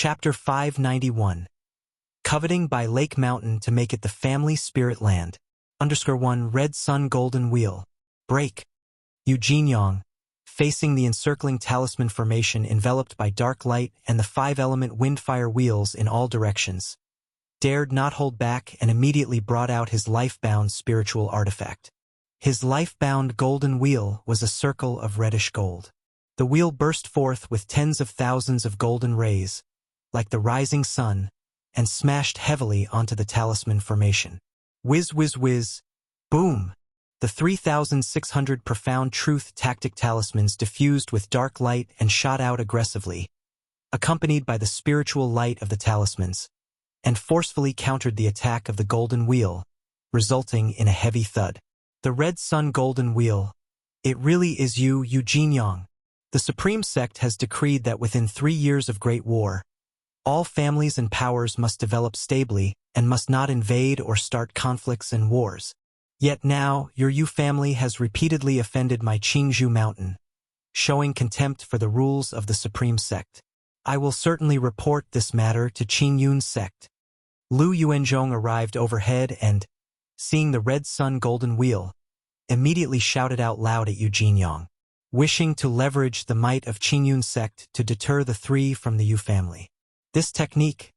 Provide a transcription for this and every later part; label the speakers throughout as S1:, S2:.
S1: Chapter 591. Coveting by Lake Mountain to make it the family spirit land. _1 Red Sun Golden Wheel. Break. Yong, facing the encircling talisman formation enveloped by dark light and the 5-element windfire wheels in all directions, dared not hold back and immediately brought out his life-bound spiritual artifact. His life-bound golden wheel was a circle of reddish gold. The wheel burst forth with tens of thousands of golden rays, like the rising sun, and smashed heavily onto the talisman formation. Whiz, whiz, whiz. Boom! The 3,600 profound truth tactic talismans diffused with dark light and shot out aggressively, accompanied by the spiritual light of the talismans, and forcefully countered the attack of the golden wheel, resulting in a heavy thud. The Red Sun Golden Wheel. It really is Yong. The Supreme Sect has decreed that within 3 years of Great War, all families and powers must develop stably and must not invade or start conflicts and wars. Yet now, your Yu family has repeatedly offended my Qingzhou Mountain, showing contempt for the rules of the Supreme Sect. I will certainly report this matter to Qingyun's sect. Lu Yuanzhong arrived overhead and, seeing the Red Sun Golden Wheel, immediately shouted out loud at Yong, wishing to leverage the might of Qingyun's sect to deter the 3 from the Yu family. This technique,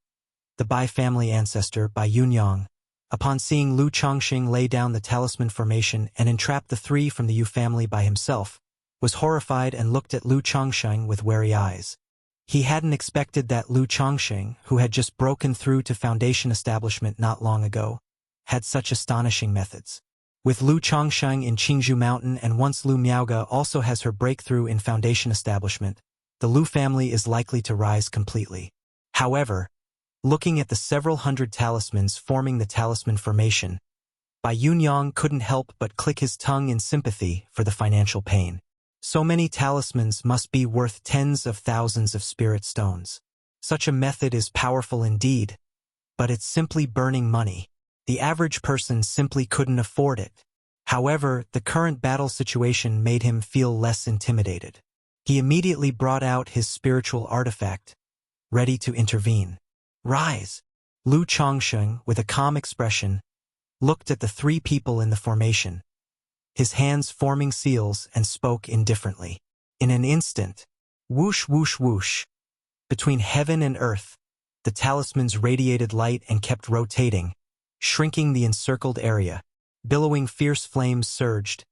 S1: the Bai family ancestor Bai Yunyang, upon seeing Lu Chongqing lay down the talisman formation and entrap the 3 from the Yu family by himself, was horrified and looked at Lu Chongqing with wary eyes. He hadn't expected that Lu Chongqing, who had just broken through to Foundation establishment not long ago, had such astonishing methods. With Lu Chongqing in Qingzhou Mountain and once Lu Miaoge also has her breakthrough in Foundation establishment, the Lu family is likely to rise completely. However, looking at the several hundred talismans forming the talisman formation, Bai Yunyang couldn't help but click his tongue in sympathy for the financial pain. So many talismans must be worth tens of thousands of spirit stones. Such a method is powerful indeed, but it's simply burning money. The average person simply couldn't afford it. However, the current battle situation made him feel less intimidated. He immediately brought out his spiritual artifact, ready to intervene. Rise! Lu Chongqing, with a calm expression, looked at the 3 people in the formation, his hands forming seals, and spoke indifferently. In an instant, whoosh, whoosh, whoosh, between heaven and earth, the talismans radiated light and kept rotating, shrinking the encircled area. Billowing fierce flames surged,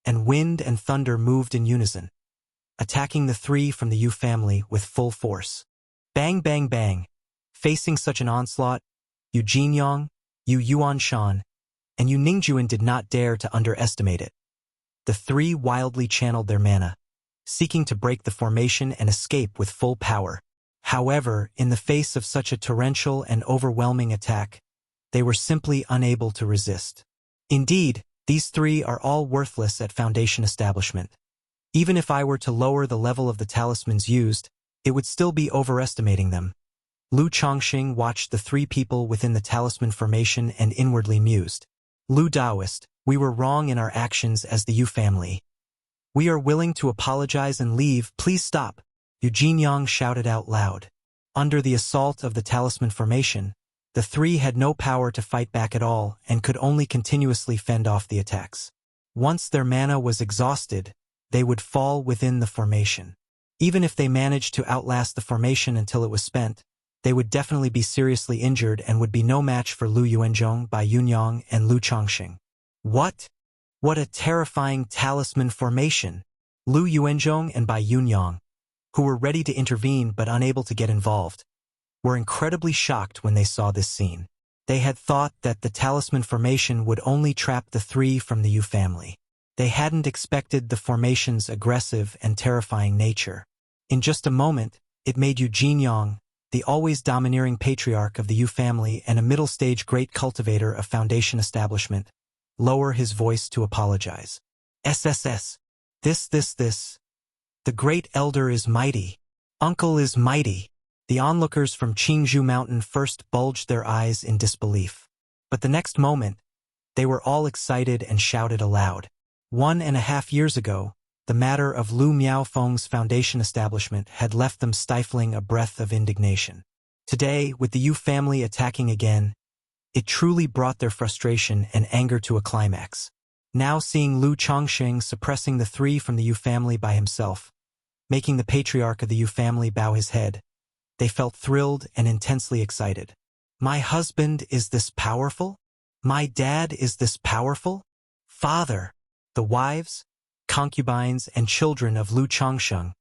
S1: and wind and thunder moved in unison, attacking the 3 from the Yu family with full force. Bang, bang, bang. Facing such an onslaught, Yu Jinyang, Yu Yuanshan, and Yu Ningjuan did not dare to underestimate it. The 3 wildly channeled their mana, seeking to break the formation and escape with full power. However, in the face of such a torrential and overwhelming attack, they were simply unable to resist. Indeed, these 3 are all worthless at Foundation establishment. Even if I were to lower the level of the talismans used, it would still be overestimating them. Lu Chongqing watched the 3 people within the talisman formation and inwardly mused. Lu Daoist, we were wrong in our actions as the Yu family. We are willing to apologize and leave. Please stop, Yu Jinyang shouted out loud. Under the assault of the talisman formation, the 3 had no power to fight back at all and could only continuously fend off the attacks. Once their mana was exhausted, they would fall within the formation. Even if they managed to outlast the formation until it was spent, they would definitely be seriously injured and would be no match for Lu Yuanzhong, Bai Yunyang, and Lu Chongqing. What? What a terrifying talisman formation! Lu Yuanzhong and Bai Yunyang, who were ready to intervene but unable to get involved, were incredibly shocked when they saw this scene. They had thought that the talisman formation would only trap the 3 from the Yu family. They hadn't expected the formation's aggressive and terrifying nature. In just a moment, it made Yu Jinyang, the always domineering patriarch of the Yu family and a middle-stage great cultivator of Foundation establishment, lower his voice to apologize. SSS. This. The great elder is mighty. Uncle is mighty. The onlookers from Qingzhou Mountain first bulged their eyes in disbelief. But the next moment, they were all excited and shouted aloud. 1.5 years ago, the matter of Lu Miaofeng's Foundation establishment had left them stifling a breath of indignation. Today, with the Yu family attacking again, it truly brought their frustration and anger to a climax. Now seeing Lu Chongqing suppressing the three from the Yu family by himself, making the patriarch of the Yu family bow his head, they felt thrilled and intensely excited. My husband is this powerful? My dad is this powerful? Father! The wives, concubines, and children of Lu Chongqing,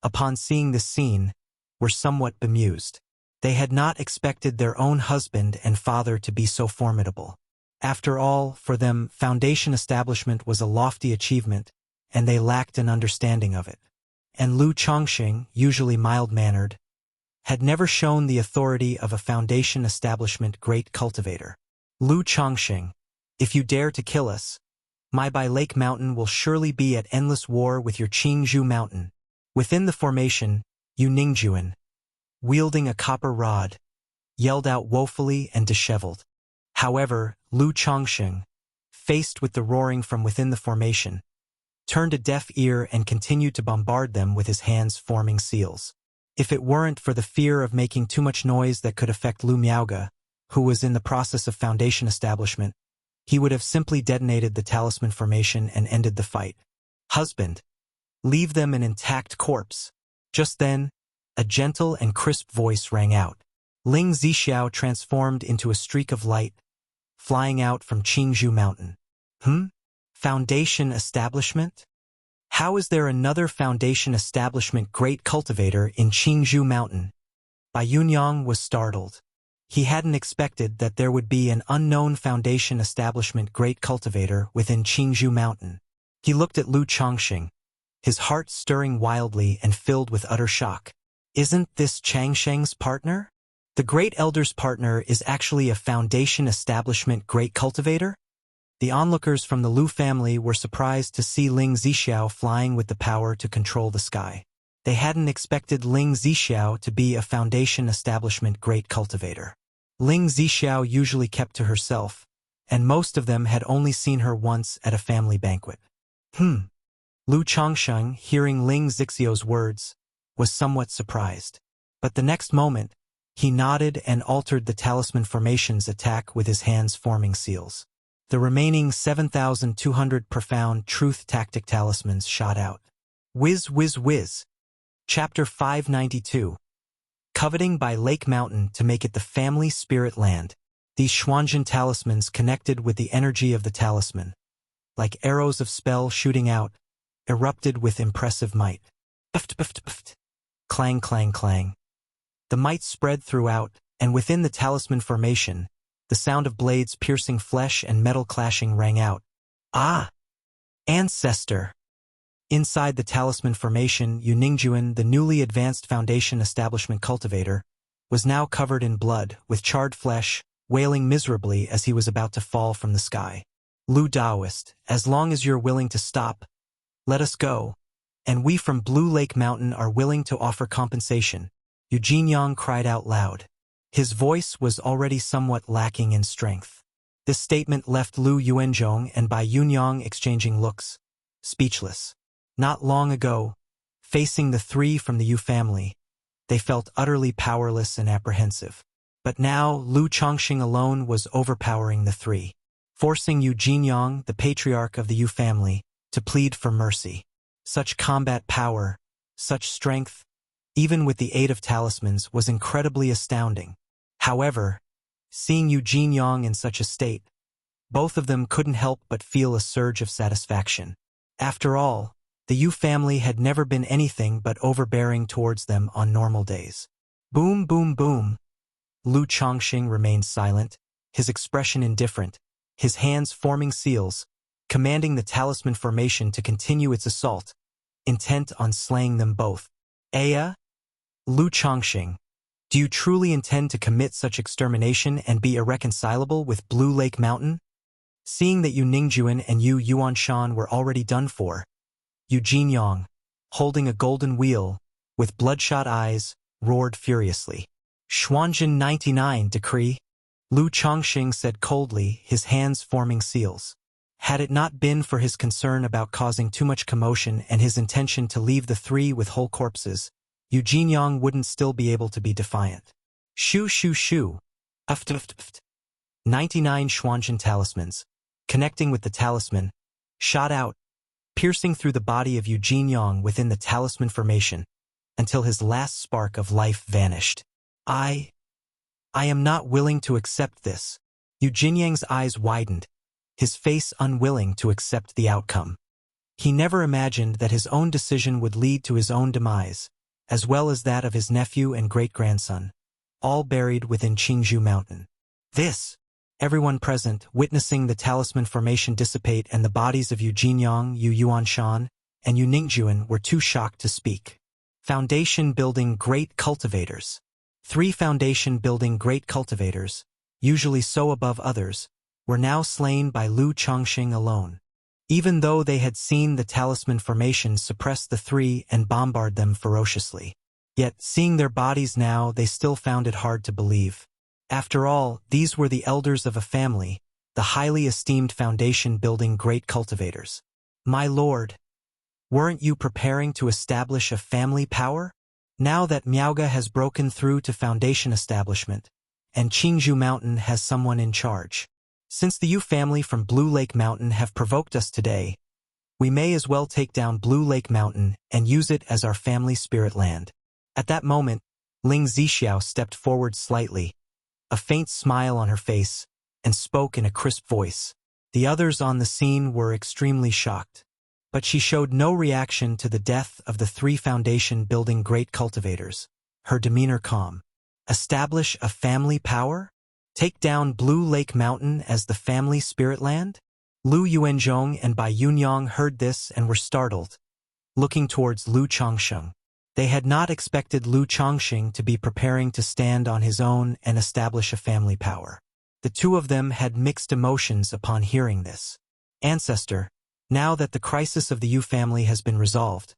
S1: upon seeing this scene, were somewhat bemused. They had not expected their own husband and father to be so formidable. After all, for them, foundation establishment was a lofty achievement, and they lacked an understanding of it. And Lu Chongqing, usually mild-mannered, had never shown the authority of a foundation establishment great cultivator. Lu Chongqing, if you dare to kill us, my by Lake Mountain will surely be at endless war with your Qingzhou Mountain. Within the formation, Yu Ningjuan, wielding a copper rod, yelled out woefully and disheveled. However, Lu Chongqing, faced with the roaring from within the formation, turned a deaf ear and continued to bombard them with his hands forming seals. If it weren't for the fear of making too much noise that could affect Lu Miaoge, who was in the process of foundation establishment, he would have simply detonated the talisman formation and ended the fight. Husband, leave them an intact corpse. Just then, a gentle and crisp voice rang out. Ling Zixiao transformed into a streak of light, flying out from Qingzhou Mountain. Foundation establishment? How is there another foundation establishment great cultivator in Qingzhou Mountain? Bai Yunyang was startled. He hadn't expected that there would be an unknown foundation establishment great cultivator within Qingzhou Mountain. He looked at Lu Chongqing, his heart stirring wildly and filled with utter shock. Isn't this Changsheng's partner? The great elder's partner is actually a foundation establishment great cultivator? The onlookers from the Lu family were surprised to see Ling Zixiao flying with the power to control the sky. They hadn't expected Ling Zixiao to be a foundation establishment great cultivator. Ling Zixiao usually kept to herself, and most of them had only seen her once at a family banquet. Lu Chongqing, hearing Ling Zixiao's words, was somewhat surprised. But the next moment, he nodded and altered the talisman formation's attack with his hands forming seals. The remaining 7,200 profound truth tactic talismans shot out. Whiz, whiz, whiz. Chapter 592. Coveting by Lake Mountain to make it the family spirit land. These Xuanjin talismans connected with the energy of the talisman, like arrows of spell shooting out, erupted with impressive might. Puft, puft, puft. Clang, clang, clang. The might spread throughout, and within the talisman formation, the sound of blades piercing flesh and metal clashing rang out. Ah! Ancestor! Inside the talisman formation, Yu Ningjuan, the newly advanced foundation establishment cultivator, was now covered in blood, with charred flesh, wailing miserably as he was about to fall from the sky. Lu Daoist, as long as you're willing to stop, let us go, and we from Blue Lake Mountain are willing to offer compensation, Yu Jinyang cried out loud. His voice was already somewhat lacking in strength. This statement left Lu Yuanzhong and Bai Yunyang exchanging looks, speechless. Not long ago, facing the three from the Yu family, they felt utterly powerless and apprehensive. But now, Lu Chongqing alone was overpowering the three, forcing Yu Jinyang, the patriarch of the Yu family, to plead for mercy. Such combat power, such strength, even with the aid of talismans, was incredibly astounding. However, seeing Yu Jinyang in such a state, both of them couldn't help but feel a surge of satisfaction. After all, the Yu family had never been anything but overbearing towards them on normal days. Boom, boom, boom. Lu Chongqing remained silent, his expression indifferent, his hands forming seals, commanding the talisman formation to continue its assault, intent on slaying them both. Aya? Lu Chongqing, do you truly intend to commit such extermination and be irreconcilable with Blue Lake Mountain? Seeing that Yu Ningjuan and Yu Yuanshan were already done for, Yu Jinyang, holding a golden wheel, with bloodshot eyes, roared furiously. Xuanjin 99 decree, Lu Chongqing said coldly, his hands forming seals. Had it not been for his concern about causing too much commotion and his intention to leave the three with whole corpses, Yu Jinyang wouldn't still be able to be defiant. Shoo shoo shoo. Uft uft uft. 99 Xuanzhen talismans, connecting with the talisman, shot out, piercing through the body of Yu Jinyang within the talisman formation, until his last spark of life vanished. I am not willing to accept this. Yu Jinyang's eyes widened, his face unwilling to accept the outcome. He never imagined that his own decision would lead to his own demise, as well as that of his nephew and great-grandson, all buried within Qingzhou Mountain. Everyone present, witnessing the talisman formation dissipate and the bodies of Yu Jinyang, Yu Yuanshan, and Yu Ningjuan were too shocked to speak. Foundation-building great cultivators. 3 foundation-building great cultivators, usually so above others, were now slain by Lu Chongqing alone. Even though they had seen the talisman formation suppress the 3 and bombard them ferociously. Yet, seeing their bodies now, they still found it hard to believe. After all, these were the elders of a family, the highly esteemed foundation-building great cultivators. My lord, weren't you preparing to establish a family power? Now that Miaoge has broken through to foundation establishment, and Qingzhou Mountain has someone in charge. Since the Yu family from Blue Lake Mountain have provoked us today, we may as well take down Blue Lake Mountain and use it as our family spirit land. At that moment, Ling Zixiao stepped forward slightly, a faint smile on her face, and spoke in a crisp voice. The others on the scene were extremely shocked, but she showed no reaction to the death of the 3 foundation-building great cultivators, her demeanor calm. Establish a family power? Take down Blue Lake Mountain as the family spirit land? Lu Yuanzhong and Bai Yunyang heard this and were startled, looking towards Lu Chongqing. They had not expected Lu Chongqing to be preparing to stand on his own and establish a family power. The 2 of them had mixed emotions upon hearing this. Ancestor, now that the crisis of the Yu family has been resolved,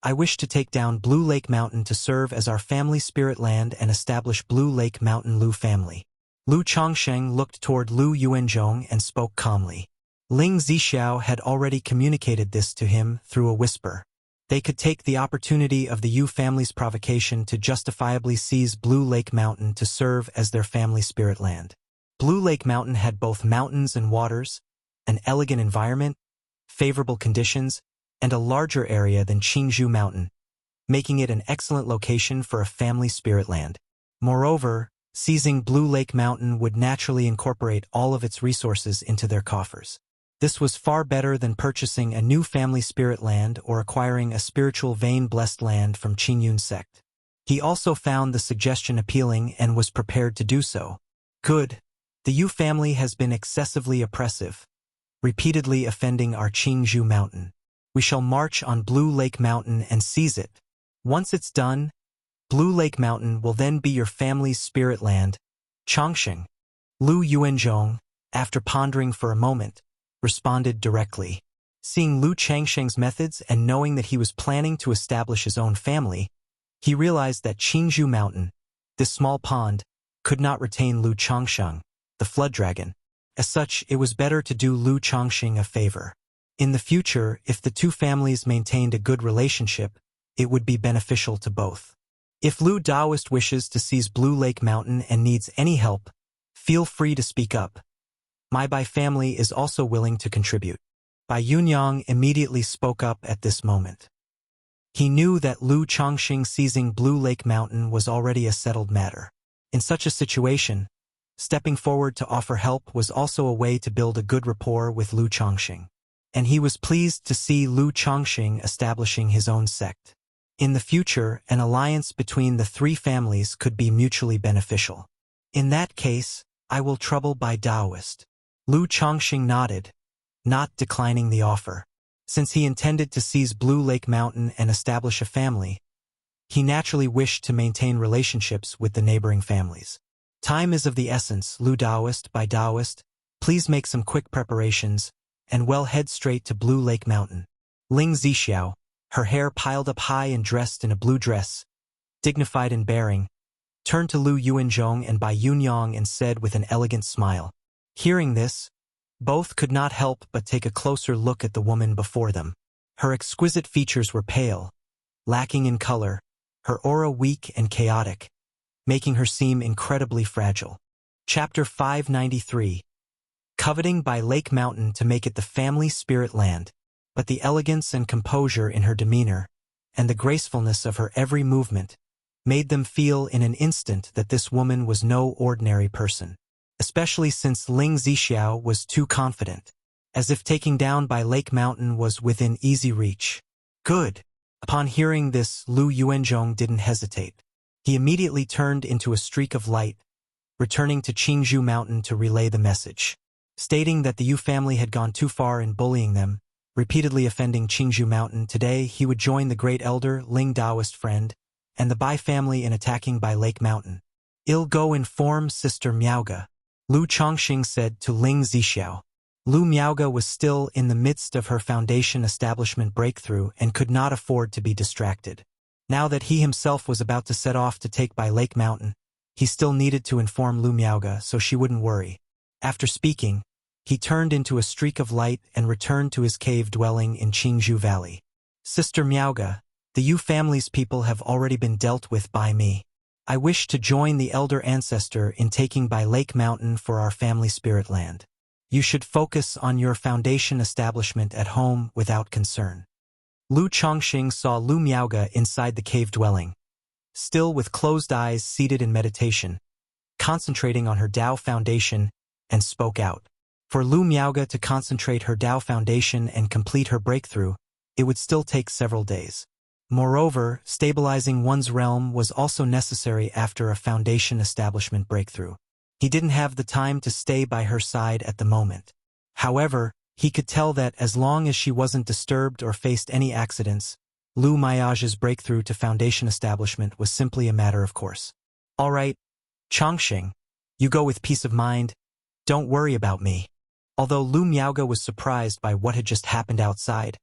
S1: I wish to take down Blue Lake Mountain to serve as our family spirit land and establish Blue Lake Mountain Lu family. Lu Chongqing looked toward Lu Yuanzhong and spoke calmly. Ling Zixiao had already communicated this to him through a whisper. They could take the opportunity of the Yu family's provocation to justifiably seize Blue Lake Mountain to serve as their family spirit land. Blue Lake Mountain had both mountains and waters, an elegant environment, favorable conditions, and a larger area than Qingzhou Mountain, making it an excellent location for a family spirit land. Moreover, seizing Blue Lake Mountain would naturally incorporate all of its resources into their coffers. This was far better than purchasing a new family spirit land or acquiring a spiritual vein-blessed land from Qingyun sect. He also found the suggestion appealing and was prepared to do so. Good. The Yu family has been excessively oppressive, repeatedly offending our Qingzhou Mountain. We shall march on Blue Lake Mountain and seize it. Once it's done, Blue Lake Mountain will then be your family's spirit land. Chongqing. Lu Yuanzhong, after pondering for a moment, responded directly. Seeing Lu Changsheng's methods and knowing that he was planning to establish his own family, he realized that Qingzhou Mountain, this small pond, could not retain Lu Chongsheng, the flood dragon. As such, it was better to do Lu Chongqing a favor. In the future, if the 2 families maintained a good relationship, it would be beneficial to both. If Lu Daoist wishes to seize Blue Lake Mountain and needs any help, feel free to speak up. My Bai family is also willing to contribute. Bai Yunyang immediately spoke up at this moment. He knew that Lu Chongqing seizing Blue Lake Mountain was already a settled matter. In such a situation, stepping forward to offer help was also a way to build a good rapport with Lu Chongqing. And he was pleased to see Lu Chongqing establishing his own sect. In the future, an alliance between the 3 families could be mutually beneficial. In that case, I will trouble Bai Daoist. Lu Chongqing nodded, not declining the offer. Since he intended to seize Blue Lake Mountain and establish a family, he naturally wished to maintain relationships with the neighboring families. Time is of the essence, Lu Daoist, Bai Daoist. Please make some quick preparations, and well head straight to Blue Lake Mountain. Ling Zixiao, her hair piled up high and dressed in a blue dress, dignified in bearing, turned to Lu Yuanzhong and Bai Yunyang and said with an elegant smile. Hearing this, both could not help but take a closer look at the woman before them. Her exquisite features were pale, lacking in color, her aura weak and chaotic, making her seem incredibly fragile. Chapter 593. Coveting by Lake Mountain to make it the family spirit land, but the elegance and composure in her demeanor, and the gracefulness of her every movement, made them feel in an instant that this woman was no ordinary person, especially since Ling Zixiao was too confident, as if taking down by Lake Mountain was within easy reach. Good. Upon hearing this, Lu Yuanzhong didn't hesitate. He immediately turned into a streak of light, returning to Qingzhou Mountain to relay the message, stating that the Yu family had gone too far in bullying them, repeatedly offending Qingzhou Mountain. Today, he would join the great elder Ling Daoist friend and the Bai family in attacking by Lake Mountain. "I'll go inform Sister Miaoga," Lu Chongqing said to Ling Zixiao. Lu Miaoga was still in the midst of her foundation establishment breakthrough and could not afford to be distracted. Now that he himself was about to set off to take by Lake Mountain, he still needed to inform Lu Miaoga so she wouldn't worry. After speaking, he turned into a streak of light and returned to his cave dwelling in Qingzhou Valley. "Sister Miaoga, the Yu family's people have already been dealt with by me. I wish to join the elder ancestor in taking by Lake Mountain for our family spirit land. You should focus on your foundation establishment at home without concern." Lu Chongqing saw Lu Miaoga inside the cave dwelling, still with closed eyes seated in meditation, concentrating on her Tao foundation, and spoke out. For Lu Miaoga to concentrate her Tao foundation and complete her breakthrough, it would still take several days. Moreover, stabilizing one's realm was also necessary after a foundation establishment breakthrough. He didn't have the time to stay by her side at the moment. However, he could tell that as long as she wasn't disturbed or faced any accidents, Lu Miaoga's breakthrough to foundation establishment was simply a matter of course. "All right, Chongqing, you go with peace of mind. Don't worry about me." Although Lu Miaoga was surprised by what had just happened outside,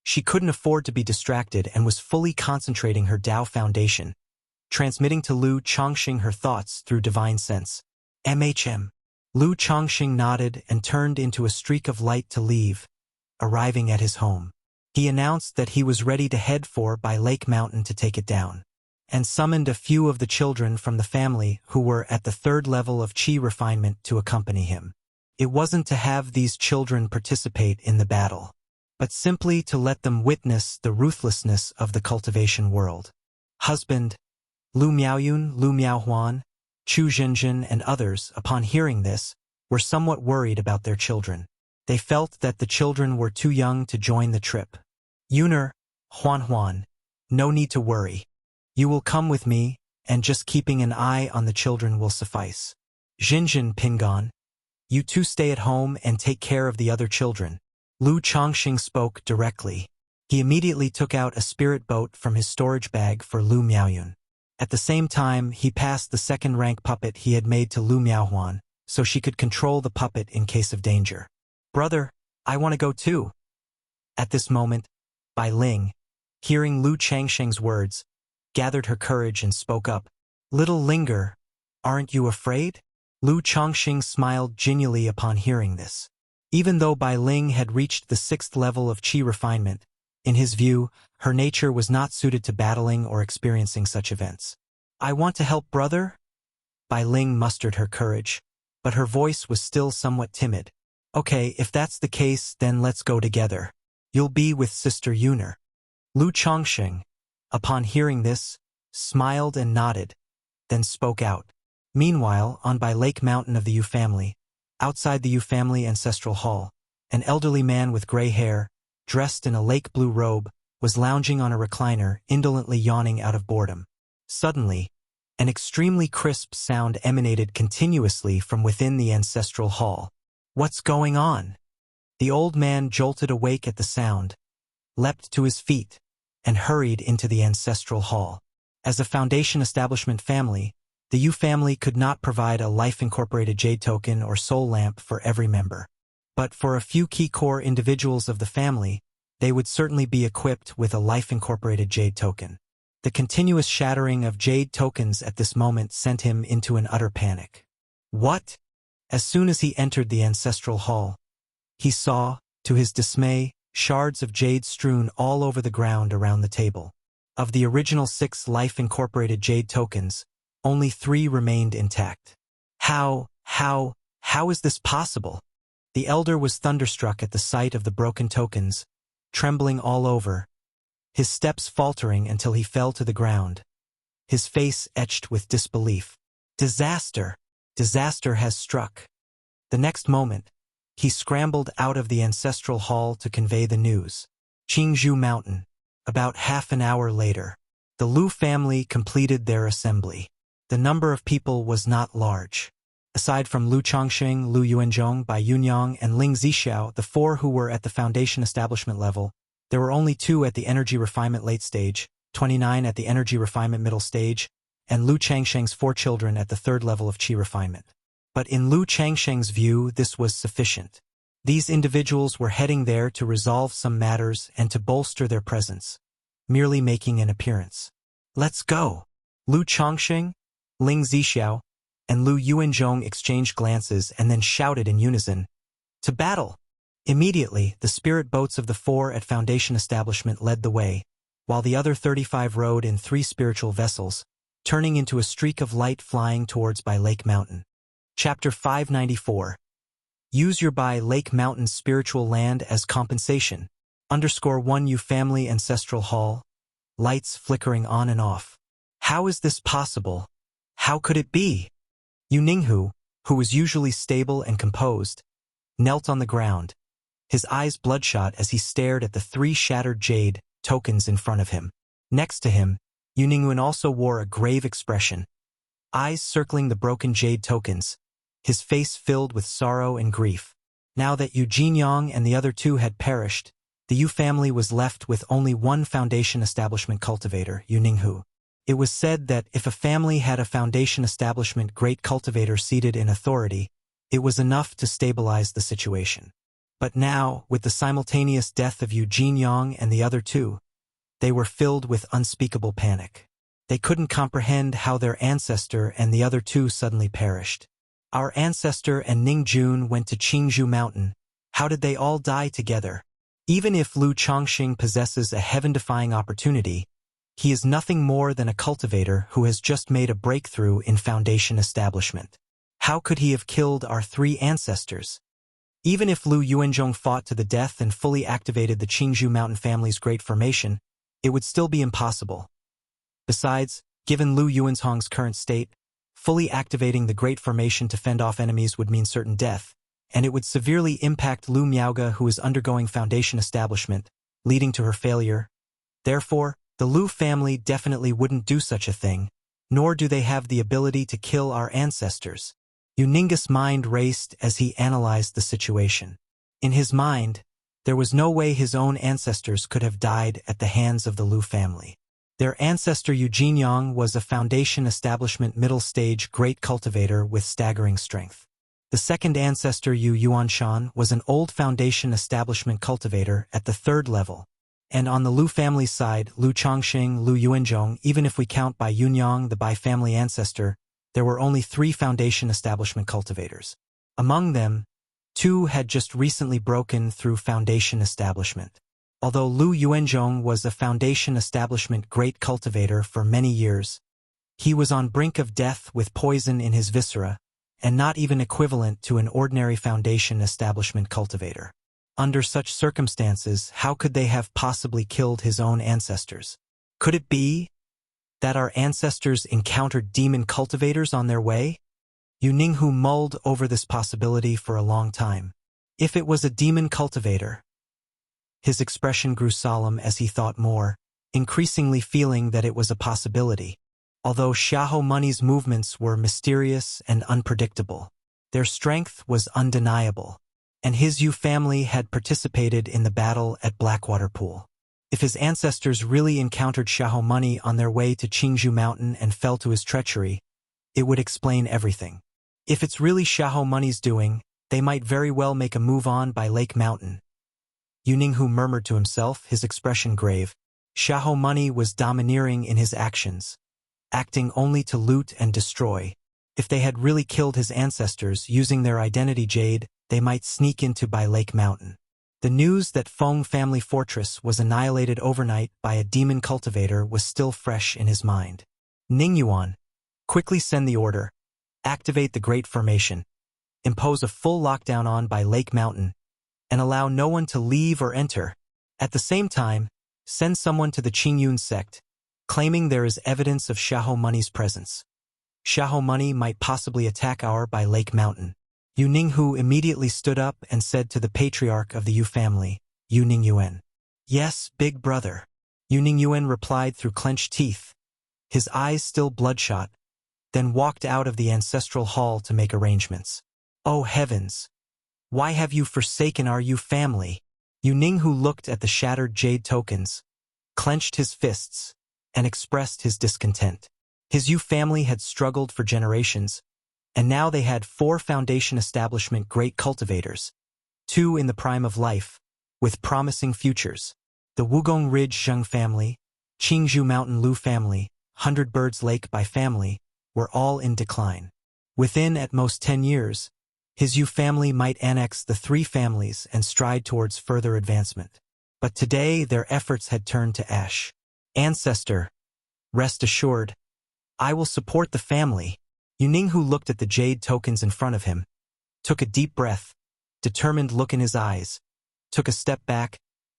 S1: she couldn't afford to be distracted and was fully concentrating her Tao foundation, transmitting to Lu Chongqing her thoughts through divine sense. Lu Chongqing nodded and turned into a streak of light to leave, arriving at his home. He announced that he was ready to head for by Lake Mountain to take it down, and summoned a few of the children from the family who were at the 3rd level of Qi refinement to accompany him. It wasn't to have these children participate in the battle, but simply to let them witness the ruthlessness of the cultivation world. Husband, Lu Miaoyun, Lu Miaohuan, Chu Zhenjin, and others, upon hearing this, were somewhat worried about their children. They felt that the children were too young to join the trip. "Yuner, Huan, no need to worry. You will come with me, and just keeping an eye on the children will suffice. Zhenjin, Pingon, you two stay at home and take care of the other children." Lu Chongqing spoke directly. He immediately took out a spirit boat from his storage bag for Lu Miaoyun. At the same time, he passed the 2nd-rank puppet he had made to Lu Miaohuan, so she could control the puppet in case of danger. "Brother, I want to go too." At this moment, Bai Ling, hearing Lu Changsheng's words, gathered her courage and spoke up. "Little Linger, aren't you afraid?" Lu Chongqing smiled genially upon hearing this. Even though Bai Ling had reached the 6th level of Qi refinement, in his view, her nature was not suited to battling or experiencing such events. "I want to help, brother." Bai Ling mustered her courage, but her voice was still somewhat timid. "Okay, if that's the case, then let's go together. You'll be with Sister Yuner." Lu Chongqing, upon hearing this, smiled and nodded, then spoke out. Meanwhile, on by Lake Mountain of the Yu family, outside the Yu family ancestral hall, an elderly man with gray hair, dressed in a lake blue robe, was lounging on a recliner, indolently yawning out of boredom. Suddenly, an extremely crisp sound emanated continuously from within the ancestral hall. "What's going on?" The old man jolted awake at the sound, leapt to his feet, and hurried into the ancestral hall. As a foundation establishment family, the Yu family could not provide a life-incorporated jade token or soul lamp for every member. But for a few key core individuals of the family, they would certainly be equipped with a life-incorporated jade token. The continuous shattering of jade tokens at this moment sent him into an utter panic. What? As soon as he entered the ancestral hall, he saw, to his dismay, shards of jade strewn all over the ground around the table. Of the original 6 life-incorporated jade tokens, only 3 remained intact. How is this possible? The elder was thunderstruck at the sight of the broken tokens, trembling all over, his steps faltering until he fell to the ground, his face etched with disbelief. Disaster! Disaster has struck. The next moment, he scrambled out of the ancestral hall to convey the news. Qingzhou Mountain. About half an hour later, the Lu family completed their assembly. The number of people was not large. Aside from Lu Chongqing, Lu Yuanzhong, Bai Yunyang, and Ling Zixiao, the 4 who were at the foundation establishment level, there were only 2 at the energy refinement late stage, 29 at the energy refinement middle stage, and Lu Changsheng's 4 children at the 3rd level of qi refinement. But in Lu Changsheng's view, this was sufficient. These individuals were heading there to resolve some matters and to bolster their presence, merely making an appearance. Let's go! Lu Chongqing, Ling Zixiao, and Lu Yuanzhong exchanged glances and then shouted in unison, "To battle!" Immediately, the spirit boats of the 4 at Foundation Establishment led the way, while the other 35 rode in 3 spiritual vessels, turning into a streak of light flying towards Bai Lake Mountain. Chapter 594. Use your Bai Lake Mountain spiritual land as compensation. _1 U Family Ancestral Hall. Lights flickering on and off. How is this possible? How could it be? Yu Ninghu, who was usually stable and composed, knelt on the ground, his eyes bloodshot as he stared at the 3 shattered jade tokens in front of him. Next to him, Yu Ninghu also wore a grave expression, eyes circling the broken jade tokens, his face filled with sorrow and grief. Now that Yu Jinyang and the other 2 had perished, the Yu family was left with only 1 foundation establishment cultivator, Yu Ninghu. It was said that if a family had a foundation establishment great cultivator seated in authority, it was enough to stabilize the situation. But now, with the simultaneous death of Yu Jinyang and the other 2, they were filled with unspeakable panic. They couldn't comprehend how their ancestor and the other 2 suddenly perished. Our ancestor and Ning Jun went to Qingzhou Mountain. How did they all die together? Even if Lu Chongqing possesses a heaven-defying opportunity, he is nothing more than a cultivator who has just made a breakthrough in foundation establishment. How could he have killed our 3 ancestors? Even if Lu Yuanzhong fought to the death and fully activated the Qingzhou Mountain family's great formation, it would still be impossible. Besides, given Lu Yuanzhong's current state, fully activating the great formation to fend off enemies would mean certain death, and it would severely impact Lu Miaoge, who is undergoing foundation establishment, leading to her failure. Therefore, the Lu family definitely wouldn't do such a thing, nor do they have the ability to kill our ancestors. Yu Ninghu's mind raced as he analyzed the situation. In his mind, there was no way his own ancestors could have died at the hands of the Lu family. Their ancestor Yu Jinyang was a foundation establishment middle stage great cultivator with staggering strength. The second ancestor Yu Yuanshan was an old foundation establishment cultivator at the 3rd level. And on the Lu family's side, Lu Chongqing, Lu Yuanzhong, even if we count Bai Yunyang, the Bai family ancestor, there were only 3 foundation establishment cultivators. Among them, 2 had just recently broken through foundation establishment. Although Lu Yuanzhong was a foundation establishment great cultivator for many years, he was on brink of death with poison in his viscera, and not even equivalent to an ordinary foundation establishment cultivator. Under such circumstances, how could they have possibly killed his own ancestors? Could it be that our ancestors encountered demon cultivators on their way? Yu Ninghu mulled over this possibility for a long time. If it was a demon cultivator, his expression grew solemn as he thought more, increasingly feeling that it was a possibility. Although Xiahou Money's movements were mysterious and unpredictable, their strength was undeniable, and his Yu family had participated in the battle at Blackwater Pool. If his ancestors really encountered Xiahou Money on their way to Qingzhou Mountain and fell to his treachery, it would explain everything. If it's really Xiahou Money's doing, they might very well make a move on Bai Lake Mountain. Yu Ninghu murmured to himself, his expression grave. Xiahou Money was domineering in his actions, acting only to loot and destroy. If they had really killed his ancestors using their identity jade, they might sneak into Bai Lake Mountain. The news that Feng family fortress was annihilated overnight by a demon cultivator was still fresh in his mind. Ningyuan, Quickly send the order. Activate the Great Formation. Impose a full lockdown on by Lake Mountain, and allow no one to leave or enter. At the same time, send someone to the Qingyun sect, claiming there is evidence of Xiahou Money's presence. Xiahou Money might possibly attack our by Lake Mountain. Yu Ninghu immediately stood up and said to the patriarch of the Yu family, Yu Ningyuan. Yes, big brother. Yu Ningyuan replied through clenched teeth, his eyes still bloodshot, then walked out of the ancestral hall to make arrangements. Oh heavens! Why have you forsaken our Yu family? Yu Ninghu looked at the shattered jade tokens, clenched his fists, and expressed his discontent. His Yu family had struggled for generations, and now they had 4 Foundation establishment great cultivators, 2 in the prime of life, with promising futures. The Wugong Ridge Zheng family, Qingzhou Mountain Lu family, 100 Birds Lake Bai family, were all in decline. Within at most 10 years, his Yu family might annex the 3 families and stride towards further advancement. But today their efforts had turned to ash. Ancestor, rest assured, I will support the family. Yu Ninghu looked at the jade tokens in front of him, took a deep breath, determined look in his eyes, took a step back,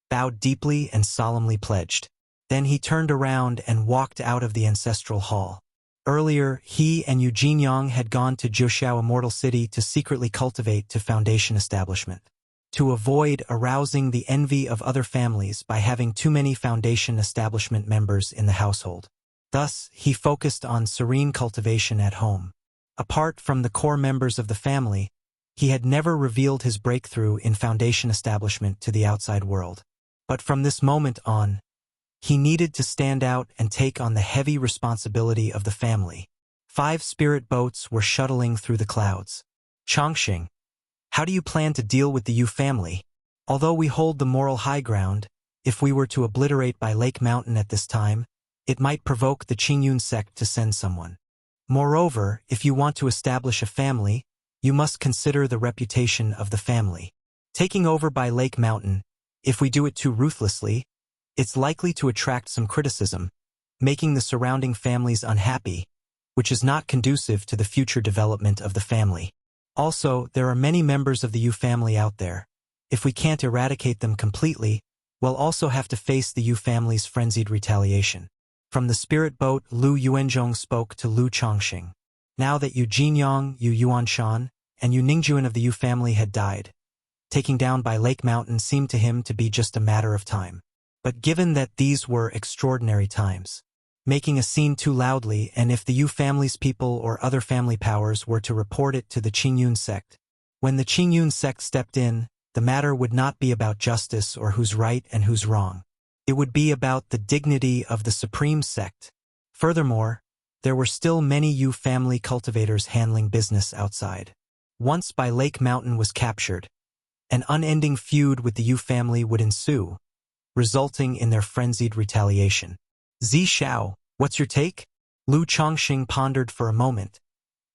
S1: bowed deeply and solemnly pledged. Then he turned around and walked out of the ancestral hall. Earlier, he and Yu Jinyang had gone to Jiuxiao Immortal City to secretly cultivate to Foundation establishment, to avoid arousing the envy of other families by having too many Foundation establishment members in the household. Thus, he focused on serene cultivation at home. Apart from the core members of the family, he had never revealed his breakthrough in Foundation establishment to the outside world. But from this moment on, he needed to stand out and take on the heavy responsibility of the family. 5 spirit boats were shuttling through the clouds. Chongqing, how do you plan to deal with the Yu family? Although we hold the moral high ground, if we were to obliterate by Lake Mountain at this time, it might provoke the Qingyun sect to send someone. Moreover, if you want to establish a family, you must consider the reputation of the family. Taking over by Lake Mountain, if we do it too ruthlessly, it's likely to attract some criticism, making the surrounding families unhappy, which is not conducive to the future development of the family. Also, there are many members of the Yu family out there. If we can't eradicate them completely, we'll also have to face the Yu family's frenzied retaliation. From the spirit boat, Lu Yuanzhong spoke to Lu Chongqing. Now that Yu Jinyang, Yu Yuanshan, and Yu Ningjuan of the Yu family had died, taking down by Lake Mountain seemed to him to be just a matter of time. But given that these were extraordinary times, making a scene too loudly, and if the Yu family's people or other family powers were to report it to the Qingyun sect, when the Qingyun sect stepped in, the matter would not be about justice or who's right and who's wrong. It would be about the dignity of the supreme sect. Furthermore, there were still many Yu family cultivators handling business outside. Once by Lake Mountain was captured, an unending feud with the Yu family would ensue, resulting in their frenzied retaliation. Zi Xiao, what's your take? Lu Chongqing pondered for a moment,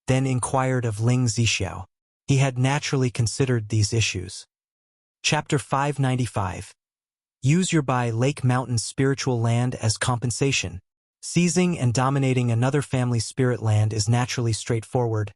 S1: then inquired of Ling Zixiao. He had naturally considered these issues. Chapter 595. Use your by Lake Mountain's spiritual land as compensation. Seizing and dominating another family's spirit land is naturally straightforward,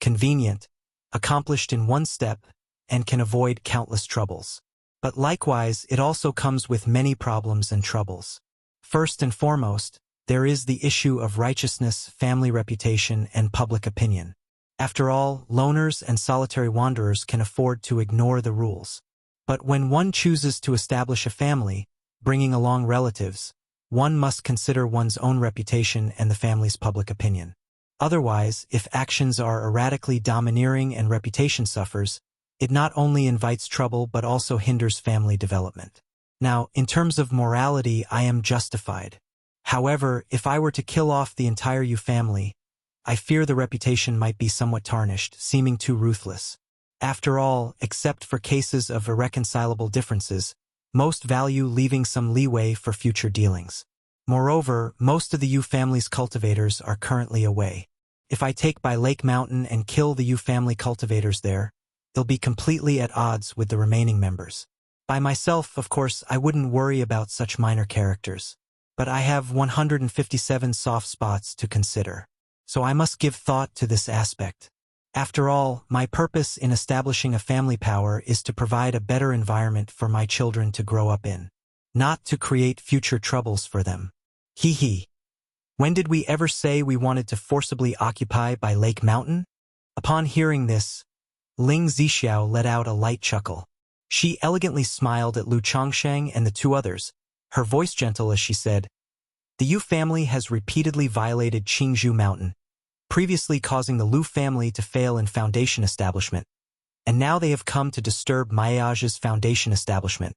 S1: convenient, accomplished in one step, and can avoid countless troubles. But likewise, it also comes with many problems and troubles. First and foremost, there is the issue of righteousness, family reputation, and public opinion. After all, loners and solitary wanderers can afford to ignore the rules. But when one chooses to establish a family, bringing along relatives, one must consider one's own reputation and the family's public opinion. Otherwise, if actions are erratically domineering and reputation suffers, it not only invites trouble but also hinders family development. Now, in terms of morality, I am justified. However, if I were to kill off the entire Yu family, I fear the reputation might be somewhat tarnished, seeming too ruthless. After all, except for cases of irreconcilable differences, most value leaving some leeway for future dealings. Moreover, most of the Yu family's cultivators are currently away. If I take by Lake Mountain and kill the Yu family cultivators there, they'll be completely at odds with the remaining members. By myself, of course, I wouldn't worry about such minor characters. But I have 157 soft spots to consider. so I must give thought to this aspect. After all, my purpose in establishing a family power is to provide a better environment for my children to grow up in, not to create future troubles for them. Hee hee. When did we ever say we wanted to forcibly occupy by Lake Mountain? Upon hearing this, Ling Zixiao let out a light chuckle. She elegantly smiled at Lu Chongsheng and the two others, her voice gentle as she said, "The Yu family has repeatedly violated Qingzhou Mountain, previously causing the Lu family to fail in foundation establishment, and now they have come to disturb Maiage's foundation establishment.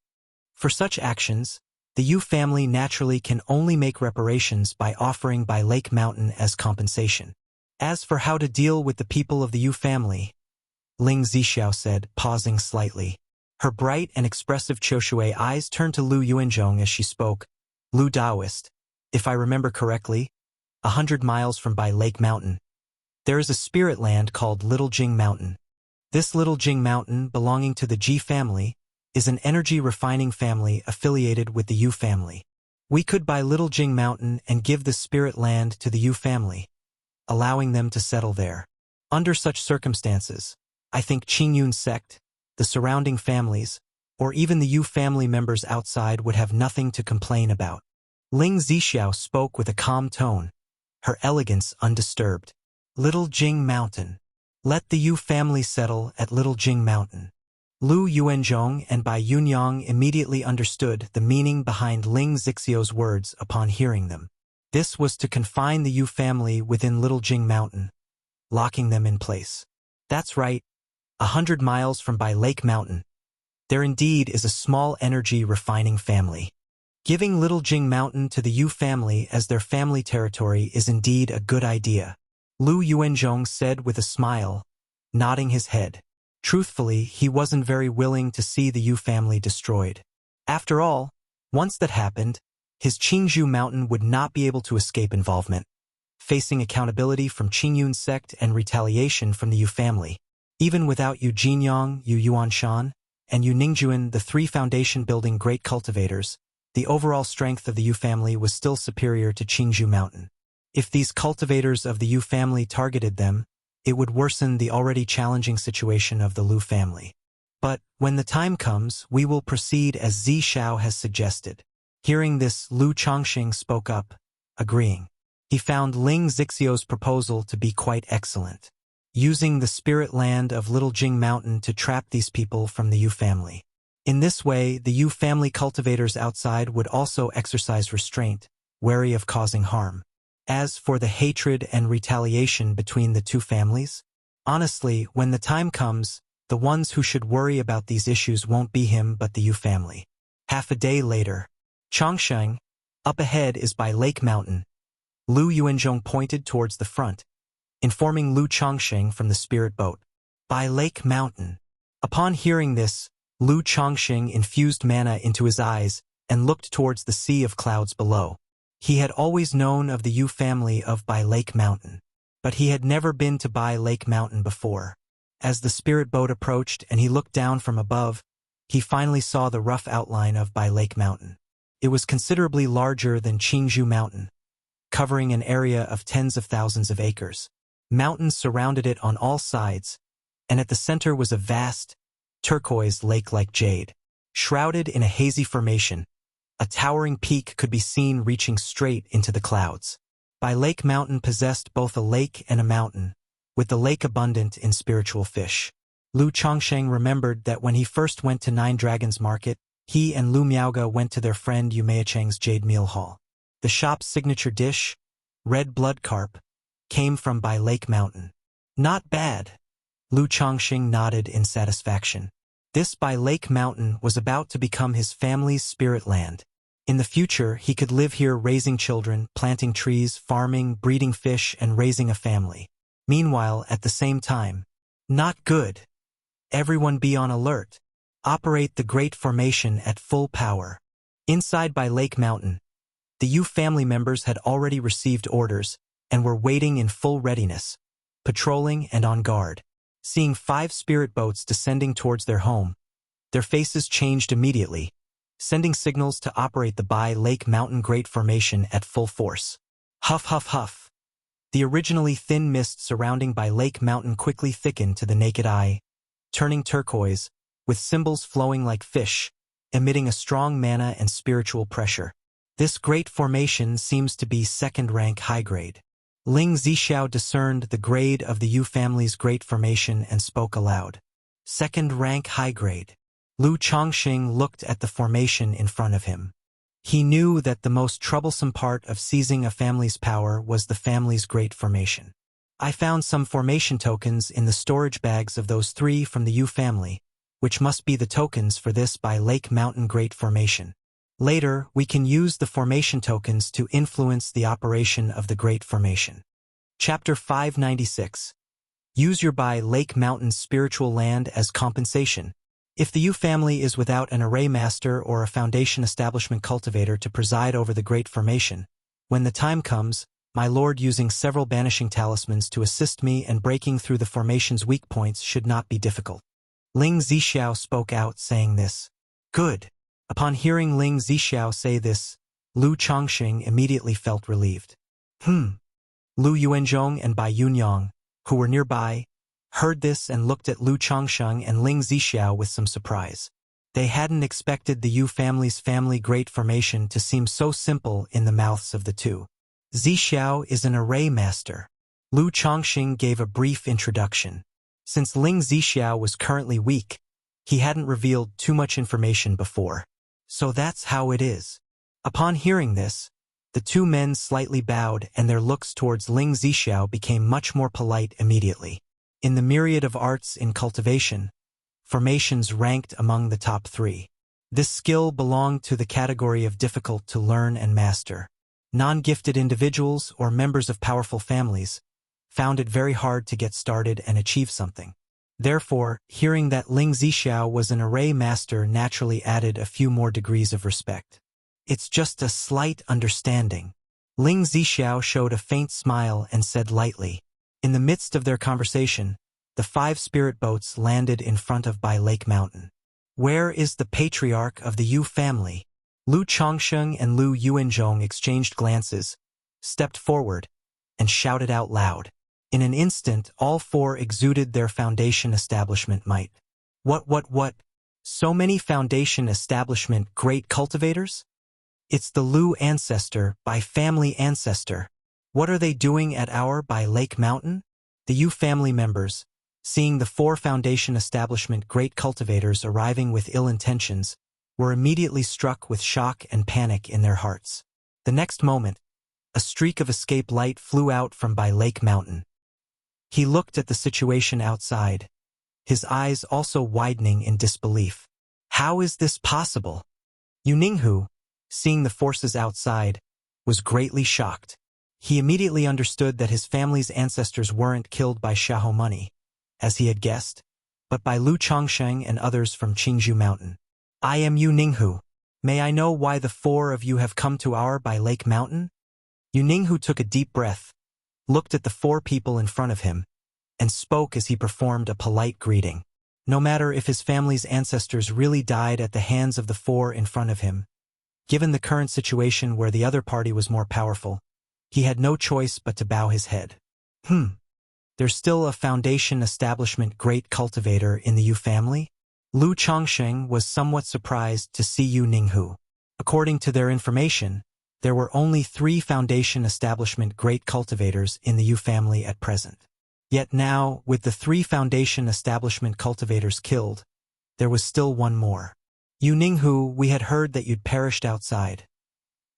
S1: For such actions, the Yu family naturally can only make reparations by offering by Lake Mountain as compensation. As for how to deal with the people of the Yu family," Ling Zixiao said, pausing slightly. Her bright and expressive Choshui eyes turned to Lu Yuanzhong as she spoke. "Lu Daoist, if I remember correctly, 100 miles from by Lake Mountain, there is a spirit land called Little Jing Mountain. This Little Jing Mountain, belonging to the Ji family, is an energy refining family affiliated with the Yu family. We could buy Little Jing Mountain and give the spirit land to the Yu family, allowing them to settle there. Under such circumstances, I think Qingyun sect, the surrounding families, or even the Yu family members outside would have nothing to complain about." Ling Zixiao spoke with a calm tone, her elegance undisturbed. "Little Jing Mountain. Let the Yu family settle at Little Jing Mountain." Lu Yuanzhong and Bai Yunyang immediately understood the meaning behind Ling Zixiao's words upon hearing them. This was to confine the Yu family within Little Jing Mountain, locking them in place. That's right, 100 miles from by Lake Mountain, there indeed is a small energy refining family. Giving Little Jing Mountain to the Yu family as their family territory is indeed a good idea, Lu Yuanzhong said with a smile, nodding his head. Truthfully, he wasn't very willing to see the Yu family destroyed. After all, once that happened, his Qingzhou Mountain would not be able to escape involvement, facing accountability from Qingyun sect and retaliation from the Yu family. Even without Yu Jinyang, Yu Yuanshan, and Yu Ningjuan, the three foundation-building great cultivators, the overall strength of the Yu family was still superior to Qingzhou Mountain. If these cultivators of the Yu family targeted them, it would worsen the already challenging situation of the Lu family. But when the time comes, we will proceed as Zixiao has suggested. Hearing this, Lu Chongqing spoke up, agreeing. He found Ling Zixiao's proposal to be quite excellent, using the spirit land of Little Jing Mountain to trap these people from the Yu family. In this way, the Yu family cultivators outside would also exercise restraint, wary of causing harm. As for the hatred and retaliation between the two families, honestly, when the time comes, the ones who should worry about these issues won't be him but the Yu family. Half a day later, Chongsheng, up ahead is by Lake Mountain. Lu Yuanzhong pointed towards the front, informing Lu Chongsheng from the spirit boat. By Lake Mountain. Upon hearing this, Lu Chongsheng infused mana into his eyes and looked towards the sea of clouds below. He had always known of the Yu family of Bai Lake Mountain, but he had never been to Bai Lake Mountain before. As the spirit boat approached and he looked down from above, he finally saw the rough outline of Bai Lake Mountain. It was considerably larger than Qingzhou Mountain, covering an area of tens of thousands of acres. Mountains surrounded it on all sides, and at the center was a vast, turquoise lake like jade. Shrouded in a hazy formation, a towering peak could be seen reaching straight into the clouds. Bai Lake Mountain possessed both a lake and a mountain, with the lake abundant in spiritual fish. Lu Chongsheng remembered that when he first went to Nine Dragons Market, he and Lu Miaoga went to their friend Yu Meicheng's Jade Meal Hall. The shop's signature dish, red blood carp, came from Bai Lake Mountain. Not bad. Lu Chongsheng nodded in satisfaction. This Bai Lake Mountain was about to become his family's spirit land. In the future, he could live here raising children, planting trees, farming, breeding fish, and raising a family. Meanwhile, at the same time, not good. Everyone be on alert. Operate the Great Formation at full power. Inside Bai Lake Mountain, the Yu family members had already received orders and were waiting in full readiness, patrolling and on guard. Seeing 5 spirit boats descending towards their home, their faces changed immediately, sending signals to operate the Bai Lake Mountain Great Formation at full force. Huff, huff, huff. The originally thin mist surrounding Bai Lake Mountain quickly thickened to the naked eye, turning turquoise, with symbols flowing like fish, emitting a strong mana and spiritual pressure. This great formation seems to be second-rank high-grade. Ling Zixiao discerned the grade of the Yu family's great formation and spoke aloud. Second-rank high-grade. Lu Chongqing looked at the formation in front of him. He knew that the most troublesome part of seizing a family's power was the family's great formation. I found some formation tokens in the storage bags of those three from the Yu family, which must be the tokens for this Bai Lake Mountain Great Formation. Later, we can use the formation tokens to influence the operation of the Great Formation. Chapter 596. Use your Bai Lake Mountain's spiritual land as compensation. If the Yu family is without an array master or a foundation establishment cultivator to preside over the Great Formation, when the time comes, my lord using several banishing talismans to assist me and breaking through the formation's weak points should not be difficult. Ling Zixiao spoke out saying this. Good. Upon hearing Ling Zixiao say this, Lu Chongqing immediately felt relieved. Lu Yuanzhong and Bai Yunyang, who were nearby, heard this and looked at Lu Chongqing and Ling Zixiao with some surprise. They hadn't expected the Yu family's family great formation to seem so simple in the mouths of the two. Zixiao is an array master. Lu Chongqing gave a brief introduction. Since Ling Zixiao was currently weak, he hadn't revealed too much information before. So that's how it is. Upon hearing this, the two men slightly bowed and their looks towards Ling Zixiao became much more polite immediately. In the myriad of arts in cultivation, formations ranked among the top 3. This skill belonged to the category of difficult to learn and master. Non-gifted individuals or members of powerful families found it very hard to get started and achieve something. Therefore, hearing that Ling Zixiao was an array master naturally added a few more degrees of respect. It's just a slight understanding. Ling Zixiao showed a faint smile and said lightly. In the midst of their conversation, the 5 spirit boats landed in front of Bai Lake Mountain. Where is the patriarch of the Yu family? Lu Chongqing and Lu Yuanzhong exchanged glances, stepped forward, and shouted out loud. In an instant, all 4 exuded their foundation establishment might. What? So many foundation establishment great cultivators? It's the Lu ancestor, Bai family ancestor. What are they doing at our Bai Lake Mountain? The Yu family members, seeing the 4 foundation establishment great cultivators arriving with ill intentions, were immediately struck with shock and panic in their hearts. The next moment, a streak of escape light flew out from Bai Lake Mountain. He looked at the situation outside, his eyes also widening in disbelief. How is this possible? Yu Ninghu, seeing the forces outside, was greatly shocked. He immediately understood that his family's ancestors weren't killed by Xiahou money, as he had guessed, but by Lu Chongqing and others from Qingzhou Mountain. I am Yu Ninghu. May I know why the 4 of you have come to our Bai Lake Mountain? Yu Ninghu took a deep breath, looked at the 4 people in front of him, and spoke as he performed a polite greeting. No matter if his family's ancestors really died at the hands of the 4 in front of him, given the current situation where the other party was more powerful, he had no choice but to bow his head. There's still a foundation establishment great cultivator in the Yu family? Lu Chongqing was somewhat surprised to see Yu Ninghu. According to their information, there were only 3 foundation establishment great cultivators in the Yu family at present. Yet now, with the 3 foundation establishment cultivators killed, there was still one more. Yu Ninghu, we had heard that you'd perished outside.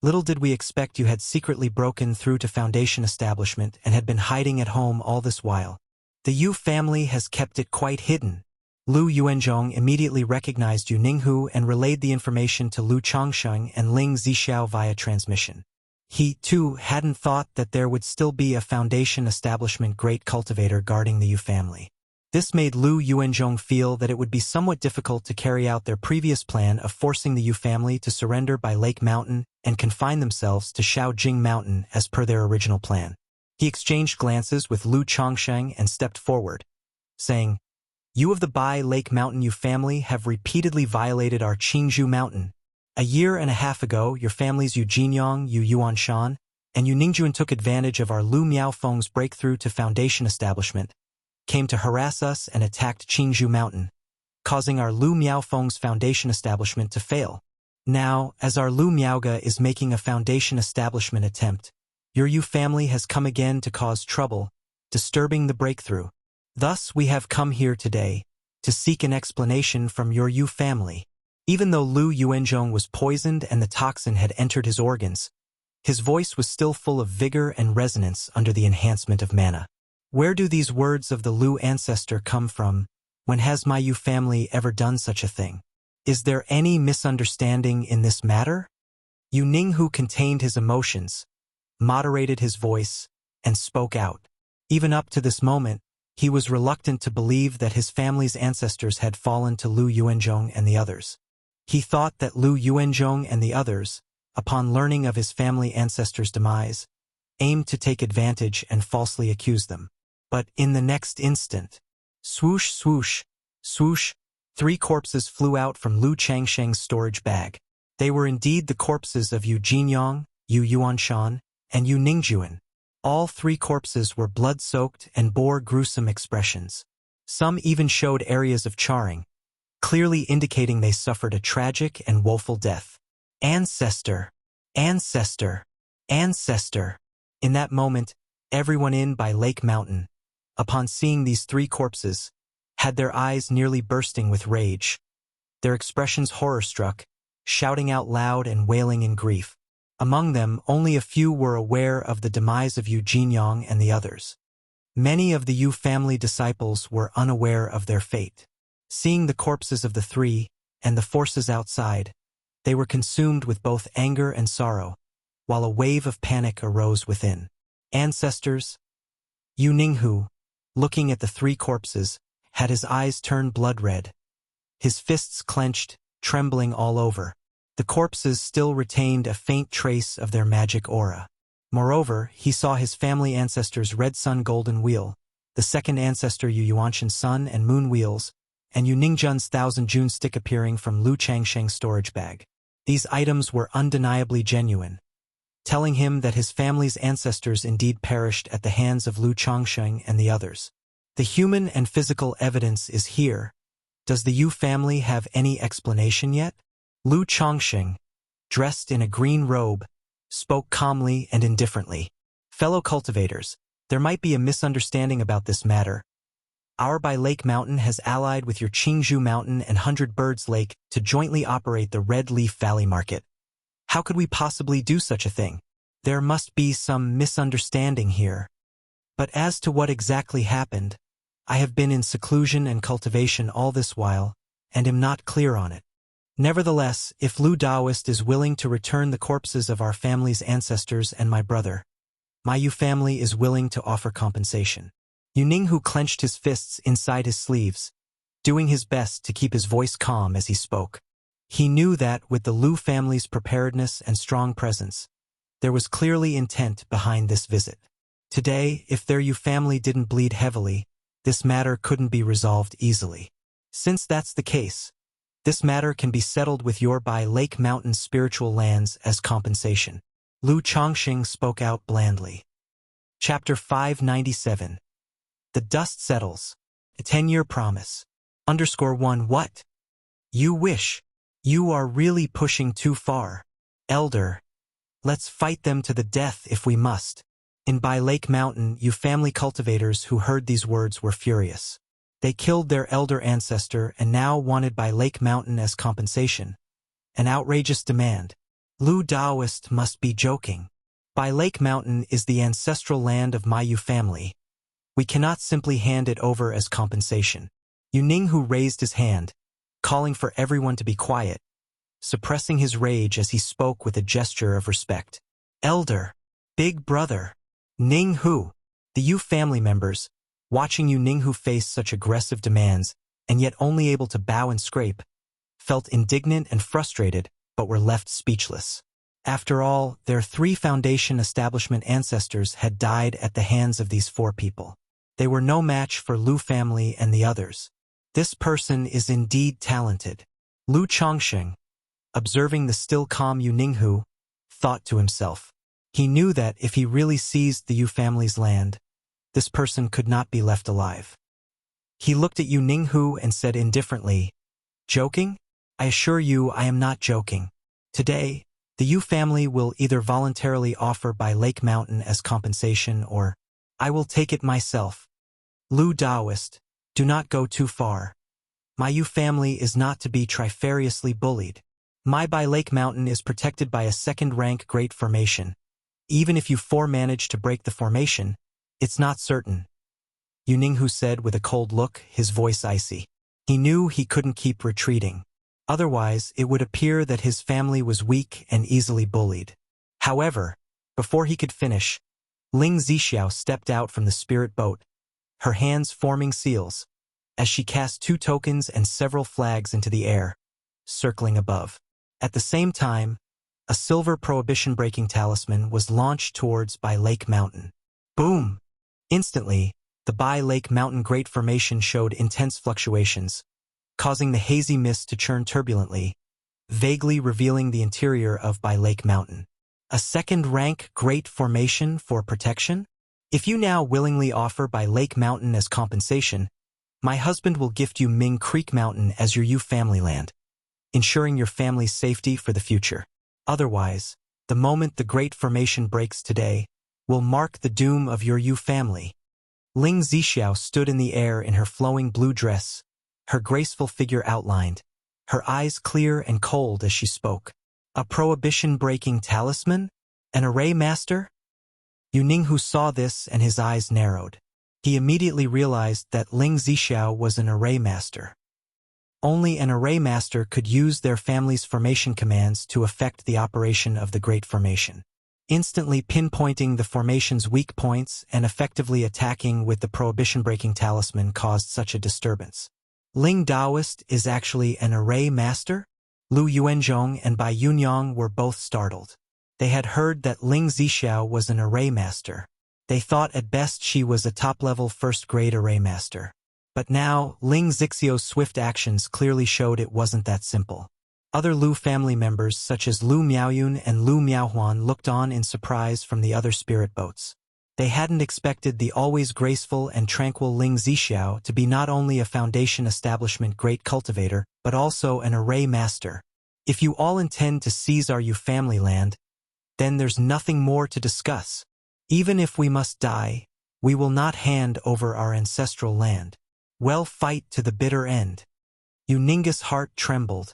S1: Little did we expect you had secretly broken through to foundation establishment and had been hiding at home all this while. The Yu family has kept it quite hidden. Lu Yuanzhong immediately recognized Yu Ninghu and relayed the information to Lu Chongqing and Ling Zixiao via transmission. He, too, hadn't thought that there would still be a foundation establishment great cultivator guarding the Yu family. This made Lu Yuanzhong feel that it would be somewhat difficult to carry out their previous plan of forcing the Yu family to surrender by Lake Mountain and confine themselves to Shaojing Mountain as per their original plan. He exchanged glances with Lu Chongqing and stepped forward, saying, You of the Bai Lake Mountain Yu family have repeatedly violated our Qingzhou Mountain. A year and a half ago, your families Yu Jinyang, Yu Yuanshan, and Yu Ningjuan took advantage of our Lu Miaofeng's breakthrough to Foundation establishment, came to harass us and attacked Qingzhou Mountain, causing our Lu Miaofeng's Foundation establishment to fail. Now, as our Lu Miaoga is making a Foundation establishment attempt, your Yu family has come again to cause trouble, disturbing the breakthrough. Thus, we have come here today to seek an explanation from your Yu family. Even though Lu Yuanzhong was poisoned and the toxin had entered his organs, his voice was still full of vigor and resonance under the enhancement of mana. Where do these words of the Lu ancestor come from? When has my Yu family ever done such a thing? Is there any misunderstanding in this matter? Yu Ninghu contained his emotions, moderated his voice, and spoke out. Even up to this moment, he was reluctant to believe that his family's ancestors had fallen to Lu Yuanzhong and the others. He thought that Lu Yuanzhong and the others, upon learning of his family ancestors' demise, aimed to take advantage and falsely accuse them. But in the next instant, swoosh, swoosh, swoosh, 3 corpses flew out from Lu Changsheng's storage bag. They were indeed the corpses of Yu Jinyang, Yu Yuanshan, and Yu Ningjuan. All 3 corpses were blood-soaked and bore gruesome expressions. Some even showed areas of charring, clearly indicating they suffered a tragic and woeful death. Ancestor! Ancestor! Ancestor! In that moment, everyone in by Lake Mountain, upon seeing these 3 corpses, had their eyes nearly bursting with rage, their expressions horror-struck, shouting out loud and wailing in grief. Among them, only a few were aware of the demise of Yu Jinyang and the others. Many of the Yu family disciples were unaware of their fate. Seeing the corpses of the 3 and the forces outside, they were consumed with both anger and sorrow, while a wave of panic arose within. Ancestors! Yu Ninghu, looking at the 3 corpses, had his eyes turn blood-red, his fists clenched, trembling all over. The corpses still retained a faint trace of their magic aura. Moreover, he saw his family ancestors' Red Sun Golden Wheel, the second ancestor Yu Yuanshan's Sun and Moon Wheels, and Yu Ningjuan's Thousand June stick appearing from Lu Changsheng's storage bag. These items were undeniably genuine, telling him that his family's ancestors indeed perished at the hands of Lu Changsheng and the others. The human and physical evidence is here. Does the Yu family have any explanation yet? Lu Changsheng, dressed in a green robe, spoke calmly and indifferently. Fellow cultivators, there might be a misunderstanding about this matter. Our by Lake Mountain has allied with your Qingzhou Mountain and 100 Birds Lake to jointly operate the Red Leaf Valley Market. How could we possibly do such a thing? There must be some misunderstanding here. But as to what exactly happened, I have been in seclusion and cultivation all this while, and am not clear on it. Nevertheless, if Lu Daoist is willing to return the corpses of our family's ancestors and my brother, my Yu family is willing to offer compensation. Yu Ninghu clenched his fists inside his sleeves, doing his best to keep his voice calm as he spoke. He knew that, with the Lu family's preparedness and strong presence, there was clearly intent behind this visit. Today, if their Yu family didn't bleed heavily, this matter couldn't be resolved easily. Since that's the case, this matter can be settled with your by Lake Mountain spiritual lands as compensation. Lu Changsheng spoke out blandly. Chapter 597. The dust settles. A 10-year promise. _1 What? You wish. You are really pushing too far. Elder. Let's fight them to the death if we must. In by Lake Mountain, Yu family cultivators who heard these words were furious. They killed their elder ancestor and now wanted by Lake Mountain as compensation. An outrageous demand. Lu Daoist must be joking. By Lake Mountain is the ancestral land of my Yu family. We cannot simply hand it over as compensation. Yu Ninghu raised his hand, calling for everyone to be quiet, suppressing his rage as he spoke with a gesture of respect. Elder, big brother, Ninghu. The Yu family members, watching Yu Ninghu face such aggressive demands, and yet only able to bow and scrape, felt indignant and frustrated, but were left speechless. After all, their 3 foundation establishment ancestors had died at the hands of these 4 people. They were no match for Lu family and the others. This person is indeed talented. Lu Changsheng, observing the still calm Yu Ninghu, thought to himself. He knew that if he really seized the Yu family's land, this person could not be left alive. He looked at Yu Ninghu and said indifferently, "Joking? I assure you I am not joking. Today, the Yu family will either voluntarily offer by Lake Mountain as compensation or I will take it myself. Lu Daoist, do not go too far. My Yu family is not to be trifariously bullied. My by Lake Mountain is protected by a second-rank great formation. Even if you four manage to break the formation, it's not certain." Yu Ninghu said with a cold look, his voice icy. He knew he couldn't keep retreating. Otherwise, it would appear that his family was weak and easily bullied. However, before he could finish, Ling Zixiao stepped out from the spirit boat, her hands forming seals, as she cast 2 tokens and several flags into the air, circling above. At the same time, a silver prohibition-breaking talisman was launched towards Bai Lake Mountain. Boom! Instantly, the Bai Lake Mountain Great Formation showed intense fluctuations, causing the hazy mist to churn turbulently, vaguely revealing the interior of Bai Lake Mountain. A second-rank Great Formation for protection? If you now willingly offer Bai Lake Mountain as compensation, my husband will gift you Ming Creek Mountain as your Yu family land, ensuring your family's safety for the future. Otherwise, the moment the Great Formation breaks today will mark the doom of your Yu family. Ling Zixiao stood in the air in her flowing blue dress, her graceful figure outlined, her eyes clear and cold as she spoke. A prohibition-breaking talisman? An array master? Yu Ninghu saw this and his eyes narrowed. He immediately realized that Ling Zixiao was an array master. Only an array master could use their family's formation commands to affect the operation of the Great Formation. Instantly pinpointing the formation's weak points and effectively attacking with the prohibition-breaking talisman caused such a disturbance. Ling Daoist is actually an array master? Lu Yuanzhong and Bai Yunyang were both startled. They had heard that Ling Zixiao was an array master. They thought at best she was a top-level first-grade array master. But now, Ling Zixiao's swift actions clearly showed it wasn't that simple. Other Lu family members such as Lu Miaoyun and Lu Miaohuan looked on in surprise from the other spirit boats. They hadn't expected the always graceful and tranquil Ling Zixiao to be not only a foundation establishment great cultivator, but also an array master. If you all intend to seize our Yu family land, then there's nothing more to discuss. Even if we must die, we will not hand over our ancestral land. We'll fight to the bitter end. Yu Ninghu's heart trembled,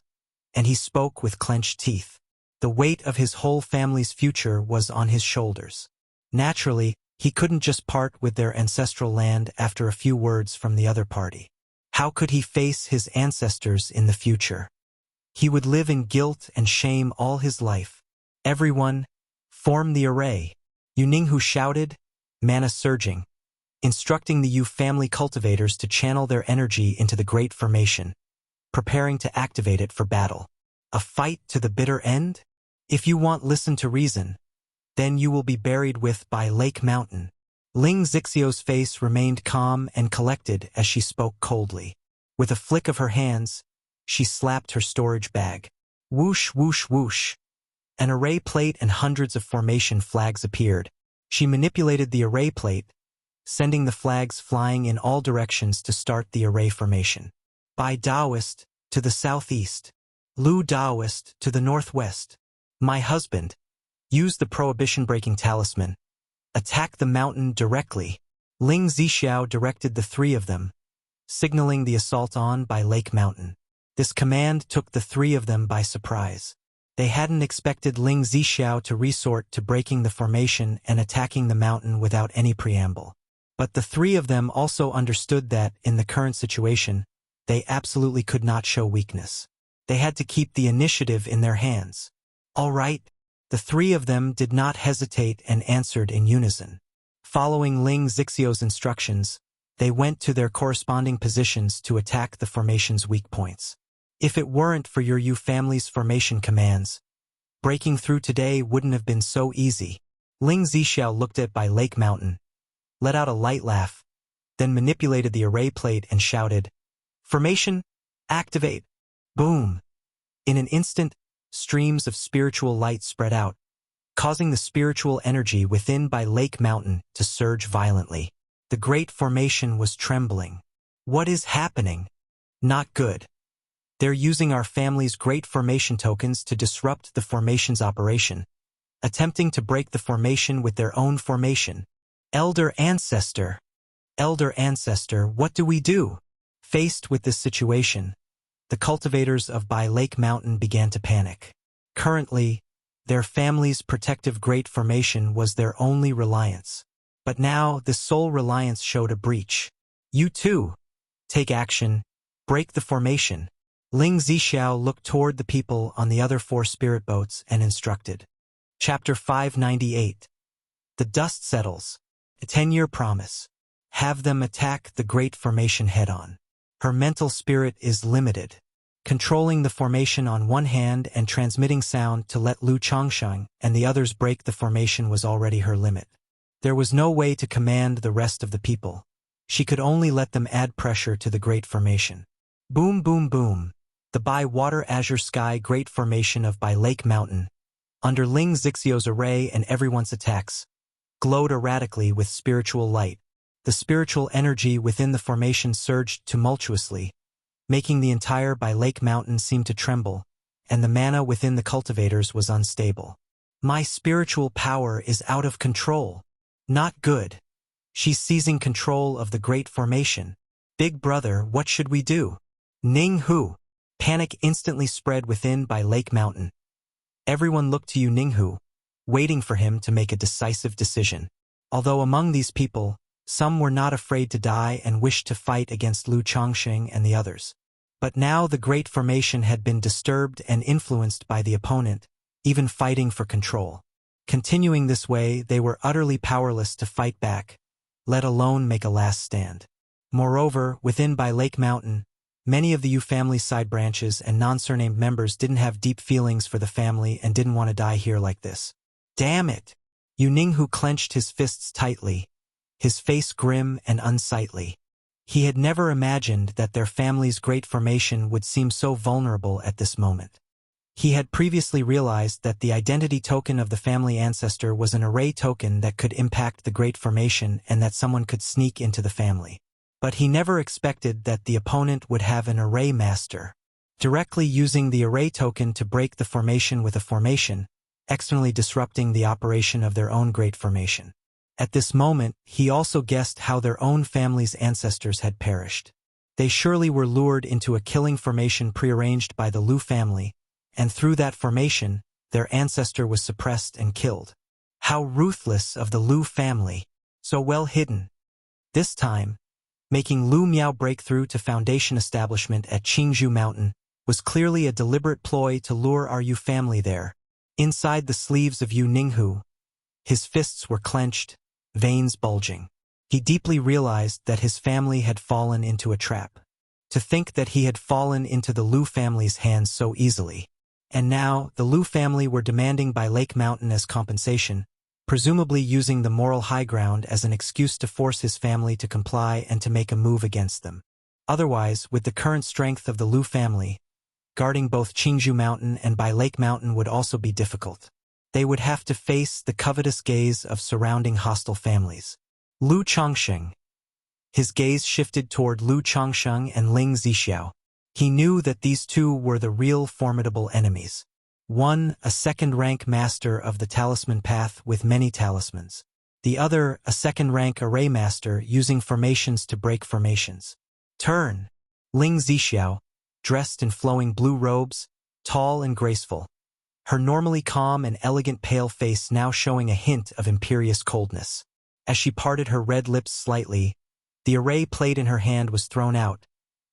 S1: and he spoke with clenched teeth. The weight of his whole family's future was on his shoulders. Naturally, he couldn't just part with their ancestral land after a few words from the other party. How could he face his ancestors in the future? He would live in guilt and shame all his life. Everyone, form the array. Yu Ninghu shouted, mana surging, instructing the Yu family cultivators to channel their energy into the Great Formation, preparing to activate it for battle. A fight to the bitter end? If you want listen to reason, then you will be buried with Bai Lake Mountain. Ling Zixiao's face remained calm and collected as she spoke coldly. With a flick of her hands, she slapped her storage bag. Whoosh, whoosh, whoosh. An array plate and hundreds of formation flags appeared. She manipulated the array plate, sending the flags flying in all directions to start the array formation. Bai Daoist, to the southeast. Lu Daoist, to the northwest. My husband, use the prohibition-breaking talisman. Attack the mountain directly. Ling Zixiao directed the 3 of them, signaling the assault on Bai Lake Mountain. This command took the 3 of them by surprise. They hadn't expected Ling Zixiao to resort to breaking the formation and attacking the mountain without any preamble. But the 3 of them also understood that, in the current situation, they absolutely could not show weakness. They had to keep the initiative in their hands. All right. The 3 of them did not hesitate and answered in unison. Following Ling Zixiao's instructions, they went to their corresponding positions to attack the formation's weak points. If it weren't for your Yu family's formation commands, breaking through today wouldn't have been so easy. Ling Zixiao looked at Bai Lake Mountain, let out a light laugh, then manipulated the array plate and shouted, "Formation, activate!" Boom! In an instant, streams of spiritual light spread out, causing the spiritual energy within by Lake Mountain to surge violently. The Great Formation was trembling. What is happening? Not good. They're using our family's Great Formation tokens to disrupt the formation's operation, attempting to break the formation with their own formation. Elder Ancestor, what do we do? Faced with this situation, the cultivators of By Lake Mountain began to panic. Currently, their family's protective Great Formation was their only reliance. But now, this sole reliance showed a breach. You too. Take action. Break the formation. Ling Zixiao looked toward the people on the other 4 spirit boats and instructed. Chapter 598. The dust settles. A 10-year promise. Have them attack the Great Formation head-on. Her mental spirit is limited. Controlling the formation on one hand and transmitting sound to let Lu Changsheng and the others break the formation was already her limit. There was no way to command the rest of the people. She could only let them add pressure to the Great Formation. Boom, boom, boom. The By Water Azure Sky Great Formation of By Lake Mountain, under Ling Zixiao's array and everyone's attacks, glowed erratically with spiritual light. The spiritual energy within the formation surged tumultuously, making the entire By Lake Mountain seem to tremble, and the mana within the cultivators was unstable. My spiritual power is out of control. Not good. She's seizing control of the Great Formation. Big brother, what should we do? Ning Hu. Panic instantly spread within By Lake Mountain. Everyone looked to Ninghu, waiting for him to make a decisive decision. Although among these people, some were not afraid to die and wished to fight against Lu Changsheng and the others. But now the Great Formation had been disturbed and influenced by the opponent, even fighting for control. Continuing this way, they were utterly powerless to fight back, let alone make a last stand. Moreover, within By Lake Mountain, many of the Yu family's side branches and non-surnamed members didn't have deep feelings for the family and didn't want to die here like this. Damn it! Yu Ninghu clenched his fists tightly, his face grim and unsightly. He had never imagined that their family's Great Formation would seem so vulnerable at this moment. He had previously realized that the identity token of the family ancestor was an array token that could impact the Great Formation and that someone could sneak into the family. But he never expected that the opponent would have an array master, directly using the array token to break the formation with a formation, externally disrupting the operation of their own Great Formation. At this moment, he also guessed how their own family's ancestors had perished. They surely were lured into a killing formation prearranged by the Lu family, and through that formation, their ancestor was suppressed and killed. How ruthless of the Lu family, so well hidden. This time, making Lu Miao break through to foundation establishment at Qingzhou Mountain was clearly a deliberate ploy to lure our Yu family there. Inside the sleeves of Yu Ninghu, his fists were clenched, veins bulging. He deeply realized that his family had fallen into a trap. To think that he had fallen into the Lu family's hands so easily. And now, the Lu family were demanding By Lake Mountain as compensation, presumably using the moral high ground as an excuse to force his family to comply and to make a move against them. Otherwise, with the current strength of the Lu family, guarding both Qingzhou Mountain and By Lake Mountain would also be difficult. They would have to face the covetous gaze of surrounding hostile families. Lu Changsheng. His gaze shifted toward Lu Changsheng and Ling Zixiao. He knew that these two were the real formidable enemies. One, a second-rank master of the talisman path with many talismans. The other, a second-rank array master using formations to break formations. Turn. Ling Zixiao, dressed in flowing blue robes, tall and graceful. Her normally calm and elegant pale face now showing a hint of imperious coldness. As she parted her red lips slightly, the array plate in her hand was thrown out,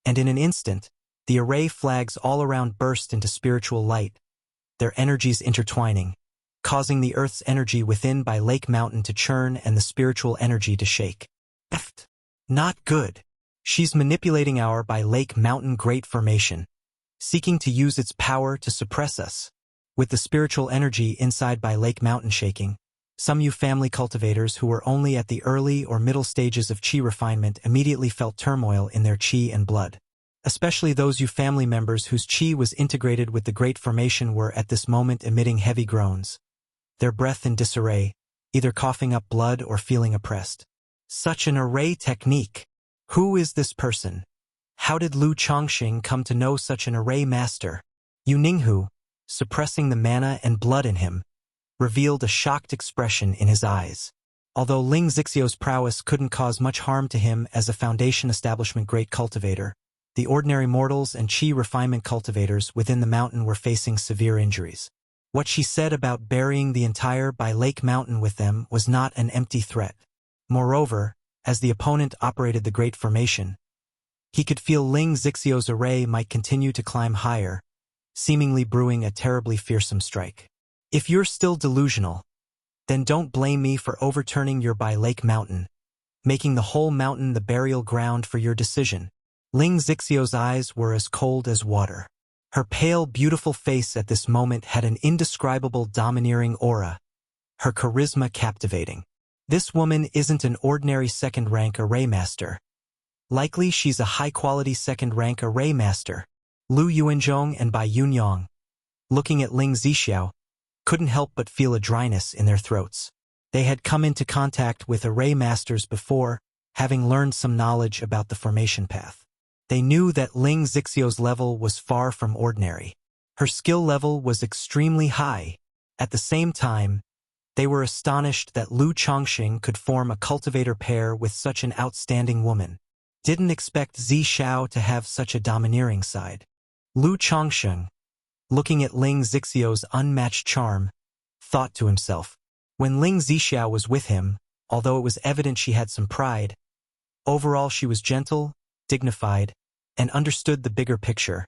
S1: and in an instant, the array flags all around burst into spiritual light, their energies intertwining, causing the Earth's energy within By Lake Mountain to churn and the spiritual energy to shake. Not good. She's manipulating our By Lake Mountain Great Formation, seeking to use its power to suppress us. With the spiritual energy inside By Lake Mountain shaking, some Yu family cultivators who were only at the early or middle stages of Qi refinement immediately felt turmoil in their Qi and blood. Especially those Yu family members whose Qi was integrated with the Great Formation were at this moment emitting heavy groans. their breath in disarray, either coughing up blood or feeling oppressed. Such an array technique! Who is this person? How did Lu Chongqing come to know such an array master? Yu Ninghu, suppressing the mana and blood in him, revealed a shocked expression in his eyes. Although Ling Zixio's prowess couldn't cause much harm to him as a Foundation Establishment great cultivator, the ordinary mortals and Qi refinement cultivators within the mountain were facing severe injuries. What she said about burying the entire Bai Lake Mountain with them was not an empty threat. Moreover, as the opponent operated the Great Formation, he could feel Ling Zixio's array might continue to climb higher, seemingly brewing a terribly fearsome strike. If you're still delusional, then don't blame me for overturning your Bai Lake Mountain, making the whole mountain the burial ground for your decision. Ling Zixio's eyes were as cold as water. Her pale, beautiful face at this moment had an indescribable domineering aura, her charisma captivating. This woman isn't an ordinary second-rank array master. Likely she's a high-quality second-rank array master. Lu Yuanzhong and Bai Yunyang, looking at Ling Zixiao, couldn't help but feel a dryness in their throats. They had come into contact with array masters before, having learned some knowledge about the formation path. They knew that Ling Zixio's level was far from ordinary. Her skill level was extremely high. At the same time, they were astonished that Lu Chongqing could form a cultivator pair with such an outstanding woman. Didn't expect Zi Xiao to have such a domineering side. Lu Chongqing, looking at Ling Zixio's unmatched charm, thought to himself. When Ling Zixiao was with him, although it was evident she had some pride, overall she was gentle, dignified, and understood the bigger picture,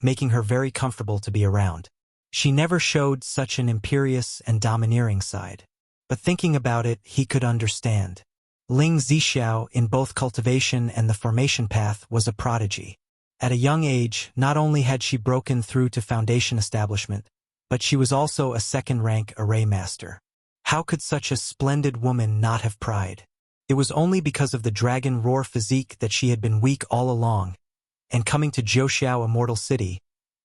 S1: making her very comfortable to be around. She never showed such an imperious and domineering side. But thinking about it, he could understand. Ling Zixiao, in both cultivation and the formation path, was a prodigy. At a young age, not only had she broken through to Foundation Establishment, but she was also a second-rank array master. How could such a splendid woman not have pride? It was only because of the dragon roar physique that she had been weak all along, and coming to Zhouxiao Immortal City,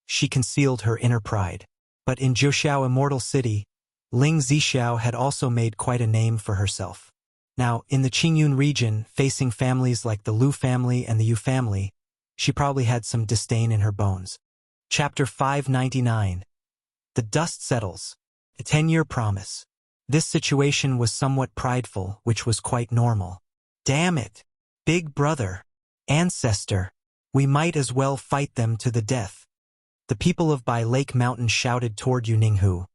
S1: she concealed her inner pride. But in Zhouxiao Immortal City, Ling Zixiao had also made quite a name for herself. Now, in the Qingyun region, facing families like the Lu family and the Yu family, she probably had some disdain in her bones. Chapter 599. The Dust Settles. A 10-year promise. This situation was somewhat prideful, which was quite normal. Damn it! Big brother! Ancestor! We might as well fight them to the death. The people of Bai Lake Mountain shouted toward Yu Ninghu.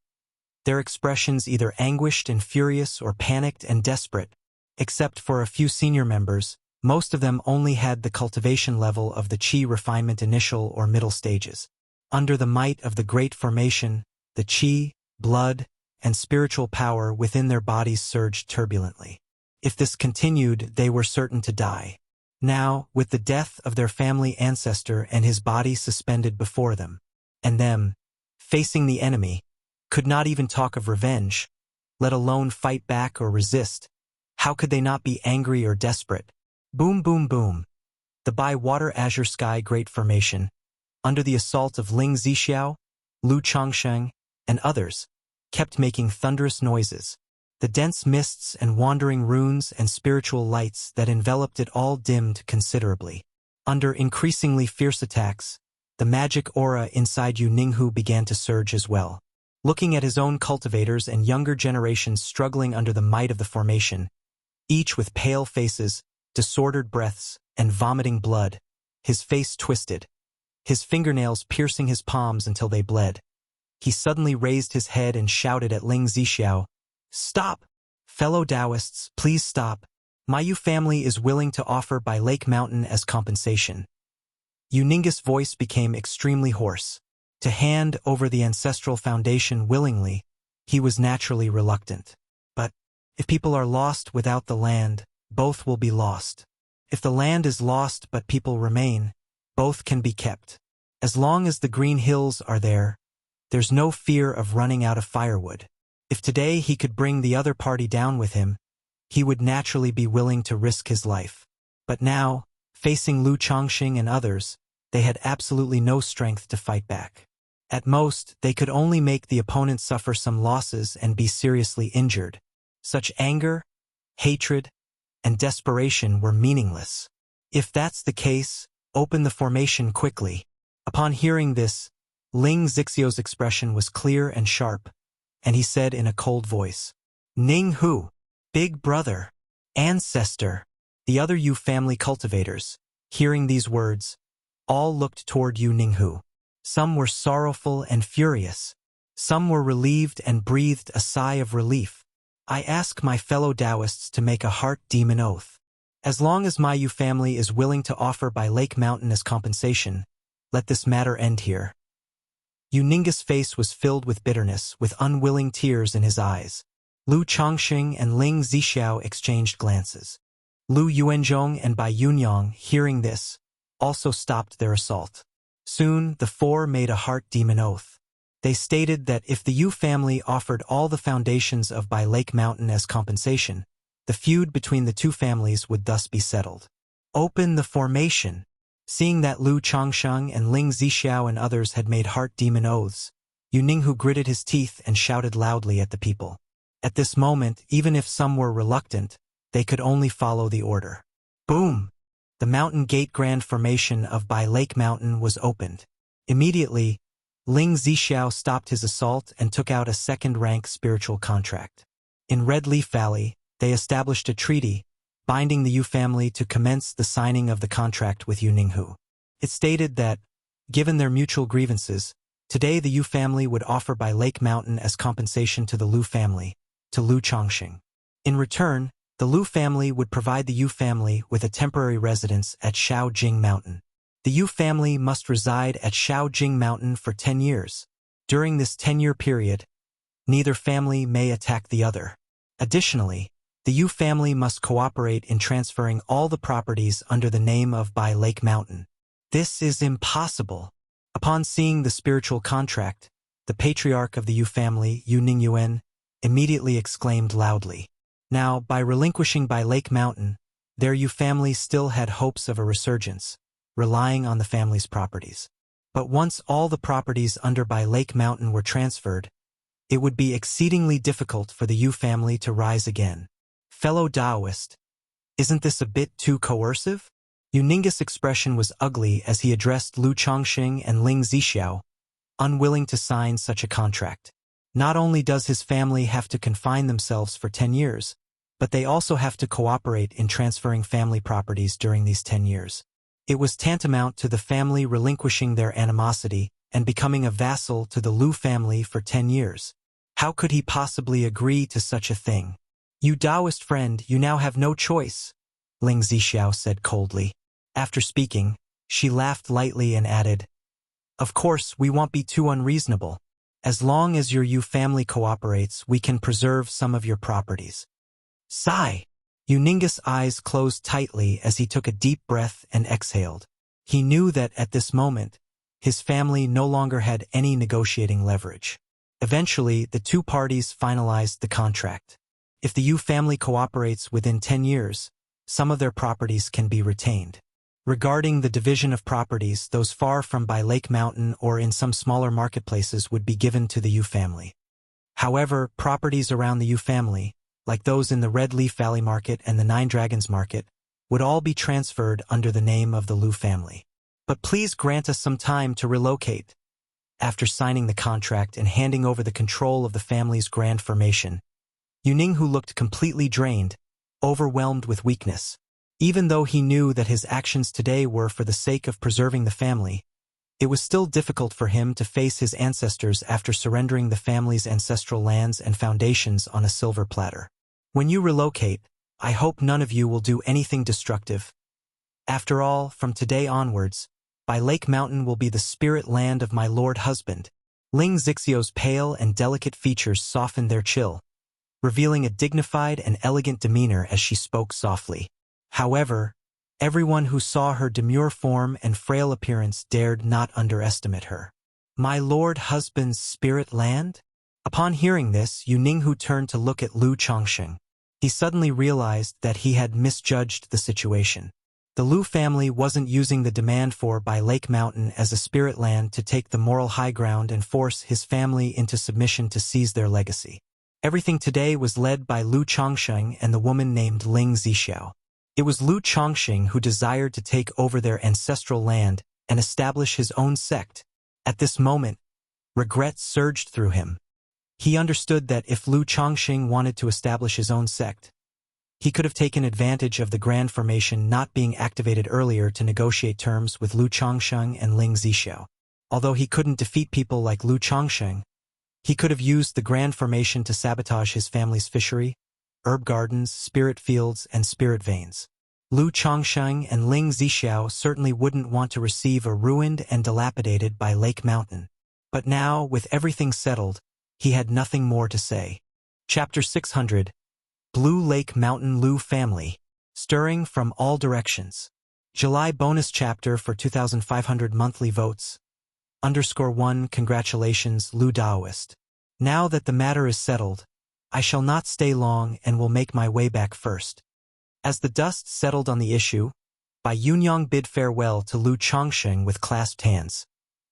S1: Their expressions either anguished and furious or panicked and desperate. Except for a few senior members, most of them only had the cultivation level of the Qi refinement initial or middle stages. Under the might of the Great Formation, the Qi, blood, and spiritual power within their bodies surged turbulently. If this continued, they were certain to die. Now, with the death of their family ancestor and his body suspended before them, and them, facing the enemy, could not even talk of revenge, let alone fight back or resist. How could they not be angry or desperate? Boom, boom, boom. The Bai Water Azure Sky Great Formation, under the assault of Ling Zixiao, Lu Chongqing, and others, kept making thunderous noises. The dense mists and wandering runes and spiritual lights that enveloped it all dimmed considerably. Under increasingly fierce attacks, the magic aura inside Yu Ninghu began to surge as well. Looking at his own cultivators and younger generations struggling under the might of the formation, each with pale faces, disordered breaths, and vomiting blood, his face twisted, his fingernails piercing his palms until they bled. He suddenly raised his head and shouted at Ling Zixiao, "Stop! Fellow Taoists, please stop. My Yu family is willing to offer Bai Lake Mountain as compensation." Yu Ninghu's voice became extremely hoarse. To hand over the ancestral foundation willingly, he was naturally reluctant. But if people are lost without the land, both will be lost. If the land is lost but people remain, both can be kept. As long as the green hills are there, there's no fear of running out of firewood. If today he could bring the other party down with him, he would naturally be willing to risk his life. But now, facing Lu Chongqing and others, they had absolutely no strength to fight back. At most, they could only make the opponent suffer some losses and be seriously injured. Such anger, hatred, and desperation were meaningless. If that's the case, open the formation quickly. Upon hearing this, Ling Zixio's expression was clear and sharp, and he said in a cold voice, "Ning Hu, big brother, ancestor." The other Yu family cultivators, hearing these words, all looked toward Yu Ninghu. Some were sorrowful and furious. Some were relieved and breathed a sigh of relief. I ask my fellow Taoists to make a heart demon oath. As long as my Yu family is willing to offer by Lake Mountain as compensation, let this matter end here. Yu Ning's face was filled with bitterness, with unwilling tears in his eyes. Lu Chongqing and Ling Zixiao exchanged glances. Lu Yuanzhong and Bai Yunyang, hearing this, also stopped their assault. Soon, the four made a heart demon oath. They stated that if the Yu family offered all the foundations of Bai Lake Mountain as compensation, the feud between the two families would thus be settled. Open the formation. Seeing that Lu Chongsheng and Ling Zixiao and others had made heart demon oaths, Yu Ninghu gritted his teeth and shouted loudly at the people. At this moment, even if some were reluctant, they could only follow the order. Boom! The mountain gate grand formation of Bai Lake Mountain was opened. Immediately, Ling Zixiao stopped his assault and took out a second-rank spiritual contract. In Red Leaf Valley, they established a treaty, binding the Yu family to commence the signing of the contract with Yu Ninghu. It stated that, given their mutual grievances, today the Yu family would offer Bai Lake Mountain as compensation to the Lu family, to Lu Chongqing. In return, the Lu family would provide the Yu family with a temporary residence at Shaojing Mountain. The Yu family must reside at Shaojing Mountain for 10 years. During this 10-year period, neither family may attack the other. Additionally, the Yu family must cooperate in transferring all the properties under the name of Bai Lake Mountain. This is impossible. Upon seeing the spiritual contract, the patriarch of the Yu family, Yu Ningyuan, immediately exclaimed loudly. Now, by relinquishing Bai Lake Mountain, their Yu family still had hopes of a resurgence, relying on the family's properties. But once all the properties under Bai Lake Mountain were transferred, it would be exceedingly difficult for the Yu family to rise again. Fellow Taoist, isn't this a bit too coercive? Yu Ning's expression was ugly as he addressed Lu Chongqing and Ling Zixiao, unwilling to sign such a contract. Not only does his family have to confine themselves for 10 years, but they also have to cooperate in transferring family properties during these 10 years. It was tantamount to the family relinquishing their animosity and becoming a vassal to the Lu family for 10 years. How could he possibly agree to such a thing? You Taoist friend, you now have no choice, Ling Zixiao said coldly. After speaking, she laughed lightly and added, "Of course, we won't be too unreasonable. As long as your Yu family cooperates, we can preserve some of your properties." Sigh! Yu Ning's eyes closed tightly as he took a deep breath and exhaled. He knew that at this moment, his family no longer had any negotiating leverage. Eventually, the two parties finalized the contract. If the Yu family cooperates within 10 years, some of their properties can be retained. Regarding the division of properties, those far from Bai Lake Mountain or in some smaller marketplaces would be given to the Yu family. However, properties around the Yu family, like those in the Red Leaf Valley Market and the Nine Dragons Market, would all be transferred under the name of the Lu family. But please grant us some time to relocate. After signing the contract and handing over the control of the family's grand formation, Yu Ninghu looked completely drained, overwhelmed with weakness. Even though he knew that his actions today were for the sake of preserving the family, it was still difficult for him to face his ancestors after surrendering the family's ancestral lands and foundations on a silver platter. When you relocate, I hope none of you will do anything destructive. After all, from today onwards, Bai Lake Mountain will be the spirit land of my lord husband. Ling Zixio's pale and delicate features softened their chill, revealing a dignified and elegant demeanor as she spoke softly. However, everyone who saw her demure form and frail appearance dared not underestimate her. My lord husband's spirit land? Upon hearing this, Yu Ninghu turned to look at Lu Chongqing. He suddenly realized that he had misjudged the situation. The Lu family wasn't using the demand for by Lake Mountain as a spirit land to take the moral high ground and force his family into submission to seize their legacy. Everything today was led by Lu Chongsheng and the woman named Ling Zixiao. It was Lu Chongsheng who desired to take over their ancestral land and establish his own sect. At this moment, regret surged through him. He understood that if Lu Chongsheng wanted to establish his own sect, he could have taken advantage of the Grand Formation not being activated earlier to negotiate terms with Lu Chongsheng and Ling Zixiao. Although he couldn't defeat people like Lu Chongsheng, he could have used the Grand Formation to sabotage his family's fishery, herb gardens, spirit fields, and spirit veins. Lu Chongsheng and Ling Zixiao certainly wouldn't want to receive a ruined and dilapidated by Lake Mountain. But now, with everything settled, he had nothing more to say. Chapter 600. Blue Lake Mountain Lu Family. Stirring from all directions. July bonus chapter for 2,500 monthly votes. _1 Congratulations, Lu Daoist. Now that the matter is settled, I shall not stay long and will make my way back first. As the dust settled on the issue, Bai Yunyang bid farewell to Lu Chongsheng with clasped hands,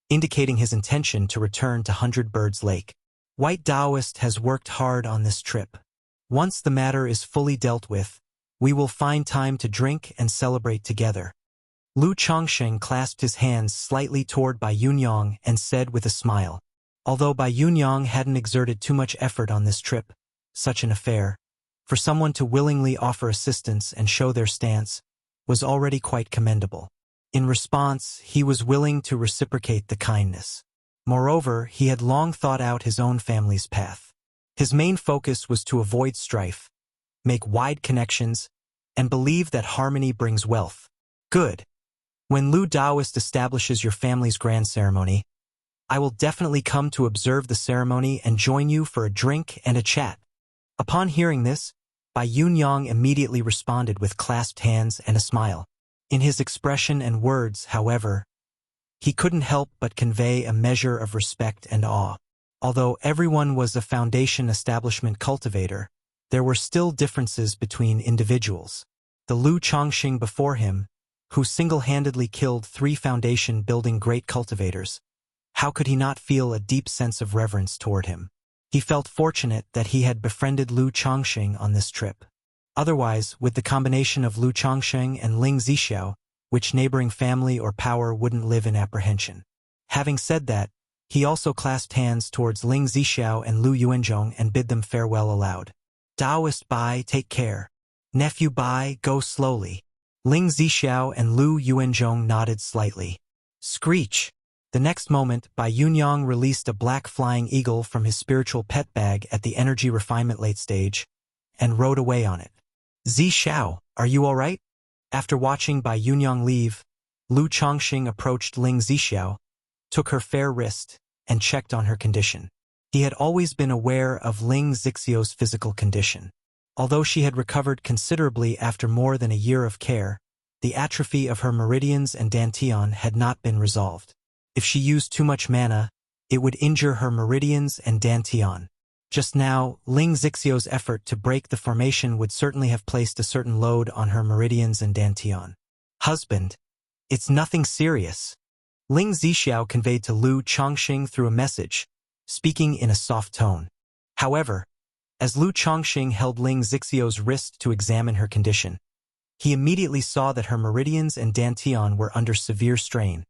S1: indicating his intention to return to Hundred Birds Lake. White Daoist has worked hard on this trip. Once the matter is fully dealt with, we will find time to drink and celebrate together. Lu Chongsheng clasped his hands slightly toward Bai Yunyang and said with a smile. Although Bai Yunyang hadn't exerted too much effort on this trip, such an affair, for someone to willingly offer assistance and show their stance, was already quite commendable. In response, he was willing to reciprocate the kindness. Moreover, he had long thought out his own family's path. His main focus was to avoid strife, make wide connections, and believe that harmony brings wealth. Good. When Lu Daoist establishes your family's grand ceremony, I will definitely come to observe the ceremony and join you for a drink and a chat. Upon hearing this, Bai Yunyang immediately responded with clasped hands and a smile. In his expression and words, however, he couldn't help but convey a measure of respect and awe. Although everyone was a foundation establishment cultivator, there were still differences between individuals. The Lu Chongsheng before him, who single-handedly killed 3 foundation-building great cultivators, how could he not feel a deep sense of reverence toward him? He felt fortunate that he had befriended Lu Chongsheng on this trip. Otherwise, with the combination of Lu Chongsheng and Ling Zixiao, which neighboring family or power wouldn't live in apprehension? Having said that, he also clasped hands towards Ling Zixiao and Lu Yuanzhong and bid them farewell aloud. Daoist Bai, take care. Nephew Bai, go slowly. Ling Zixiao and Lu Yuanzhong nodded slightly. Screech! The next moment, Bai Yunyang released a black flying eagle from his spiritual pet bag at the energy refinement late stage, and rode away on it. Zixiao, are you alright? After watching Bai Yunyang leave, Lu Chongsheng approached Ling Zixiao, took her fair wrist, and checked on her condition. He had always been aware of Ling Zixiao's physical condition. Although she had recovered considerably after more than a year of care, the atrophy of her meridians and dantian had not been resolved. If she used too much mana, it would injure her meridians and dantian. Just now, Ling Zixiao's effort to break the formation would certainly have placed a certain load on her meridians and dantian. Husband, it's nothing serious. Ling Zixiao conveyed to Lu Chongsheng through a message, speaking in a soft tone. However, as Lu Chongsheng held Ling Zixiao's wrist to examine her condition, he immediately saw that her meridians and dantian were under severe strain.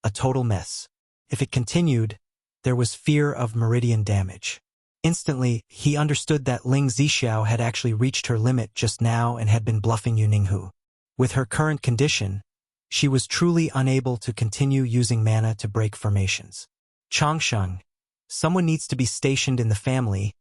S1: A total mess. If it continued, there was fear of meridian damage. Instantly, he understood that Ling Zixiao had actually reached her limit just now and had been bluffing Yu Ninghu. With her current condition, she was truly unable to continue using mana to break formations. Chongsheng, someone needs to be stationed in the family.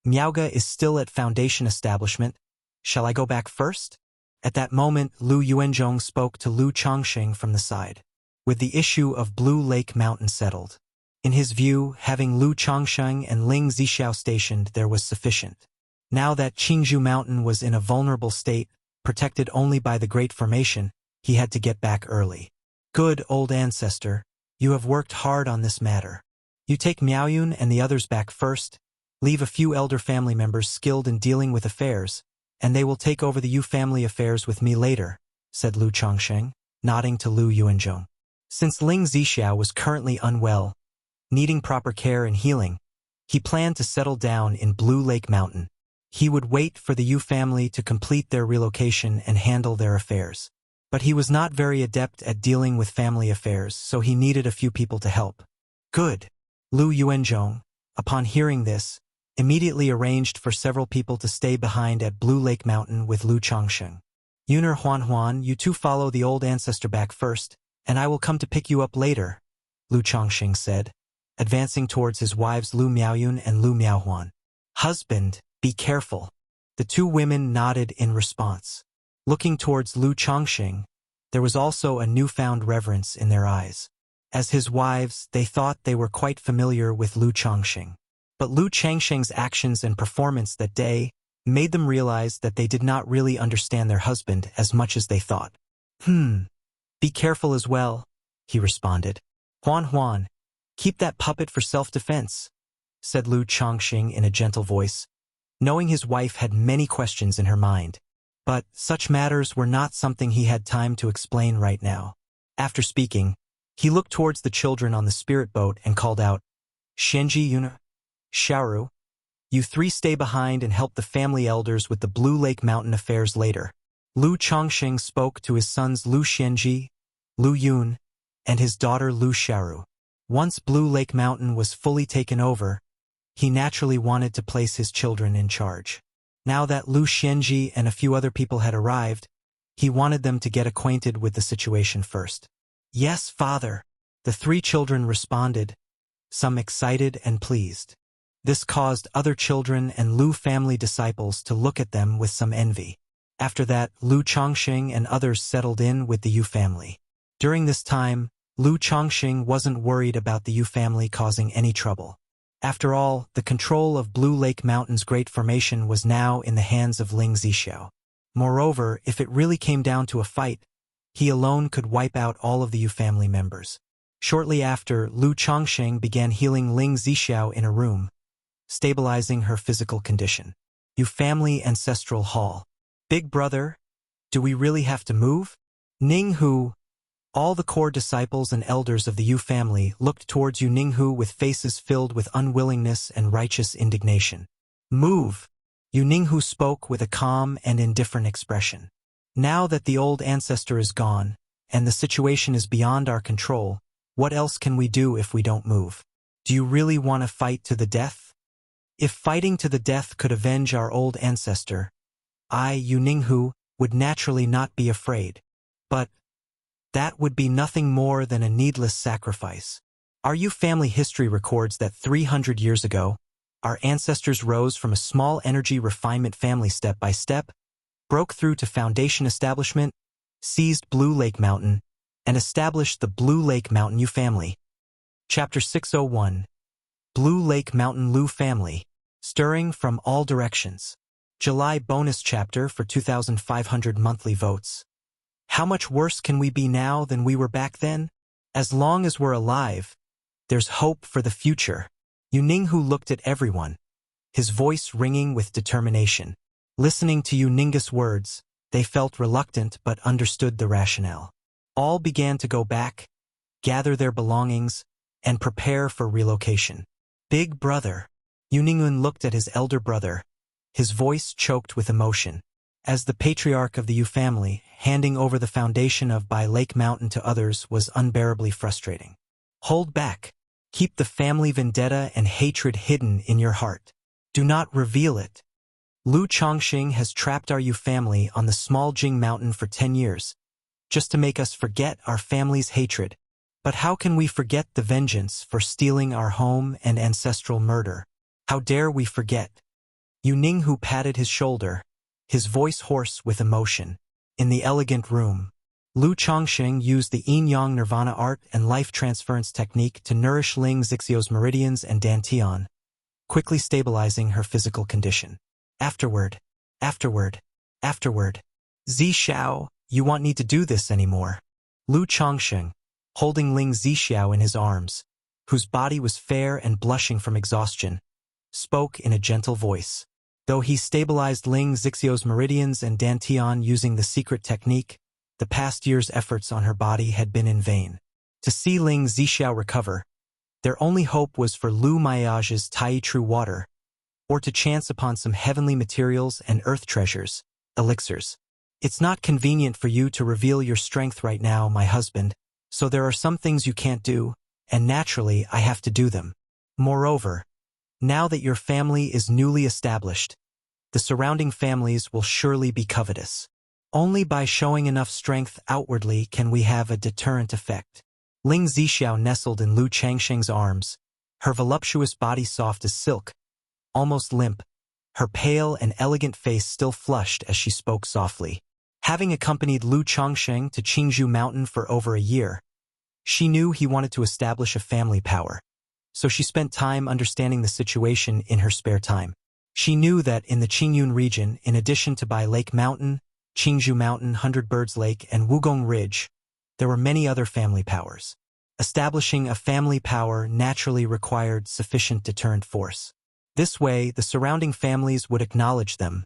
S1: Miaoga is still at Foundation establishment. Shall I go back first? At that moment, Lu Yuanzhong spoke to Lu Chongsheng from the side. With the issue of Blue Lake Mountain settled, in his view, having Lu Chongsheng and Ling Zixiao stationed there was sufficient. Now that Qingzhou Mountain was in a vulnerable state, protected only by the Great Formation, he had to get back early. Good old ancestor, you have worked hard on this matter. You take Miaoyun and the others back first, leave a few elder family members skilled in dealing with affairs, and they will take over the Yu family affairs with me later. said Lu Chongsheng, nodding to Lu Yuanzhong. Since Ling Zixiao was currently unwell, needing proper care and healing, he planned to settle down in Blue Lake Mountain. He would wait for the Yu family to complete their relocation and handle their affairs. But he was not very adept at dealing with family affairs, so he needed a few people to help. Good. Lu Yuanzhong, upon hearing this, immediately arranged for several people to stay behind at Blue Lake Mountain with Lu Chongsheng. Yuner Huan, you two follow the old ancestor back first, and I will come to pick you up later, Lu Chongsheng said, advancing towards his wives Lu Miaoyun and Lu Miaohuan. Husband, be careful. The two women nodded in response. Looking towards Lu Chongsheng, there was also a newfound reverence in their eyes. As his wives, they thought they were quite familiar with Lu Chongsheng. But Lu Chongsheng's actions and performance that day made them realize that they did not really understand their husband as much as they thought. Be careful as well, he responded. Huan, keep that puppet for self-defense, said Lu Chongsheng in a gentle voice, knowing his wife had many questions in her mind. But such matters were not something he had time to explain right now. After speaking, he looked towards the children on the spirit boat and called out, Shenji Yuna, Xiaoru, you three stay behind and help the family elders with the Blue Lake Mountain affairs later. Lu Chongsheng spoke to his sons Lu Shenji, Lu Yun, and his daughter Lu Xiaoru. Once Blue Lake Mountain was fully taken over, he naturally wanted to place his children in charge. Now that Lu Shenji and a few other people had arrived, he wanted them to get acquainted with the situation first. Yes, father, the three children responded, some excited and pleased. This caused other children and Lu family disciples to look at them with some envy. After that, Lu Chongsheng and others settled in with the Yu family. During this time, Lu Chongsheng wasn't worried about the Yu family causing any trouble. After all, the control of Blue Lake Mountain's great formation was now in the hands of Ling Zixiao. Moreover, if it really came down to a fight, he alone could wipe out all of the Yu family members. Shortly after, Lu Chongsheng began healing Ling Zixiao in a room, stabilizing her physical condition. Yu family ancestral hall. Big brother, do we really have to move? Ninghu. All the core disciples and elders of the Yu family looked towards Yu Ninghu with faces filled with unwillingness and righteous indignation. Move! Yu Ninghu spoke with a calm and indifferent expression. Now that the old ancestor is gone, and the situation is beyond our control, what else can we do if we don't move? Do you really want to fight to the death? If fighting to the death could avenge our old ancestor, I, Yu Ninghu, would naturally not be afraid. But that would be nothing more than a needless sacrifice. Our Yu family history records that 300 years ago, our ancestors rose from a small energy refinement family step by step, broke through to foundation establishment, seized Blue Lake Mountain, and established the Blue Lake Mountain Yu family. Chapter 601. Blue Lake Mountain Lu family, stirring from all directions. July bonus chapter for 2,500 monthly votes. How much worse can we be now than we were back then? As long as we're alive, there's hope for the future. Yu Ninghu looked at everyone, his voice ringing with determination. Listening to Yu Ninghu's words, they felt reluctant but understood the rationale. All began to go back, gather their belongings, and prepare for relocation. Big brother. Yu Ninghu looked at his elder brother, his voice choked with emotion. As the patriarch of the Yu family, handing over the foundation of Bai Lake Mountain to others was unbearably frustrating. Hold back. Keep the family vendetta and hatred hidden in your heart. Do not reveal it. Lu Chongsheng has trapped our Yu family on the small Jing Mountain for 10 years, just to make us forget our family's hatred. But how can we forget the vengeance for stealing our home and ancestral murder? How dare we forget? Yu Ninghu patted his shoulder, his voice hoarse with emotion. In the elegant room, Lu Chongsheng used the yin-yang nirvana art and life transference technique to nourish Ling Zixiao's meridians and dantian, quickly stabilizing her physical condition. Afterward. Zixiao, you won't need to do this anymore. Lu Chongsheng, holding Ling Zixiao in his arms, whose body was fair and blushing from exhaustion, spoke in a gentle voice. Though he stabilized Ling Zixiao's meridians and dantian using the secret technique, the past year's efforts on her body had been in vain. To see Ling Zixiao recover, their only hope was for Lu Maiage's Tai True Water, or to chance upon some heavenly materials and earth treasures, elixirs. It's not convenient for you to reveal your strength right now, my husband, so there are some things you can't do, and naturally I have to do them. Moreover, now that your family is newly established, the surrounding families will surely be covetous. Only by showing enough strength outwardly can we have a deterrent effect. Ling Zixiao nestled in Lu Changsheng's arms, her voluptuous body soft as silk, almost limp, her pale and elegant face still flushed as she spoke softly. Having accompanied Lu Changsheng to Qingzhou Mountain for over a year, she knew he wanted to establish a family power, so she spent time understanding the situation in her spare time. She knew that in the Qingyun region, in addition to Bai Lake Mountain, Qingzhou Mountain, Hundred Birds Lake, and Wugong Ridge, there were many other family powers. Establishing a family power naturally required sufficient deterrent force. This way, the surrounding families would acknowledge them,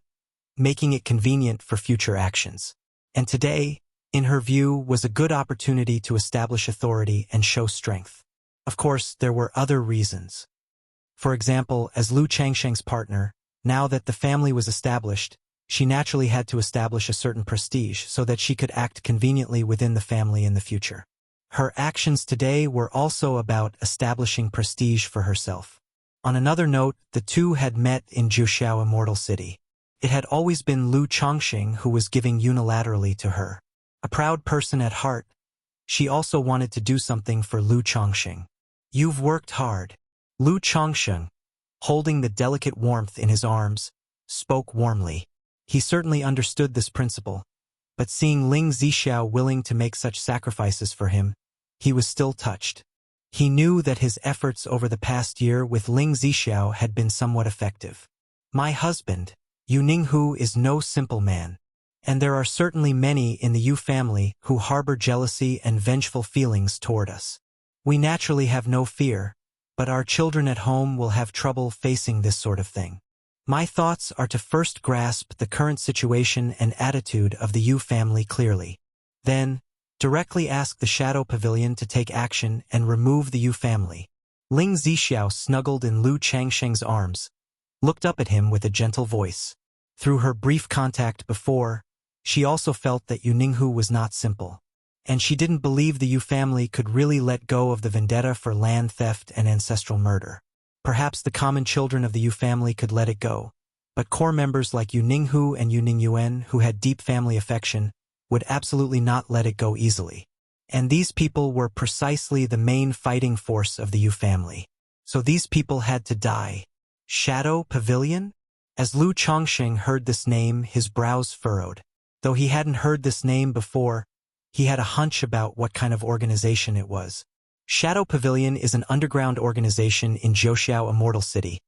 S1: making it convenient for future actions. And today, in her view, was a good opportunity to establish authority and show strength. Of course, there were other reasons. For example, as Lu Changsheng's partner, now that the family was established, she naturally had to establish a certain prestige so that she could act conveniently within the family in the future. Her actions today were also about establishing prestige for herself. On another note, the two had met in Juxiao Immortal City. It had always been Lu Changsheng who was giving unilaterally to her. A proud person at heart, she also wanted to do something for Lu Changsheng. You've worked hard. Lu Changsheng, holding the delicate warmth in his arms, spoke warmly. He certainly understood this principle, but seeing Ling Zixiao willing to make such sacrifices for him, he was still touched. He knew that his efforts over the past year with Ling Zixiao had been somewhat effective. My husband, Yu Ninghu, is no simple man, and there are certainly many in the Yu family who harbor jealousy and vengeful feelings toward us. We naturally have no fear, but our children at home will have trouble facing this sort of thing. My thoughts are to first grasp the current situation and attitude of the Yu family clearly. Then, directly ask the Shadow Pavilion to take action and remove the Yu family. Ling Zixiao snuggled in Lu Changsheng's arms, looked up at him with a gentle voice. Through her brief contact before, she also felt that Yu Ninghu was not simple, and she didn't believe the Yu family could really let go of the vendetta for land theft and ancestral murder. Perhaps the common children of the Yu family could let it go, but core members like Yu Ninghu and Yu Ningyuan, who had deep family affection, would absolutely not let it go easily. And these people were precisely the main fighting force of the Yu family. So these people had to die. Shadow Pavilion? As Lu Changsheng heard this name, his brows furrowed. Though he hadn't heard this name before, he had a hunch about what kind of organization it was. Shadow Pavilion is an underground organization in Juxiao Immortal City.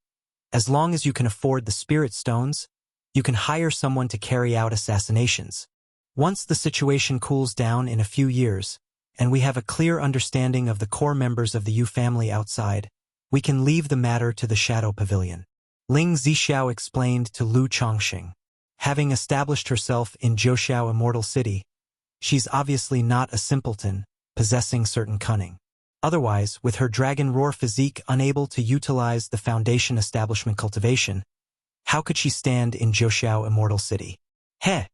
S1: As long as you can afford the spirit stones, you can hire someone to carry out assassinations. Once the situation cools down in a few years, and we have a clear understanding of the core members of the Yu family outside, we can leave the matter to the Shadow Pavilion. Ling Zixiao explained to Lu Changsheng. Having established herself in Juxiao Immortal City, she's obviously not a simpleton, possessing certain cunning. Otherwise, with her dragon roar physique unable to utilize the foundation establishment cultivation, how could she stand in Juxiao Immortal City? Heh!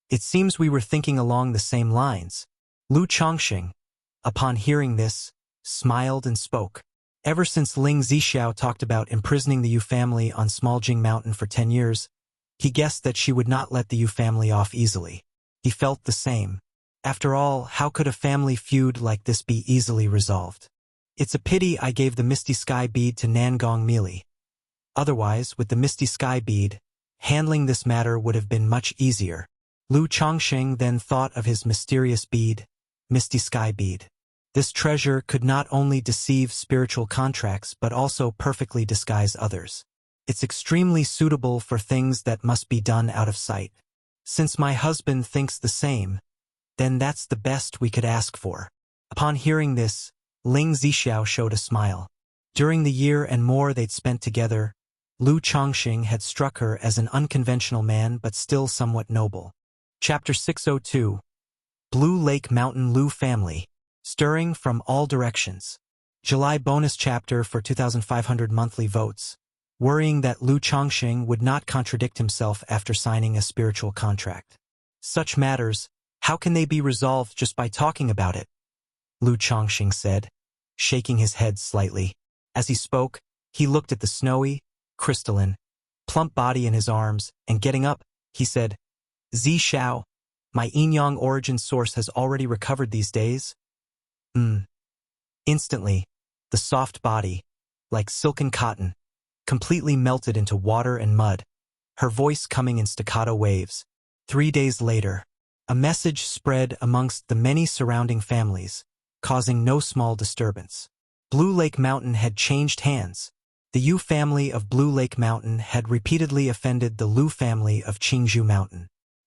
S1: It seems we were thinking along the same lines. Lu Changsheng, upon hearing this, smiled and spoke. Ever since Ling Zixiao talked about imprisoning the Yu family on Small Jing Mountain for 10 years, he guessed that she would not let the Yu family off easily. He felt the same. After all, how could a family feud like this be easily resolved? It's a pity I gave the Misty Sky Bead to Nangong Meili. Otherwise, with the Misty Sky Bead, handling this matter would have been much easier. Lu Changsheng then thought of his mysterious bead, Misty Sky Bead. This treasure could not only deceive spiritual contracts but also perfectly disguise others. It's extremely suitable for things that must be done out of sight. Since my husband thinks the same, then that's the best we could ask for. Upon hearing this, Ling Zixiao showed a smile. During the year and more they'd spent together, Lu Changsheng had struck her as an unconventional man but still somewhat noble. Chapter 602. Blue Lake Mountain Lu family, stirring from all directions. July bonus chapter for 2,500 monthly votes, worrying that Lu Chongqing would not contradict himself after signing a spiritual contract. Such matters, how can they be resolved just by talking about it? Lu Chongqing said, shaking his head slightly. As he spoke, he looked at the snowy, crystalline, plump body in his arms, and getting up, he said, Zi Xiao, my yin-yang origin source has already recovered these days. Instantly, the soft body, like silken cotton, completely melted into water and mud, her voice coming in staccato waves. 3 days later, a message spread amongst the many surrounding families, causing no small disturbance. Blue Lake Mountain had changed hands. The Yu family of Blue Lake Mountain had repeatedly offended the Lu family of Qingzhou Mountain.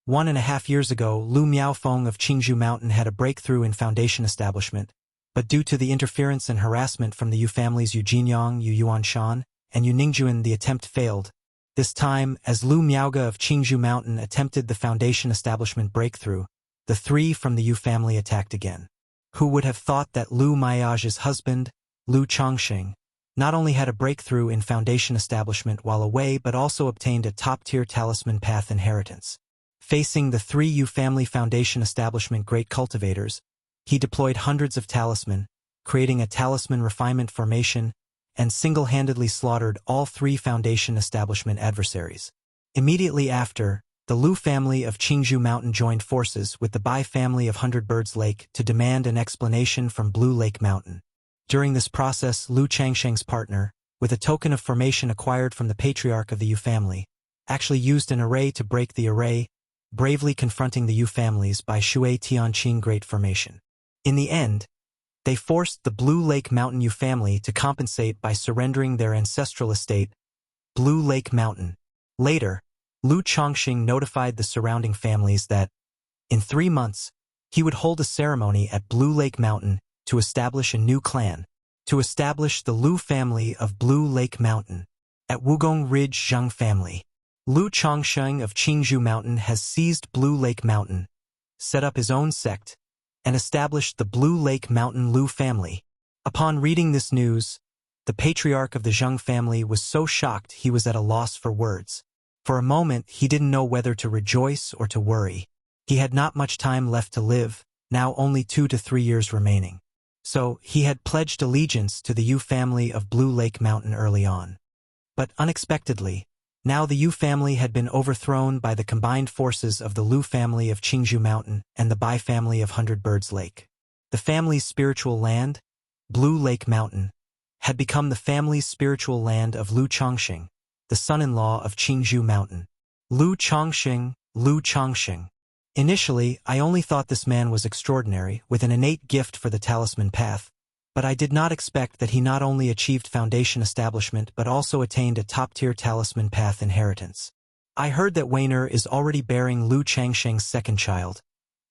S1: 1.5 years ago, Lu Miaofeng of Qingzhou Mountain had a breakthrough in foundation establishment, but due to the interference and harassment from the Yu families Yu Jinyang, Yu Yuanshan, and Yu Ningjuan, the attempt failed. This time, as Lu Miaoga of Qingzhou Mountain attempted the foundation establishment breakthrough, the 3 from the Yu family attacked again. Who would have thought that Lu Miaoge's husband, Lu Chongqing, not only had a breakthrough in foundation establishment while away but also obtained a top-tier talisman path inheritance. Facing the 3 Yu family foundation establishment great cultivators, he deployed hundreds of talisman, creating a talisman refinement formation, and single-handedly slaughtered all 3 foundation establishment adversaries. Immediately after, the Lu family of Qingzhou Mountain joined forces with the Bai family of Hundred Birds Lake to demand an explanation from Blue Lake Mountain. During this process, Lu Changsheng's partner, with a token of formation acquired from the patriarch of the Yu family, actually used an array to break the array, bravely confronting the Yu families by Shui Tianqing Great Formation. In the end, they forced the Blue Lake Mountain Yu family to compensate by surrendering their ancestral estate, Blue Lake Mountain. Later, Lu Chongqing notified the surrounding families that, in 3 months, he would hold a ceremony at Blue Lake Mountain to establish a new clan, to establish the Lu family of Blue Lake Mountain. At Wugong Ridge Zhang family, Lu Chongqing of Qingzhou Mountain has seized Blue Lake Mountain, set up his own sect, and established the Blue Lake Mountain Lu family. Upon reading this news, the patriarch of the Zhang family was so shocked he was at a loss for words. For a moment, he didn't know whether to rejoice or to worry. He had not much time left to live, now only 2 to 3 years remaining. So, he had pledged allegiance to the Yu family of Blue Lake Mountain early on. But unexpectedly, now the Yu family had been overthrown by the combined forces of the Lu family of Qingzhou Mountain and the Bai family of Hundred Birds Lake. The family's spiritual land, Blue Lake Mountain, had become the family's spiritual land of Lu Chongqing, the son-in-law of Qingzhou Mountain. Lu Chongqing, Lu Chongqing. Initially, I only thought this man was extraordinary, with an innate gift for the talisman path, but I did not expect that he not only achieved foundation establishment but also attained a top-tier talisman path inheritance. I heard that Weiner is already bearing Lu Changsheng's second child,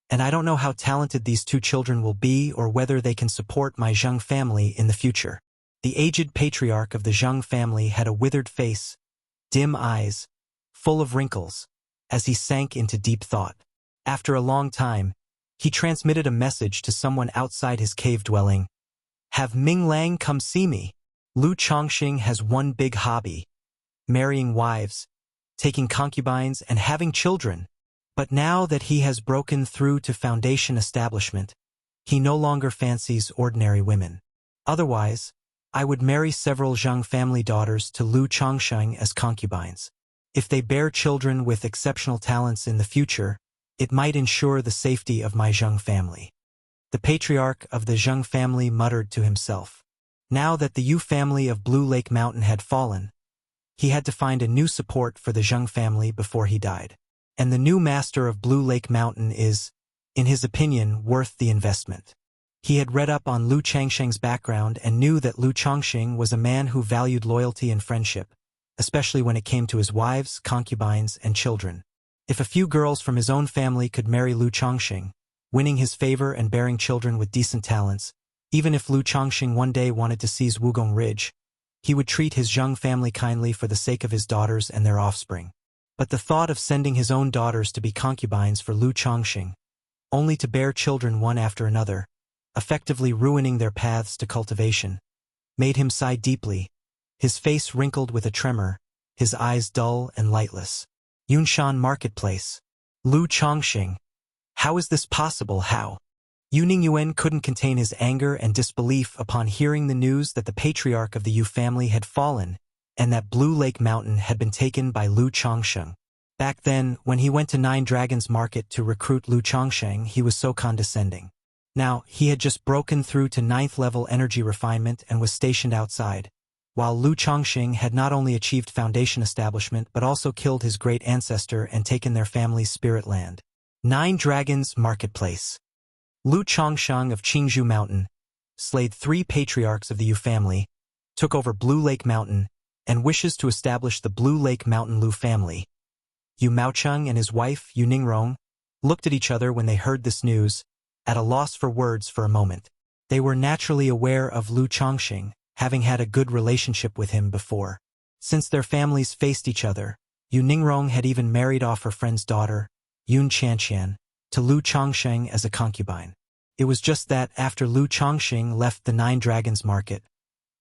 S1: and I don't know how talented these 2 children will be or whether they can support my Zhang family in the future. The aged patriarch of the Zhang family had a withered face, dim eyes, full of wrinkles, as he sank into deep thought. After a long time, he transmitted a message to someone outside his cave dwelling. Have Ming Lang come see me. Lu Chongqing has one big hobby: marrying wives, taking concubines, and having children. But now that he has broken through to foundation establishment, he no longer fancies ordinary women. Otherwise, I would marry several Zhang family daughters to Lu Chongqing as concubines. If they bear children with exceptional talents in the future, it might ensure the safety of my Zhang family. The patriarch of the Zhang family muttered to himself. Now that the Yu family of Blue Lake Mountain had fallen, he had to find a new support for the Zhang family before he died. And the new master of Blue Lake Mountain is, in his opinion, worth the investment. He had read up on Lu Changsheng's background and knew that Lu Chongqing was a man who valued loyalty and friendship, especially when it came to his wives, concubines, and children. If a few girls from his own family could marry Lu Chongqing, winning his favor and bearing children with decent talents, even if Lu Chongqing one day wanted to seize Wugong Ridge, he would treat his Zhang family kindly for the sake of his daughters and their offspring. But the thought of sending his own daughters to be concubines for Lu Chongqing only to bear children one after another, effectively ruining their paths to cultivation, made him sigh deeply, his face wrinkled with a tremor, his eyes dull and lightless. Yunshan Marketplace. Lu Chongqing. How is this possible? How? Yu Ningyuan couldn't contain his anger and disbelief upon hearing the news that the patriarch of the Yu family had fallen, and that Blue Lake Mountain had been taken by Lu Chongqing. Back then, when he went to Nine Dragons Market to recruit Lu Chongqing, he was so condescending. Now, he had just broken through to 9th level energy refinement and was stationed outside, while Lu Chongqing had not only achieved foundation establishment but also killed his great ancestor and taken their family's spirit land. Nine Dragons Marketplace. Lu Chongqing of Qingzhou Mountain slayed 3 patriarchs of the Yu family, took over Blue Lake Mountain, and wishes to establish the Blue Lake Mountain Lu family. Yu Maocheng and his wife, Yu Ningrong, looked at each other when they heard this news, at a loss for words for a moment. They were naturally aware of Lu Chongqing, having had a good relationship with him before. Since their families faced each other, Yu Ningrong had even married off her friend's daughter, Yun Qianqian, to Lu Chongqing as a concubine. It was just that after Lu Chongqing left the Nine Dragons Market,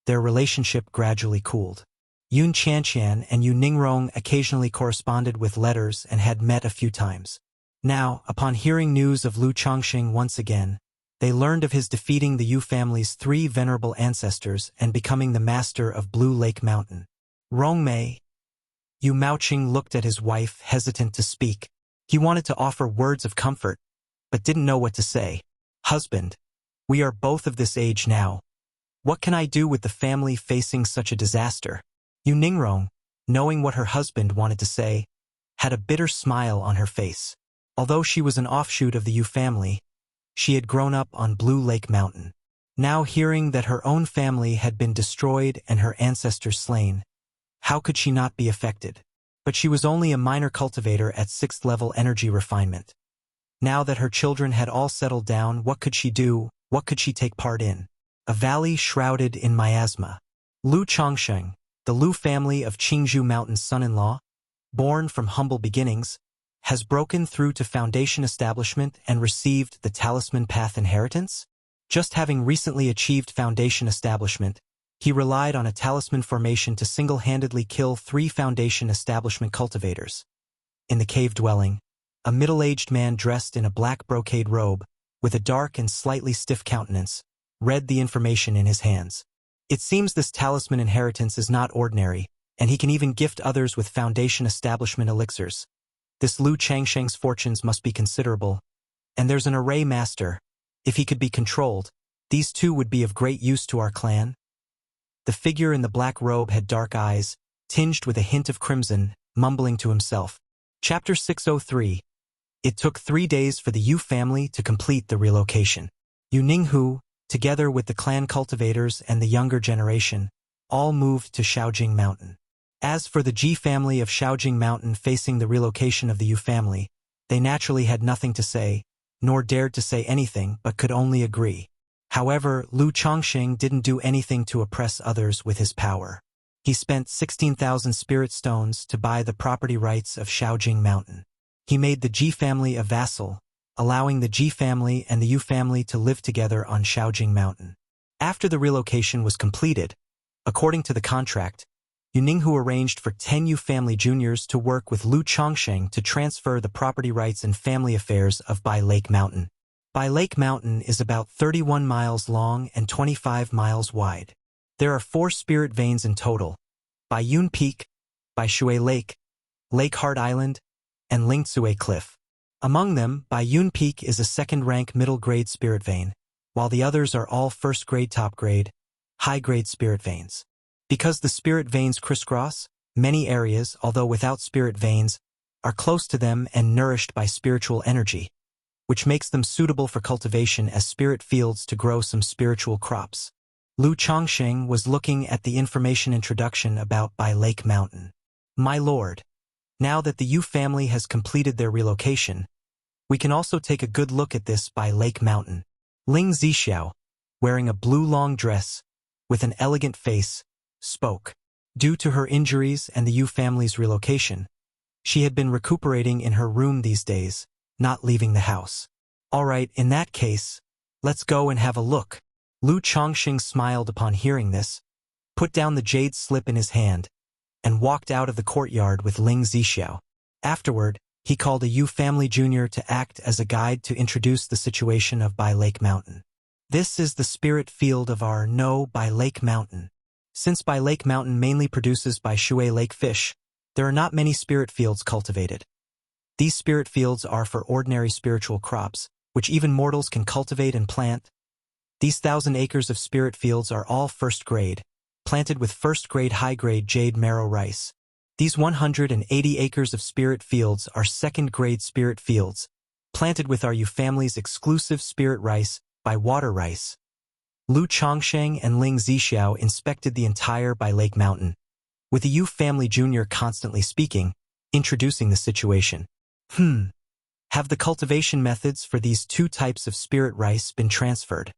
S1: their relationship gradually cooled. Yun Qianqian and Yu Ningrong occasionally corresponded with letters and had met a few times. Now, upon hearing news of Lu Chongqing once again, they learned of his defeating the Yu family's 3 venerable ancestors and becoming the master of Blue Lake Mountain. Rongmei. Yu Maoqing looked at his wife, hesitant to speak. He wanted to offer words of comfort, but didn't know what to say. Husband, we are both of this age now. What can I do with the family facing such a disaster? Yu Ningrong, knowing what her husband wanted to say, had a bitter smile on her face. Although she was an offshoot of the Yu family, she had grown up on Blue Lake Mountain. Now hearing that her own family had been destroyed and her ancestors slain, how could she not be affected? But she was only a minor cultivator at 6th level energy refinement. Now that her children had all settled down, what could she do? What could she take part in? A valley shrouded in miasma. Lu Chongqing, the Lu family of Qingzhou Mountain's son-in-law, born from humble beginnings, has broken through to foundation establishment and received the Talisman Path inheritance? Just having recently achieved foundation establishment, he relied on a talisman formation to single-handedly kill 3 foundation establishment cultivators. In the cave dwelling, a middle-aged man dressed in a black brocade robe, with a dark and slightly stiff countenance, read the information in his hands. It seems this talisman inheritance is not ordinary, and he can even gift others with foundation establishment elixirs. This Lu Changsheng's fortunes must be considerable, and there's an array master. If he could be controlled, these 2 would be of great use to our clan. The figure in the black robe had dark eyes, tinged with a hint of crimson, mumbling to himself. Chapter 603. It took 3 days for the Yu family to complete the relocation. Yu Ninghu, together with the clan cultivators and the younger generation, all moved to Shaojing Mountain. As for the Ji family of Shaojing Mountain facing the relocation of the Yu family, they naturally had nothing to say, nor dared to say anything but could only agree. However, Lu Chongqing didn't do anything to oppress others with his power. He spent 16,000 spirit stones to buy the property rights of Shaojing Mountain. He made the Ji family a vassal, allowing the Ji family and the Yu family to live together on Shaojing Mountain. After the relocation was completed, according to the contract, Yu Ninghu arranged for 10 Yu family juniors to work with Lu Chongqing to transfer the property rights and family affairs of Bai Lake Mountain. Bai Lake Mountain is about 31 miles long and 25 miles wide. There are 4 spirit veins in total: Bai Yun Peak, Bai Shui Lake, Lake Heart Island, and Lingtsue Cliff. Among them, Bai Yun Peak is a 2nd-rank middle-grade spirit vein, while the others are all 1st-grade top-grade, high-grade spirit veins. Because the spirit veins crisscross, many areas, although without spirit veins, are close to them and nourished by spiritual energy, which makes them suitable for cultivation as spirit fields to grow some spiritual crops. Lu Chongqing was looking at the information introduction about Bai Lake Mountain. My lord, now that the Yu family has completed their relocation, we can also take a good look at this Bai Lake Mountain. Ling Zixiao, wearing a blue long dress, with an elegant face, spoke. Due to her injuries and the Yu family's relocation, she had been recuperating in her room these days, not leaving the house. Alright, in that case, let's go and have a look. Lu Chongqing smiled upon hearing this, put down the jade slip in his hand, and walked out of the courtyard with Ling Zixiao. Afterward, he called a Yu family junior to act as a guide to introduce the situation of Bai Lake Mountain. This is the spirit field of our Bai Lake Mountain. Since Bai Lake Mountain mainly produces Bai Shui Lake fish, there are not many spirit fields cultivated. These spirit fields are for ordinary spiritual crops, which even mortals can cultivate and plant. These 1,000 acres of spirit fields are all first grade, planted with first-grade high-grade jade marrow rice. These 180 acres of spirit fields are second-grade spirit fields, planted with our Yu family's exclusive spirit rice by water rice. Lu Chongsheng and Ling Zixiao inspected the entire Bai Lake Mountain, with the Yu family junior constantly speaking, introducing the situation. Have the cultivation methods for these two types of spirit rice been transferred?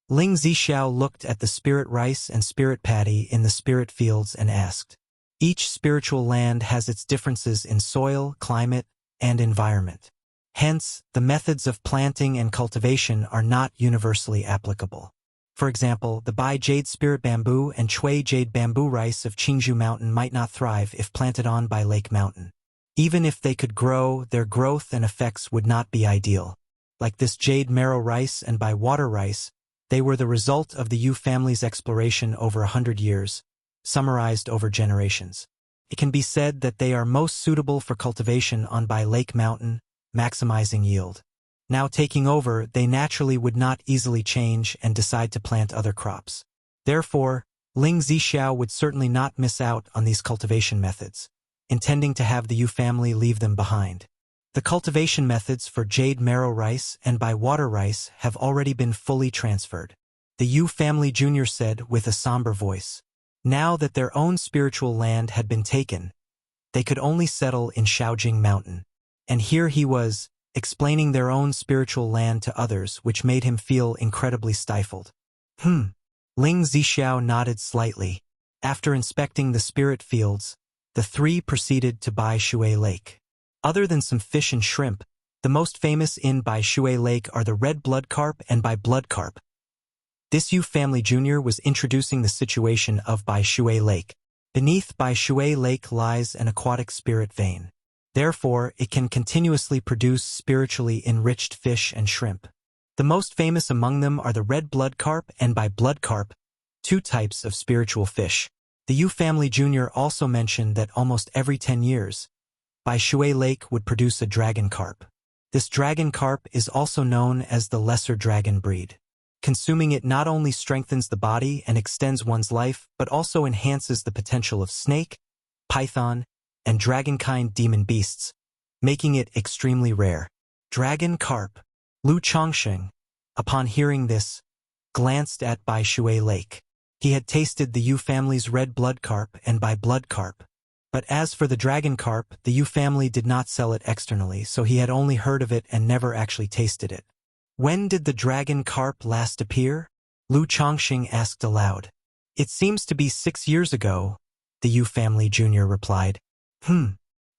S1: Ling Zixiao looked at the spirit rice and spirit paddy in the spirit fields and asked. Each spiritual land has its differences in soil, climate, and environment. Hence, the methods of planting and cultivation are not universally applicable. For example, the Bai Jade Spirit Bamboo and Chui Jade Bamboo rice of Qingzhou Mountain might not thrive if planted on Bai Lake Mountain. Even if they could grow, their growth and effects would not be ideal. Like this Jade Marrow rice and Bai Water rice, they were the result of the Yu family's exploration over 100 years, summarized over generations. It can be said that they are most suitable for cultivation on Bai Lake Mountain, maximizing yield. Now taking over, they naturally would not easily change and decide to plant other crops. Therefore, Ling Zixiao would certainly not miss out on these cultivation methods, intending to have the Yu family leave them behind. The cultivation methods for jade marrow rice and Bai water rice have already been fully transferred. The Yu family junior said with a somber voice. Now that their own spiritual land had been taken, they could only settle in Shaojing Mountain. And here he was, explaining their own spiritual land to others, which made him feel incredibly stifled. Ling Zixiao nodded slightly. After inspecting the spirit fields, the three proceeded to Bai Shui Lake. Other than some fish and shrimp, the most famous in Bai Shui Lake are the red blood carp and Bai blood carp. This Yu family junior was introducing the situation of Bai Shui Lake. Beneath Bai Shui Lake lies an aquatic spirit vein. Therefore, it can continuously produce spiritually enriched fish and shrimp. The most famous among them are the red blood carp and Bai blood carp, two types of spiritual fish. The Yu family junior also mentioned that almost every 10 years, Bai Shui Lake would produce a dragon carp. This dragon carp is also known as the lesser dragon breed. Consuming it not only strengthens the body and extends one's life, but also enhances the potential of snake, python, and dragon-kind demon beasts, making it extremely rare. Dragon carp. Lu Chongsheng, upon hearing this, glanced at Bai Shui Lake. He had tasted the Yu family's red blood carp and Bai blood carp. But as for the dragon carp, the Yu family did not sell it externally, so he had only heard of it and never actually tasted it. When did the dragon carp last appear? Lu Chongqing asked aloud. It seems to be 6 years ago, the Yu family junior replied.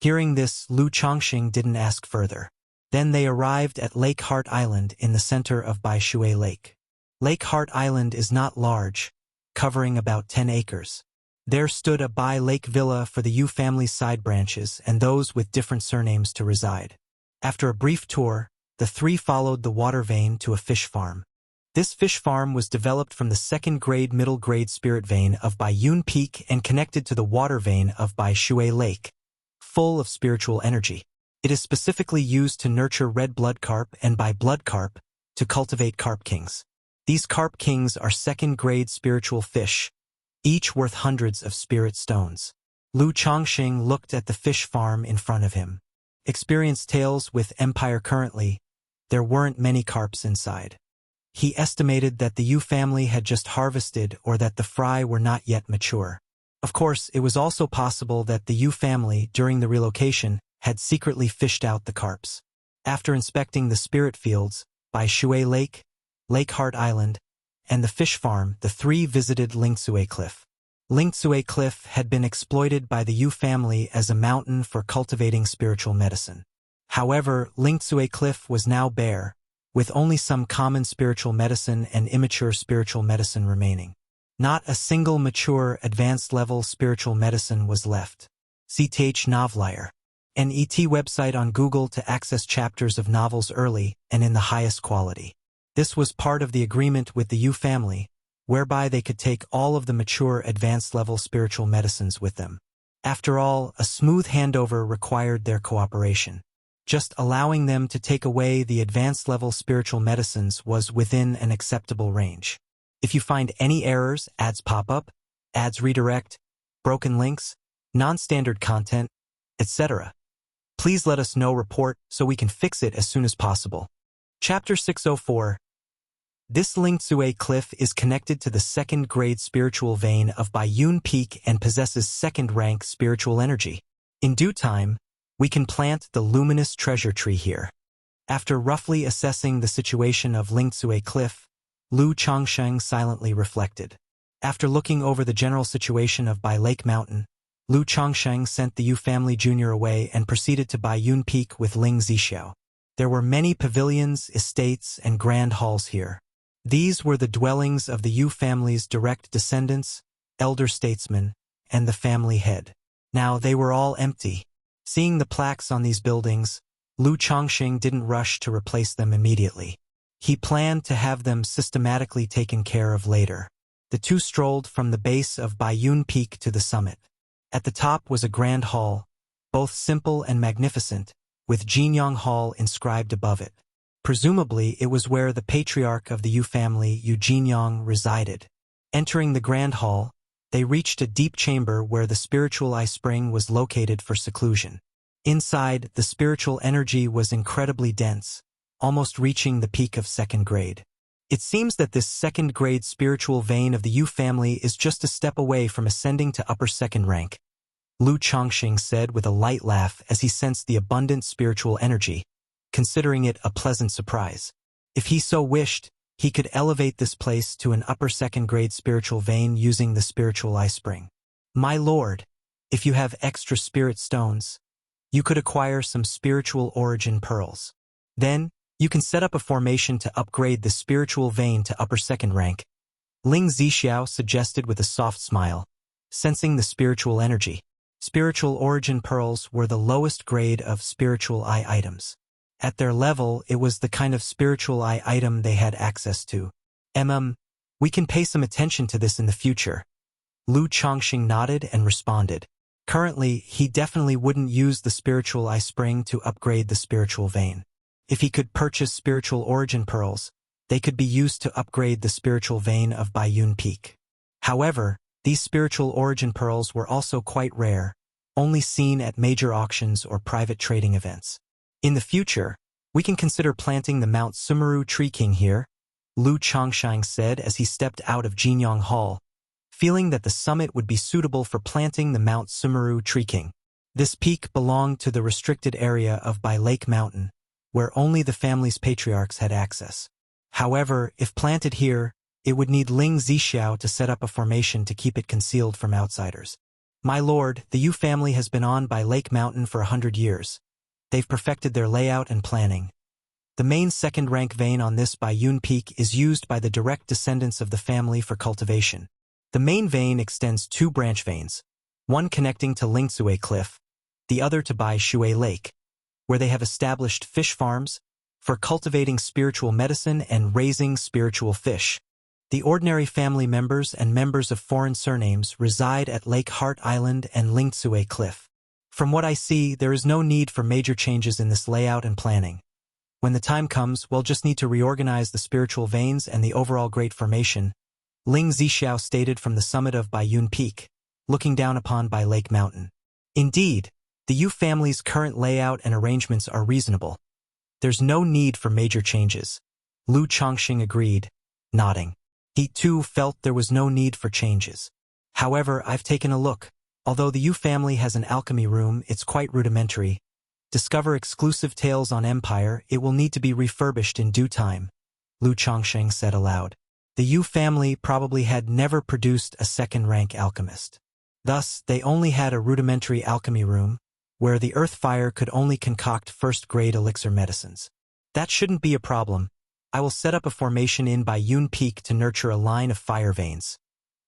S1: Hearing this, Lu Chongqing didn't ask further. Then they arrived at Lake Heart Island in the center of Bai Shui Lake. Lake Heart Island is not large, covering about 10 acres. There stood a Bai Lake villa for the Yu family's side branches and those with different surnames to reside. After a brief tour, the three followed the water vein to a fish farm. This fish farm was developed from the second-grade middle-grade spirit vein of Bai Yun Peak and connected to the water vein of Bai Shui Lake, full of spiritual energy. It is specifically used to nurture red blood carp and Bai blood carp to cultivate carp kings. These carp kings are second-grade spiritual fish, each worth hundreds of spirit stones. Lu Chongqing looked at the fish farm in front of him. Experienced tales with Empire currently, there weren't many carps inside. He estimated that the Yu family had just harvested or that the fry were not yet mature. Of course, it was also possible that the Yu family, during the relocation, had secretly fished out the carps. After inspecting the spirit fields, Bai Shui Lake, Lake Heart Island, and the fish farm, the three visited Lingtsue Cliff. Lingtsue Cliff had been exploited by the Yu family as a mountain for cultivating spiritual medicine. However, Lingtsue Cliff was now bare, with only some common spiritual medicine and immature spiritual medicine remaining. Not a single mature, advanced-level spiritual medicine was left. CTH Novelier, an ET website on Google to access chapters of novels early and in the highest quality. This was part of the agreement with the Yu family, whereby they could take all of the mature, advanced-level spiritual medicines with them. After all, a smooth handover required their cooperation. Just allowing them to take away the advanced-level spiritual medicines was within an acceptable range. If you find any errors, ads pop up, ads redirect, broken links, non-standard content, etc., please let us know. Report so we can fix it as soon as possible. Chapter 604. This Lingzue cliff is connected to the second-grade spiritual vein of Baiyun Peak and possesses second-rank spiritual energy. In due time, we can plant the luminous treasure tree here. After roughly assessing the situation of Lingzue cliff, Lu Chongsheng silently reflected. After looking over the general situation of Bai Lake Mountain, Lu Chongsheng sent the Yu family Jr. away and proceeded to Baiyun Peak with Ling Zixiao. There were many pavilions, estates, and grand halls here. These were the dwellings of the Yu family's direct descendants, elder statesmen, and the family head. Now they were all empty. Seeing the plaques on these buildings, Lu Chongsheng didn't rush to replace them immediately. He planned to have them systematically taken care of later. The two strolled from the base of Baiyun Peak to the summit. At the top was a grand hall, both simple and magnificent, with Jinyang Hall inscribed above it. Presumably, it was where the patriarch of the Yu family, Yu Jinyang, resided. Entering the grand hall, they reached a deep chamber where the spiritual eye spring was located for seclusion. Inside, the spiritual energy was incredibly dense, almost reaching the peak of second grade. It seems that this second-grade spiritual vein of the Yu family is just a step away from ascending to upper second rank, Lu Chongqing said with a light laugh as he sensed the abundant spiritual energy, considering it a pleasant surprise. If he so wished, he could elevate this place to an upper second-grade spiritual vein using the spiritual eye spring. My lord, if you have extra spirit stones, you could acquire some spiritual origin pearls. Then, you can set up a formation to upgrade the spiritual vein to upper second rank, Ling Zixiao suggested with a soft smile, sensing the spiritual energy. Spiritual origin pearls were the lowest grade of spiritual eye items. At their level, it was the kind of spiritual eye item they had access to. We can pay some attention to this in the future. Lu Chongqing nodded and responded. Currently, he definitely wouldn't use the spiritual eye spring to upgrade the spiritual vein. If he could purchase spiritual origin pearls, they could be used to upgrade the spiritual vein of Baiyun Peak. However, these spiritual origin pearls were also quite rare, only seen at major auctions or private trading events. In the future, we can consider planting the Mount Sumeru Tree King here, Lu Chongshang said as he stepped out of Jinyang Hall, feeling that the summit would be suitable for planting the Mount Sumeru Tree King. This peak belonged to the restricted area of Bai Lake Mountain, where only the family's patriarchs had access. However, if planted here, it would need Ling Zixiao to set up a formation to keep it concealed from outsiders. My lord, the Yu family has been on Bai Lake Mountain for 100 years. They've perfected their layout and planning. The main second-rank vein on this Baiyun Peak is used by the direct descendants of the family for cultivation. The main vein extends 2 branch veins, one connecting to Lingzue Cliff, the other to Bai Shui Lake, where they have established fish farms for cultivating spiritual medicine and raising spiritual fish. The ordinary family members and members of foreign surnames reside at Lake Heart Island and Lingzue Cliff. From what I see, there is no need for major changes in this layout and planning. When the time comes, we'll just need to reorganize the spiritual veins and the overall great formation, Ling Zixiao stated from the summit of Baiyun Peak, looking down upon Bai Lake Mountain. Indeed, the Yu family's current layout and arrangements are reasonable. There's no need for major changes. Lu Chongqing agreed, nodding. He too felt there was no need for changes. However, I've taken a look. Although the Yu family has an alchemy room, it's quite rudimentary. Discover exclusive tales on Empire, it will need to be refurbished in due time, Lu Chongqing said aloud. The Yu family probably had never produced a second-rank alchemist. Thus, they only had a rudimentary alchemy room, where the earth fire could only concoct first-grade elixir medicines. That shouldn't be a problem, I will set up a formation in by Yun Peak to nurture a line of fire veins.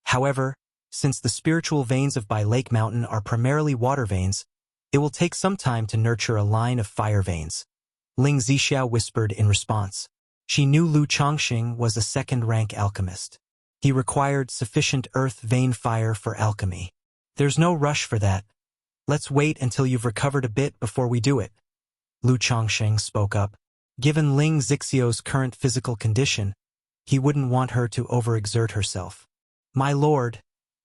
S1: However, since the spiritual veins of Bai Lake Mountain are primarily water veins, it will take some time to nurture a line of fire veins. Ling Zixiao whispered in response. She knew Lu Chongqing was a second-rank alchemist. He required sufficient earth vein fire for alchemy. There's no rush for that. Let's wait until you've recovered a bit before we do it. Lu Chongqing spoke up. Given Ling Zixiao's current physical condition, he wouldn't want her to overexert herself. My lord,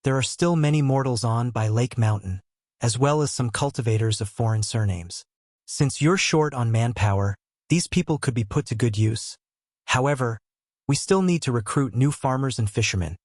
S1: there are still many mortals on by Lake Mountain, as well as some cultivators of foreign surnames. Since you're short on manpower, these people could be put to good use. However, we still need to recruit new farmers and fishermen.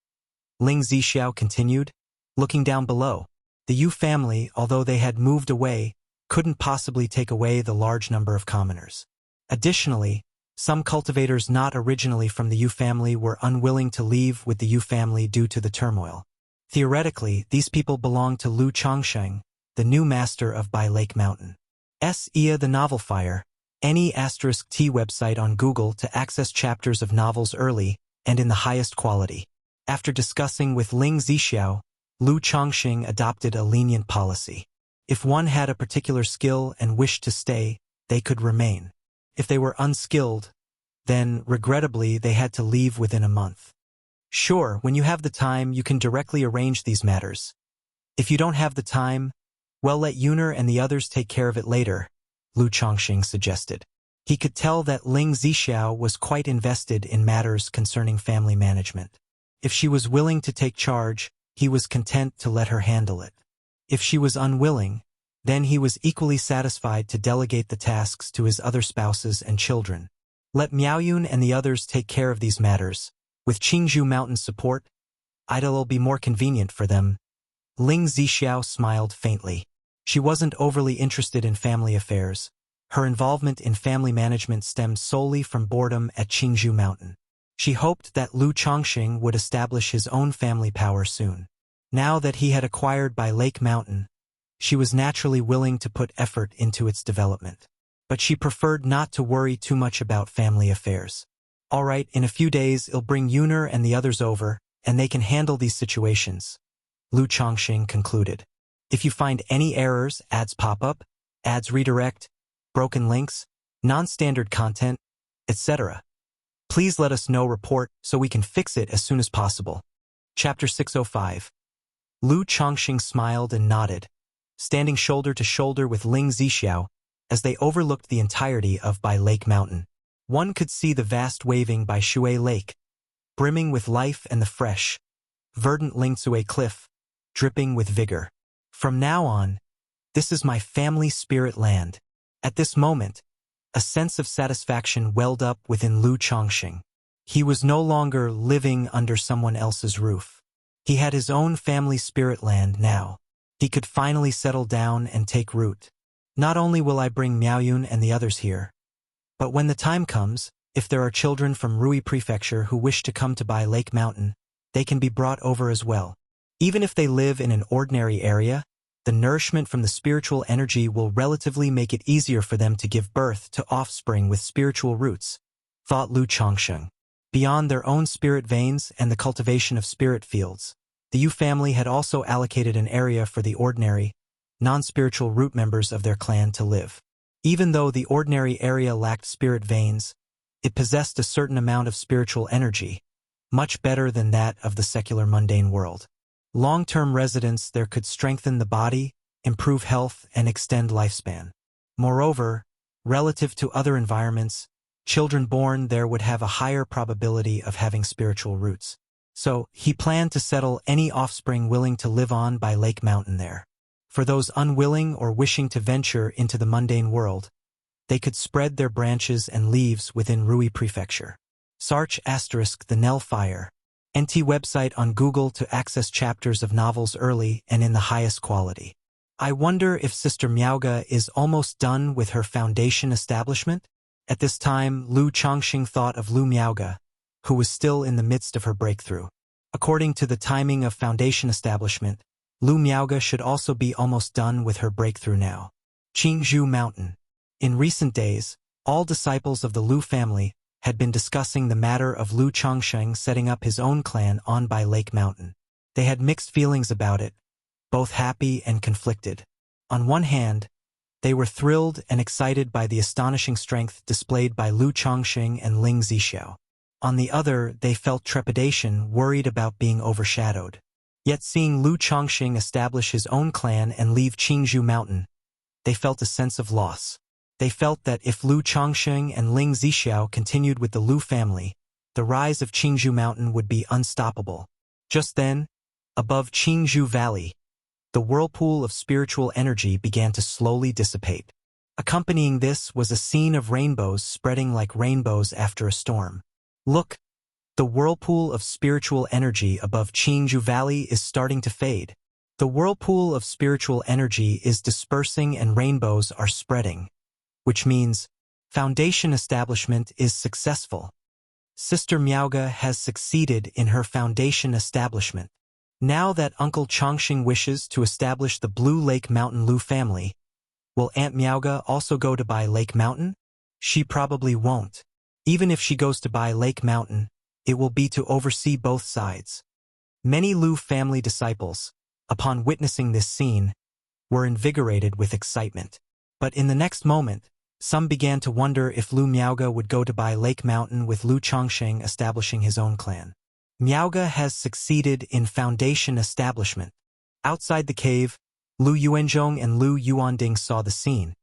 S1: Ling Zixiao continued, looking down below. The Yu family, although they had moved away, couldn't possibly take away the large number of commoners. Additionally, some cultivators not originally from the Yu family were unwilling to leave with the Yu family due to the turmoil. Theoretically, these people belong to Lu Chongqing, the new master of Bai Lake Mountain. Ia the Novel Fire, any *T website on Google to access chapters of novels early and in the highest quality. After discussing with Ling Zixiao, Lu Chongqing adopted a lenient policy. If one had a particular skill and wished to stay, they could remain. If they were unskilled, then, regrettably, they had to leave within a month. Sure, when you have the time, you can directly arrange these matters. If you don't have the time, well, let Yuner and the others take care of it later, Lu Chongqing suggested. He could tell that Ling Zixiao was quite invested in matters concerning family management. If she was willing to take charge, he was content to let her handle it. If she was unwilling, then he was equally satisfied to delegate the tasks to his other spouses and children. Let Miaoyun and the others take care of these matters. With Qingzhou Mountain's support, it'll be more convenient for them. Ling Zixiao smiled faintly. She wasn't overly interested in family affairs. Her involvement in family management stemmed solely from boredom at Qingzhou Mountain. She hoped that Lu Chongqing would establish his own family power soon. Now that he had acquired Bai Lake Mountain, she was naturally willing to put effort into its development. But she preferred not to worry too much about family affairs. All right, in a few days I'll bring Yuner and the others over, and they can handle these situations, Lu Chongqing concluded. If you find any errors, ads pop up, ads redirect, broken links, non-standard content, etc., please let us know report so we can fix it as soon as possible. Chapter 605. Lu Chongqing smiled and nodded, standing shoulder to shoulder with Ling Zixiao as they overlooked the entirety of Bai Lake Mountain. One could see the vast waving by Shui Lake, brimming with life, and the fresh, verdant Lingsui Cliff, dripping with vigor. From now on, this is my family spirit land. At this moment, a sense of satisfaction welled up within Lu Chongqing. He was no longer living under someone else's roof. He had his own family spirit land now. He could finally settle down and take root. Not only will I bring Miaoyun and the others here, but when the time comes, if there are children from Rui Prefecture who wish to come to Bai Lake Mountain, they can be brought over as well. Even if they live in an ordinary area, the nourishment from the spiritual energy will relatively make it easier for them to give birth to offspring with spiritual roots, thought Lu Chongqing. Beyond their own spirit veins and the cultivation of spirit fields, the Yu family had also allocated an area for the ordinary, non-spiritual root members of their clan to live. Even though the ordinary area lacked spirit veins, it possessed a certain amount of spiritual energy, much better than that of the secular mundane world. Long-term residence there could strengthen the body, improve health, and extend lifespan. Moreover, relative to other environments, children born there would have a higher probability of having spiritual roots. So, he planned to settle any offspring willing to live on by Lake Mountain there. For those unwilling or wishing to venture into the mundane world, they could spread their branches and leaves within Rui Prefecture. Search * the Nell Fire, NT website on Google to access chapters of novels early and in the highest quality. I wonder if Sister Miaoga is almost done with her foundation establishment? At this time, Lu Chongqing thought of Lu Miaoga, who was still in the midst of her breakthrough. According to the timing of foundation establishment, Lu Miaoga should also be almost done with her breakthrough now. Qingzhou Mountain. In recent days, all disciples of the Lu family had been discussing the matter of Lu Chongsheng setting up his own clan on by Lake Mountain. They had mixed feelings about it, both happy and conflicted. On one hand, they were thrilled and excited by the astonishing strength displayed by Lu Chongsheng and Ling Zixiao. On the other, they felt trepidation, worried about being overshadowed. Yet seeing Lu Chongsheng establish his own clan and leave Qingzhou Mountain, they felt a sense of loss. They felt that if Lu Chongsheng and Ling Zixiao continued with the Lu family, the rise of Qingzhou Mountain would be unstoppable. Just then, above Qingzhou Valley, the whirlpool of spiritual energy began to slowly dissipate. Accompanying this was a scene of rainbows spreading like rainbows after a storm. Look, the whirlpool of spiritual energy above Qingzhou Valley is starting to fade. The whirlpool of spiritual energy is dispersing and rainbows are spreading, which means foundation establishment is successful. Sister Miaoge has succeeded in her foundation establishment. Now that Uncle Chongqing wishes to establish the Blue Lake Mountain Lu family, will Aunt Miaoge also go to buy Lake Mountain? She probably won't. Even if she goes to buy Lake Mountain, it will be to oversee both sides. Many Lu family disciples, upon witnessing this scene, were invigorated with excitement. But in the next moment, some began to wonder if Lu Miaoge would go to buy Lake Mountain with Lu Chongsheng establishing his own clan. Miaoge has succeeded in foundation establishment. Outside the cave, Lu Yuanzhong and Lu Yuanding saw the scene,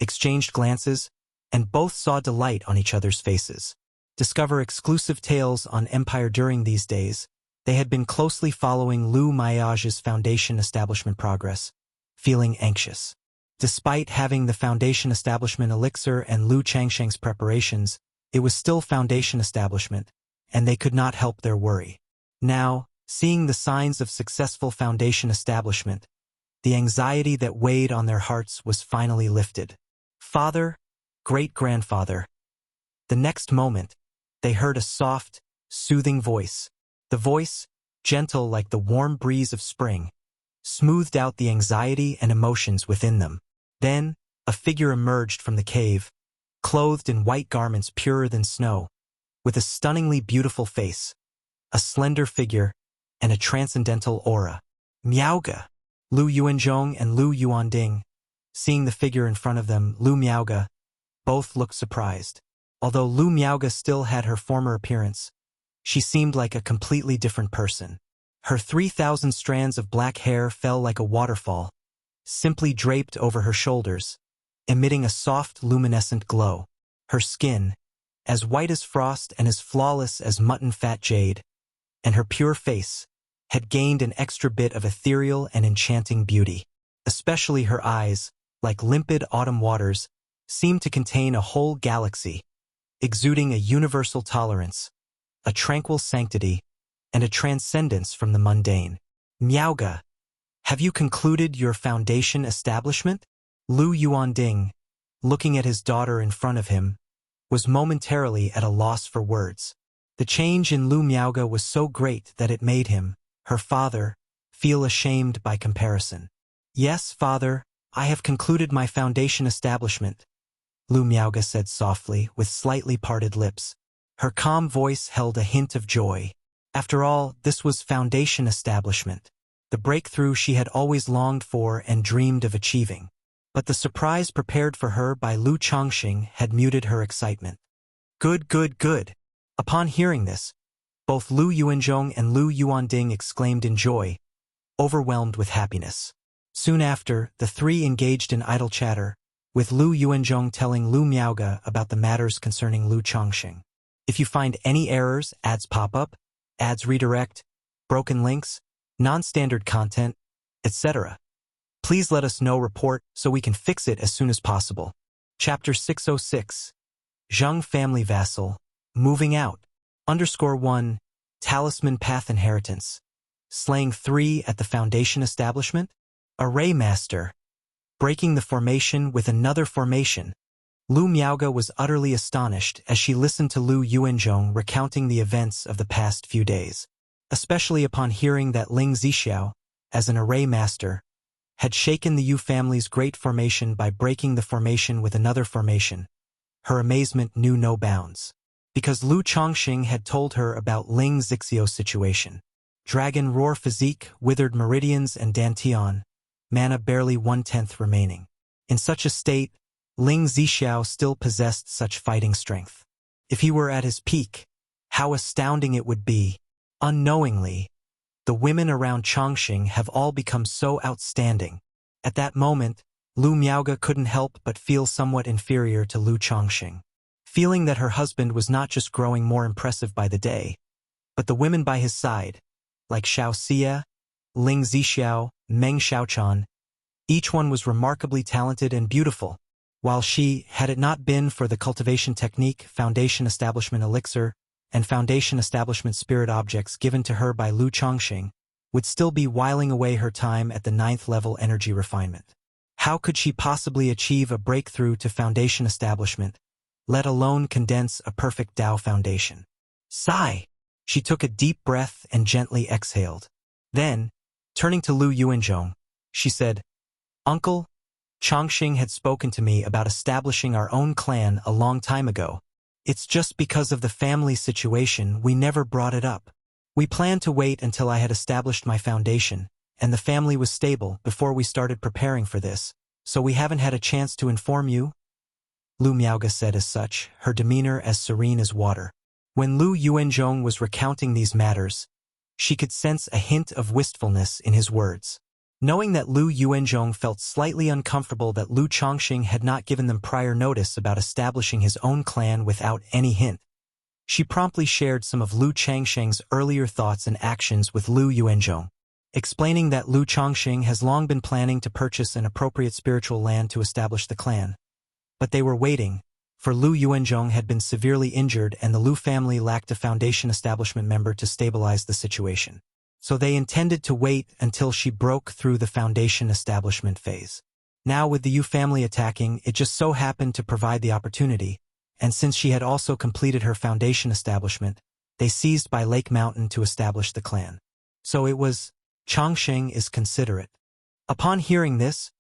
S1: exchanged glances, and both saw delight on each other's faces. Discover exclusive tales on Empire during these days. They had been closely following Lu Miaoge's foundation establishment progress, feeling anxious. Despite having the foundation establishment elixir and Lu Changsheng's preparations, it was still foundation establishment, and they could not help their worry. Now, seeing the signs of successful foundation establishment, the anxiety that weighed on their hearts was finally lifted. Father, great-grandfather. The next moment, they heard a soft, soothing voice. The voice, gentle like the warm breeze of spring, smoothed out the anxiety and emotions within them. Then, a figure emerged from the cave, clothed in white garments purer than snow, with a stunningly beautiful face, a slender figure, and a transcendental aura. Miaoge! Lu Yuanzhong and Lu Yuanding, seeing the figure in front of them, Lu Miaoge, both looked surprised. Although Lu Miaoge still had her former appearance, she seemed like a completely different person. Her 3,000 strands of black hair fell like a waterfall, simply draped over her shoulders, emitting a soft, luminescent glow. Her skin, as white as frost and as flawless as mutton fat jade, and her pure face, had gained an extra bit of ethereal and enchanting beauty. Especially her eyes, like limpid autumn waters, seemed to contain a whole galaxy, exuding a universal tolerance, a tranquil sanctity, and a transcendence from the mundane. Miaoge, have you concluded your foundation establishment? Lu Yuanding, looking at his daughter in front of him, was momentarily at a loss for words. The change in Lu Miaoge was so great that it made him, her father, feel ashamed by comparison. Yes, father, I have concluded my foundation establishment, Lu Miaoge said softly, with slightly parted lips. Her calm voice held a hint of joy. After all, this was foundation establishment, the breakthrough she had always longed for and dreamed of achieving. But the surprise prepared for her by Lu Chongqing had muted her excitement. Good, good, good. Upon hearing this, both Lu Yuanzhong and Lu Yuanding exclaimed in joy, overwhelmed with happiness. Soon after, the three engaged in idle chatter, with Lu Yuanzhong telling Lu Miaoge about the matters concerning Lu Chongqing. If you find any errors, ads pop up, ads redirect, broken links, non-standard content, etc., please let us know report so we can fix it as soon as possible. Chapter 606. Zheng Family Vassal, Moving Out. _1, Talisman Path Inheritance. Slaying 3 at the Foundation Establishment. Array Master. Breaking the formation with another formation. Lu Miaoge was utterly astonished as she listened to Lu Yuanzhong recounting the events of the past few days, especially upon hearing that Ling Zixiao, as an array master, had shaken the Yu family's great formation by breaking the formation with another formation. Her amazement knew no bounds. because Lu Chongqing had told her about Ling Xixiu's situation. Dragon roar physique, withered meridians and dantian, mana barely 1/10 remaining. In such a state, Ling Zixiao still possessed such fighting strength. If he were at his peak, how astounding it would be. Unknowingly, the women around Chongqing have all become so outstanding. At that moment, Lu Miaoge couldn't help but feel somewhat inferior to Lu Chongqing. Feeling that her husband was not just growing more impressive by the day, but the women by his side, like Xiao Xie, Ling Zixiao, Meng Xiaochan, each one was remarkably talented and beautiful, while she, had it not been for the cultivation technique, foundation establishment elixir, and foundation establishment spirit objects given to her by Lu Chongqing, would still be whiling away her time at the 9th level energy refinement. How could she possibly achieve a breakthrough to foundation establishment, let alone condense a perfect Dao foundation? Sigh! She took a deep breath and gently exhaled. Then, turning to Lu Yuanzhong, she said, "Uncle, Chongqing had spoken to me about establishing our own clan a long time ago. It's just because of the family situation we never brought it up. We planned to wait until I had established my foundation, and the family was stable before we started preparing for this, so we haven't had a chance to inform you." Lu Miaoge said as such, her demeanor as serene as water. When Lu Yuanzhong was recounting these matters, she could sense a hint of wistfulness in his words. Knowing that Lu Yuanzhong felt slightly uncomfortable that Lu Chongqing had not given them prior notice about establishing his own clan without any hint, she promptly shared some of Lu Changsheng's earlier thoughts and actions with Lu Yuanzhong, explaining that Lu Chongqing has long been planning to purchase an appropriate spiritual land to establish the clan. But they were waiting, for Lu Yuanzhong had been severely injured and the Lu family lacked a foundation establishment member to stabilize the situation. So they intended to wait until she broke through the foundation establishment phase. Now with the Yu family attacking, it just so happened to provide the opportunity, and since she had also completed her foundation establishment, they seized by Lake Mountain to establish the clan. So it was, Chongqing is considerate. Upon hearing this,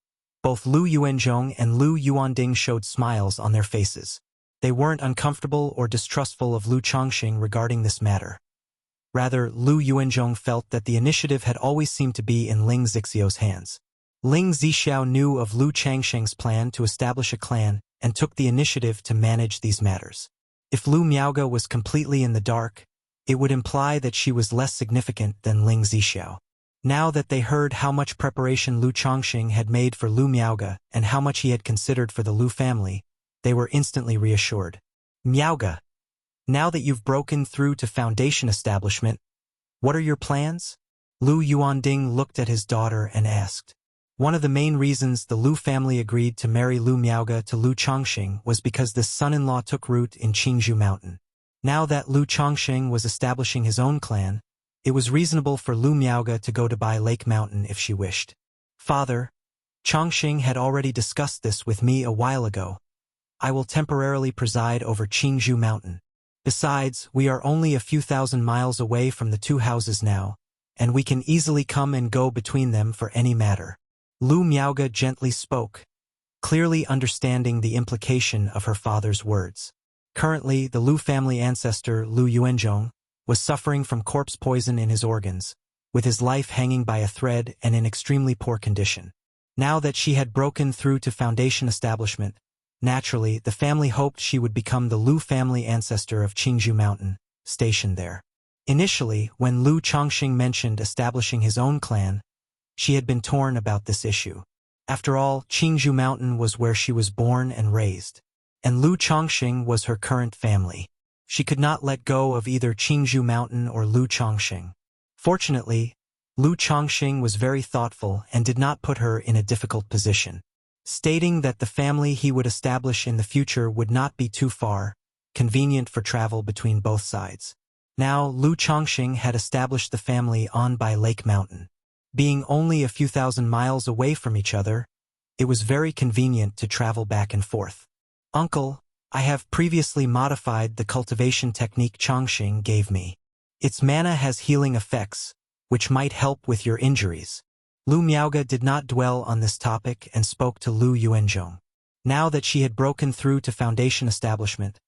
S1: both Lu Yuanzhong and Lu Yuanding showed smiles on their faces. They weren't uncomfortable or distrustful of Lu Chongqing regarding this matter. Rather, Lu Yuanzhong felt that the initiative had always seemed to be in Ling Zixiu's hands. Ling Zixiao knew of Lu Changsheng's plan to establish a clan and took the initiative to manage these matters. If Lu Miaoge was completely in the dark, it would imply that she was less significant than Ling Zixiao. Now that they heard how much preparation Lu Chongqing had made for Lu Miaoge and how much he had considered for the Lu family, they were instantly reassured. "Miaoge, now that you've broken through to foundation establishment, what are your plans?" Lu Yuanding looked at his daughter and asked. One of the main reasons the Lu family agreed to marry Lu Miaoge to Lu Chongqing was because this son-in-law took root in Qingzhou Mountain. Now that Lu Chongqing was establishing his own clan, it was reasonable for Lu Miaoge to go to by Lake Mountain if she wished. "Father, Chongqing had already discussed this with me a while ago. I will temporarily preside over Qingzhou Mountain. Besides, we are only a few thousand miles away from the two houses now, and we can easily come and go between them for any matter." Lu Miaoge gently spoke, clearly understanding the implication of her father's words. Currently, the Lu family ancestor, Lu Yuanzhong, was suffering from corpse poison in his organs, with his life hanging by a thread and in extremely poor condition. Now that she had broken through to foundation establishment, naturally, the family hoped she would become the Lu family ancestor of Qingzhou Mountain, stationed there. Initially, when Lu Chongqing mentioned establishing his own clan, she had been torn about this issue. After all, Qingzhou Mountain was where she was born and raised, and Lu Chongqing was her current family. She could not let go of either Qingzhou Mountain or Lu Chongqing. Fortunately, Lu Chongqing was very thoughtful and did not put her in a difficult position, stating that the family he would establish in the future would not be too far, convenient for travel between both sides. Now, Lu Chongqing had established the family on by Lake Mountain. Being only a few thousand miles away from each other, it was very convenient to travel back and forth. "Uncle, I have previously modified the cultivation technique Chongqing gave me. Its mana has healing effects, which might help with your injuries." Lu Miaoge did not dwell on this topic and spoke to Lu Yuanzhong. Now that she had broken through to foundation establishment,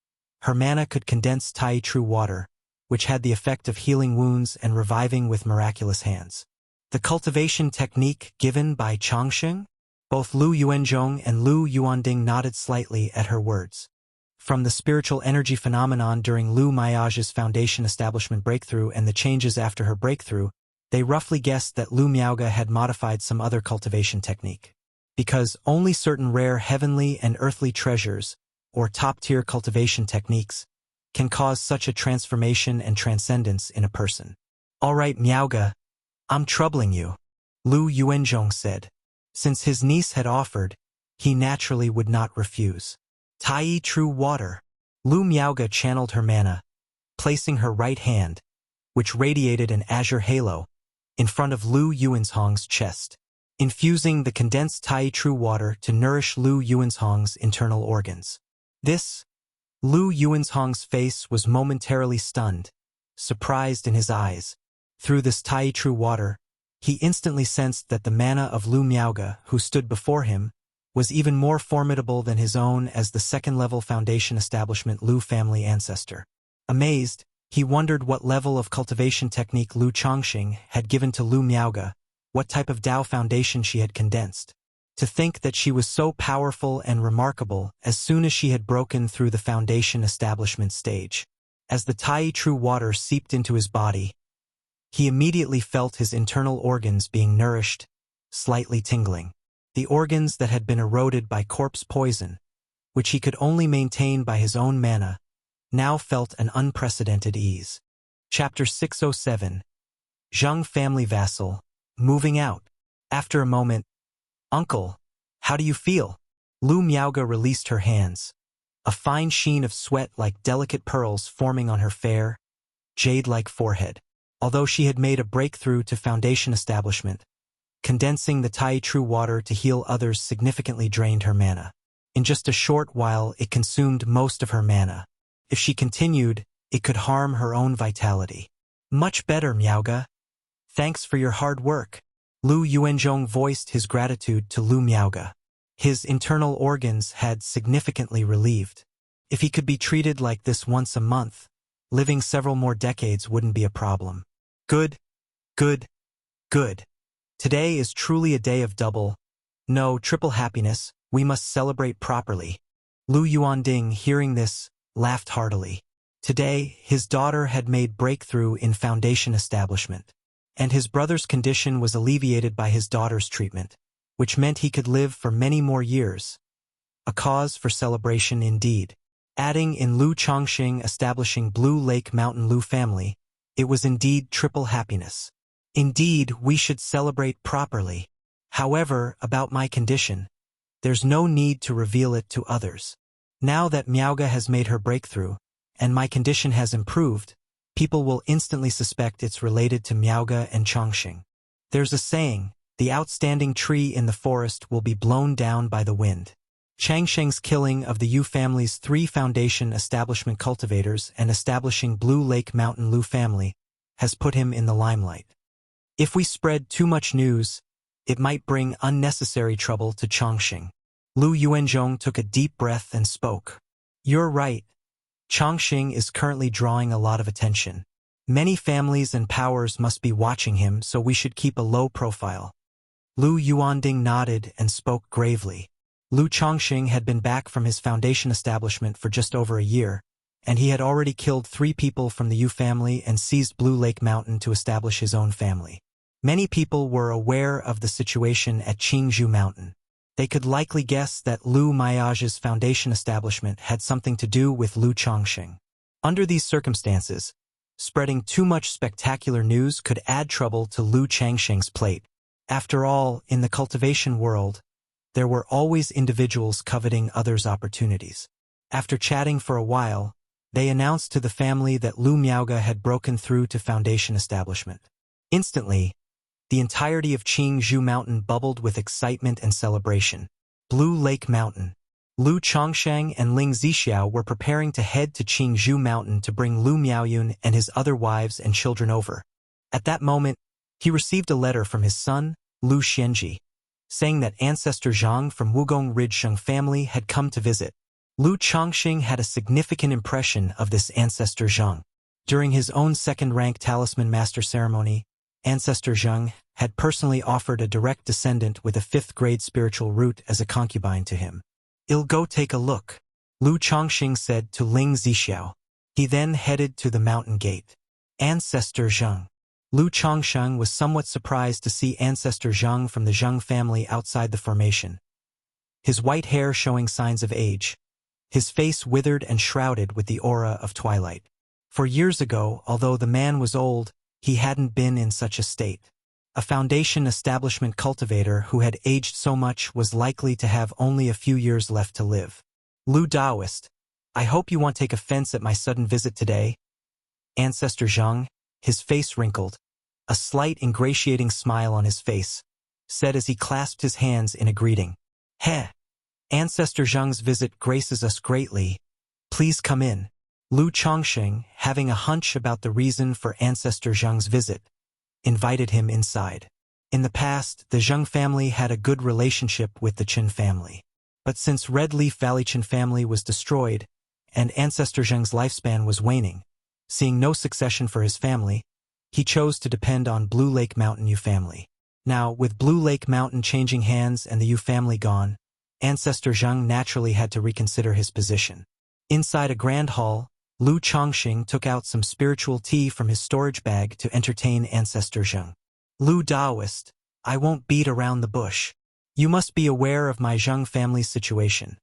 S1: Her mana could condense Tai True Water, which had the effect of healing wounds and reviving with miraculous hands. The cultivation technique given by Changsheng? Both Lu Yuanzhong and Lu Yuanding nodded slightly at her words. From the spiritual energy phenomenon during Lu Miaoge's foundation establishment breakthrough and the changes after her breakthrough, they roughly guessed that Lu Miaoge had modified some other cultivation technique. Because only certain rare heavenly and earthly treasures, or top-tier cultivation techniques, can cause such a transformation and transcendence in a person. All right, Miaoge, I'm troubling you, Lu Yuanzhong said. Since his niece had offered, he naturally would not refuse. Tai True Water. Lu Miaoge channeled her mana, placing her right hand, which radiated an azure halo, in front of Lu Yuanzhong's chest, infusing the condensed Tai True Water to nourish Lu Yuanzhong's internal organs. Lu Yuanzhong's face was momentarily stunned, surprised in his eyes. Through this Tai True Water, he instantly sensed that the mana of Lu Miaoge, who stood before him, was even more formidable than his own as the second-level foundation establishment Lu family ancestor. Amazed, he wondered what level of cultivation technique Lu Changsheng had given to Lu Miaoge, what type of Dao foundation she had condensed. To think that she was so powerful and remarkable as soon as she had broken through the foundation establishment stage. As the Tai True Water seeped into his body, he immediately felt his internal organs being nourished, slightly tingling. The organs that had been eroded by corpse poison, which he could only maintain by his own mana, now felt an unprecedented ease. Chapter 607. Zheng family vassal, moving out. After a moment, "Uncle, how do you feel?" Lu Miaoge released her hands, a fine sheen of sweat like delicate pearls forming on her fair, jade-like forehead. Although she had made a breakthrough to foundation establishment, condensing the Tai True Water to heal others significantly drained her mana. In just a short while, it consumed most of her mana. If she continued, it could harm her own vitality. "Much better, Miaoge. Thanks for your hard work." Lu Yuanzhong voiced his gratitude to Lu Miaoge. His internal organs had significantly relieved. If he could be treated like this once a month, living several more decades wouldn't be a problem. Good, good, good. Today is truly a day of triple happiness. We must celebrate properly. Lu Yuanding, hearing this, laughed heartily. Today, his daughter had made breakthrough in foundation establishment, and his brother's condition was alleviated by his daughter's treatment, which meant he could live for many more years. A cause for celebration indeed. Adding in Lu Changsheng establishing Blue Lake Mountain Lu family, it was indeed triple happiness. Indeed, we should celebrate properly. However, about my condition, there's no need to reveal it to others. Now that Miaoge has made her breakthrough, and my condition has improved, people will instantly suspect it's related to Miaoge and Changsheng. There's a saying, the outstanding tree in the forest will be blown down by the wind. Changsheng's killing of the Yu family's 3 foundation establishment cultivators and establishing Blue Lake Mountain Lu family has put him in the limelight. If we spread too much news, it might bring unnecessary trouble to Changsheng. Lu Yuanzhong took a deep breath and spoke. "You're right. Changsheng is currently drawing a lot of attention. Many families and powers must be watching him, so we should keep a low profile." Lu Yuanding nodded and spoke gravely. Lu Changsheng had been back from his foundation establishment for just over a year, and he had already killed 3 people from the Yu family and seized Blue Lake Mountain to establish his own family. Many people were aware of the situation at Qingzhou Mountain. They could likely guess that Lu Miaoge's foundation establishment had something to do with Lu Changsheng. Under these circumstances, spreading too much spectacular news could add trouble to Lu Changsheng's plate. After all, in the cultivation world, there were always individuals coveting others' opportunities. After chatting for a while, they announced to the family that Lu Miaoge had broken through to foundation establishment. Instantly, the entirety of Qingzhou Mountain bubbled with excitement and celebration. Blue Lake Mountain. Lu Changsheng and Ling Zixiao were preparing to head to Qingzhou Mountain to bring Lu Miaoyun and his other wives and children over. At that moment, he received a letter from his son, Lu Xianji, saying that ancestor Zhang from Wugong Ridge Sheng family had come to visit. Lu Chongqing had a significant impression of this ancestor Zheng. During his own second-rank talisman master ceremony, Ancestor Zheng had personally offered a direct descendant with a 5th-grade spiritual root as a concubine to him. "I'll go take a look," Lu Chongqing said to Ling Zixiao. He then headed to the mountain gate. Ancestor Zheng. Lu Chongqing was somewhat surprised to see Ancestor Zheng from the Zheng family outside the formation. His white hair showing signs of age, his face withered and shrouded with the aura of twilight. For years ago, although the man was old, he hadn't been in such a state. A foundation establishment cultivator who had aged so much was likely to have only a few years left to live. "Lu Daoist, I hope you won't take offense at my sudden visit today." Ancestor Zheng, his face wrinkled, a slight ingratiating smile on his face, said as he clasped his hands in a greeting. "Heh. Ancestor Zheng's visit graces us greatly. Please come in." Lu Chongqing, having a hunch about the reason for Ancestor Zheng's visit, invited him inside. In the past, the Zheng family had a good relationship with the Qin family. But since Red Leaf Valley Qin family was destroyed, and Ancestor Zheng's lifespan was waning, seeing no succession for his family, he chose to depend on Blue Lake Mountain Yu family. Now, with Blue Lake Mountain changing hands and the Yu family gone, Ancestor Zheng naturally had to reconsider his position. Inside a grand hall, Lu Chongqing took out some spiritual tea from his storage bag to entertain Ancestor Zheng. "Lu Daoist, I won't beat around the bush. You must be aware of my Zheng family's situation."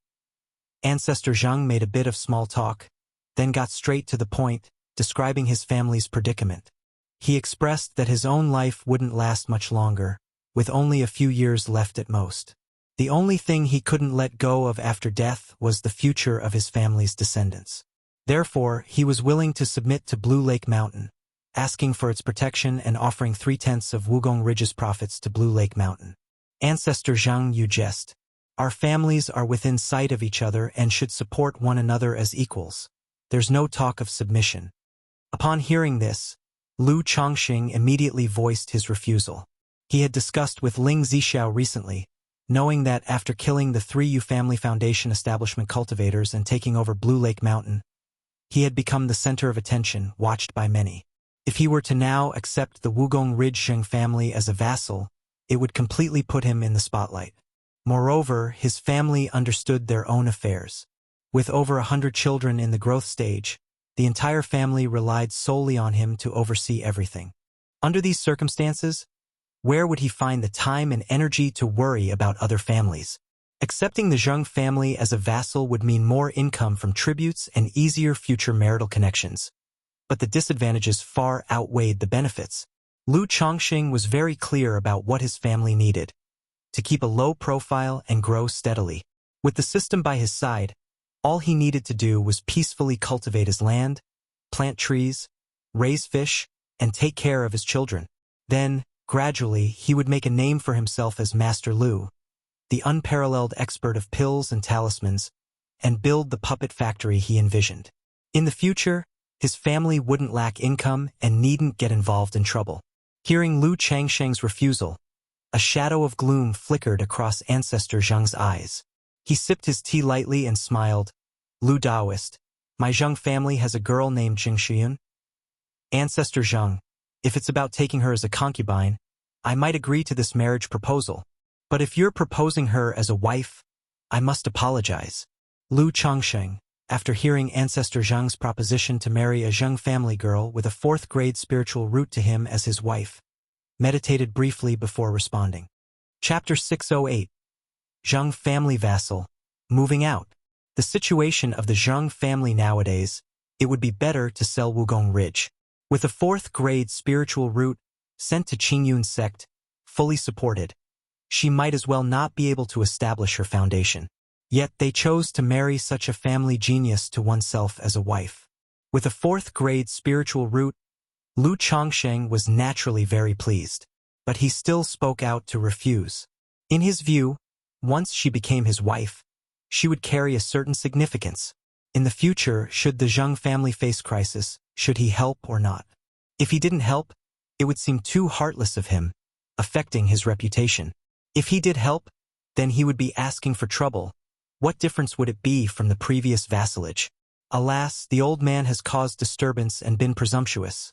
S1: Ancestor Zheng made a bit of small talk, then got straight to the point, describing his family's predicament. He expressed that his own life wouldn't last much longer, with only a few years left at most. The only thing he couldn't let go of after death was the future of his family's descendants. Therefore, he was willing to submit to Blue Lake Mountain, asking for its protection and offering 3/10 of Wugong Ridge's profits to Blue Lake Mountain. "Ancestor Zheng, you jest. Our families are within sight of each other and should support one another as equals. There's no talk of submission." Upon hearing this, Lu Chongqing immediately voiced his refusal. He had discussed with Ling Zixiao recently, knowing that after killing the 3 Yu Family Foundation establishment cultivators and taking over Blue Lake Mountain, he had become the center of attention, watched by many. If he were to now accept the Wugong Ridge Zheng family as a vassal, it would completely put him in the spotlight. Moreover, his family understood their own affairs. With over 100 children in the growth stage, the entire family relied solely on him to oversee everything. Under these circumstances, where would he find the time and energy to worry about other families? Accepting the Zheng family as a vassal would mean more income from tributes and easier future marital connections. But the disadvantages far outweighed the benefits. Lu Chongqing was very clear about what his family needed: to keep a low profile and grow steadily. With the system by his side, all he needed to do was peacefully cultivate his land, plant trees, raise fish, and take care of his children. Then, gradually, he would make a name for himself as Master Lu, the unparalleled expert of pills and talismans, and build the puppet factory he envisioned. In the future, his family wouldn't lack income and needn't get involved in trouble. Hearing Lu Chongqing's refusal, a shadow of gloom flickered across Ancestor Zheng's eyes. He sipped his tea lightly and smiled. "Lu Daoist, my Zheng family has a girl named Jing Shiyun." "Ancestor Zheng, if it's about taking her as a concubine, I might agree to this marriage proposal. But if you're proposing her as a wife, I must apologize." Lu Chongqing, after hearing Ancestor Zheng's proposition to marry a Zheng family girl with a 4th-grade spiritual root to him as his wife, meditated briefly before responding. Chapter 608. Zheng Family Vassal. Moving out. The situation of the Zheng family nowadays, it would be better to sell Wugong Ridge. With a 4th-grade spiritual root, sent to Qingyun's sect, fully supported, she might as well not be able to establish her foundation. Yet they chose to marry such a family genius to oneself as a wife. With a 4th-grade spiritual root, Lu Chongqing was naturally very pleased, but he still spoke out to refuse. In his view, once she became his wife, she would carry a certain significance. In the future, should the Zheng family face crisis, should he help or not? If he didn't help, it would seem too heartless of him, affecting his reputation. If he did help, then he would be asking for trouble, What difference would it be from the previous vassalage? Alas, the old man has caused disturbance and been presumptuous.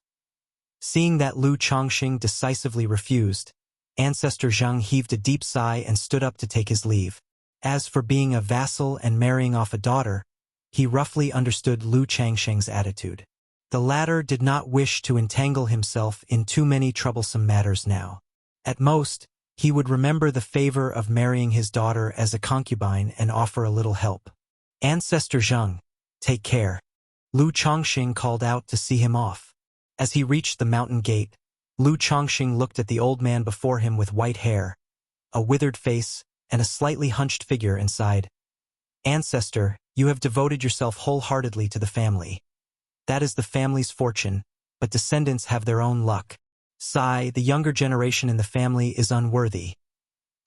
S1: Seeing that Lu Chongqing decisively refused, Ancestor Zheng heaved a deep sigh and stood up to take his leave. As for being a vassal and marrying off a daughter, he roughly understood Lu Changsheng's attitude. The latter did not wish to entangle himself in too many troublesome matters now. At most, he would remember the favor of marrying his daughter as a concubine and offer a little help. Ancestor Zheng, take care. Lu Chongqing called out to see him off. As he reached the mountain gate, Lu Chongqing looked at the old man before him with white hair, a withered face, and a slightly hunched figure and sighed. Ancestor, you have devoted yourself wholeheartedly to the family. That is the family's fortune, but descendants have their own luck. Sigh, the younger generation in the family is unworthy.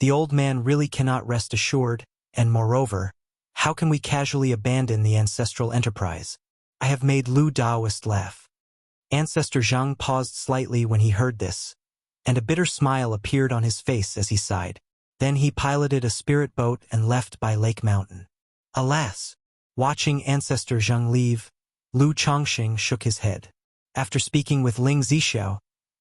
S1: The old man really cannot rest assured, and moreover, how can we casually abandon the ancestral enterprise? I have made Lu Daoist laugh. Ancestor Zheng paused slightly when he heard this, and a bitter smile appeared on his face as he sighed. Then he piloted a spirit boat and left by Lake Mountain. Alas! Watching Ancestor Zheng leave, Lu Chongqing shook his head. After speaking with Ling Zixiao,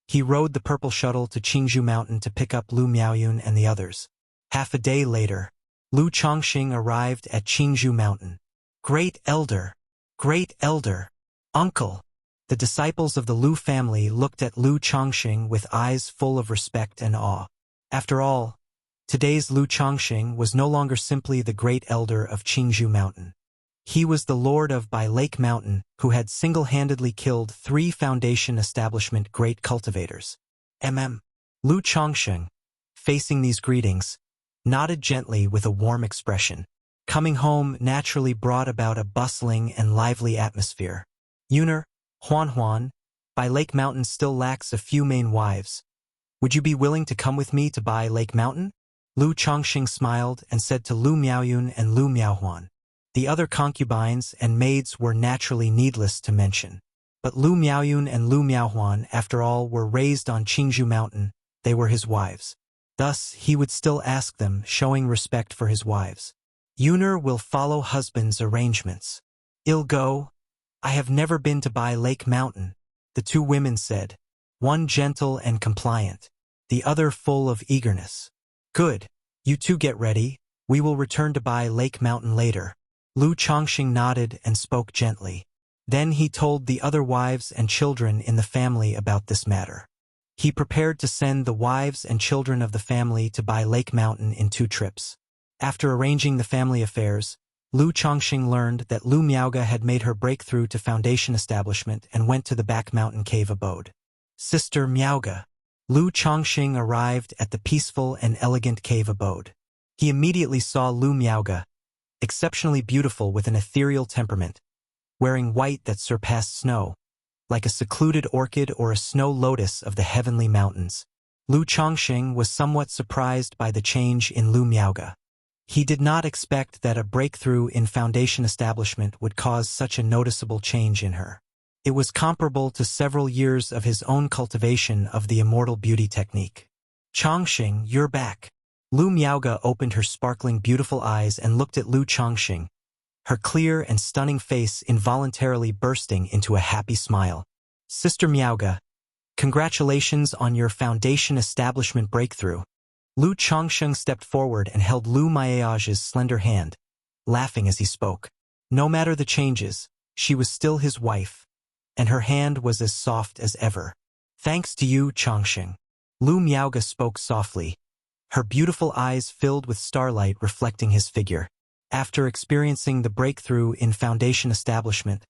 S1: he rode the purple shuttle to Qingzhou Mountain to pick up Lu Miaoyun and the others. Half a day later, Lu Chongqing arrived at Qingzhou Mountain. Great Elder! Great Elder! Uncle! The disciples of the Lu family looked at Lu Chongqing with eyes full of respect and awe. After all, today's Lu Chongqing was no longer simply the great elder of Qingzhou Mountain. He was the lord of by Lake Mountain who had single-handedly killed 3 Foundation establishment great cultivators. Lu Chongqing, facing these greetings, nodded gently with a warm expression. Coming home naturally brought about a bustling and lively atmosphere. Yuner, Huan, by Lake Mountain still lacks a few main wives. Would you be willing to come with me to Bai Lake Mountain? Lu Chongqing smiled and said to Lu Miaoyun and Lu Miaohuan. The other concubines and maids were naturally needless to mention. But Lu Miaoyun and Lu Miaohuan, after all, were raised on Qingzhou Mountain. They were his wives. Thus, he would still ask them, showing respect for his wives. Yuner will follow husband's arrangements. I'll go. I have never been to Bai Lake Mountain, the 2 women said, one gentle and compliant, the other full of eagerness. Good. You 2 get ready. We will return to Bai Lake Mountain later. Lu Chongqing nodded and spoke gently. Then he told the other wives and children in the family about this matter. He prepared to send the wives and children of the family to Bai Lake Mountain in 2 trips. After arranging the family affairs, Lu Chongqing learned that Lu Miaoga had made her breakthrough to Foundation establishment and went to the back mountain cave abode. Sister Miaoga. Lu Chongqing arrived at the peaceful and elegant cave abode. He immediately saw Lu Miaoga, exceptionally beautiful with an ethereal temperament, wearing white that surpassed snow, like a secluded orchid or a snow lotus of the heavenly mountains. Lu Chongqing was somewhat surprised by the change in Lu Miaoga. He did not expect that a breakthrough in Foundation establishment would cause such a noticeable change in her. It was comparable to several years of his own cultivation of the Immortal beauty technique. Chongqing, you're back. Lu Miaoga opened her sparkling beautiful eyes and looked at Lu Chongqing, her clear and stunning face involuntarily bursting into a happy smile. Sister Miaoga, congratulations on your Foundation establishment breakthrough. Lu Chongqing stepped forward and held Lu Miaoga's slender hand, laughing as he spoke. No matter the changes, she was still his wife, and her hand was as soft as ever. Thanks to you, Chongqing. Lu Miaoga spoke softly, her beautiful eyes filled with starlight reflecting his figure. After experiencing the breakthrough in Foundation establishment,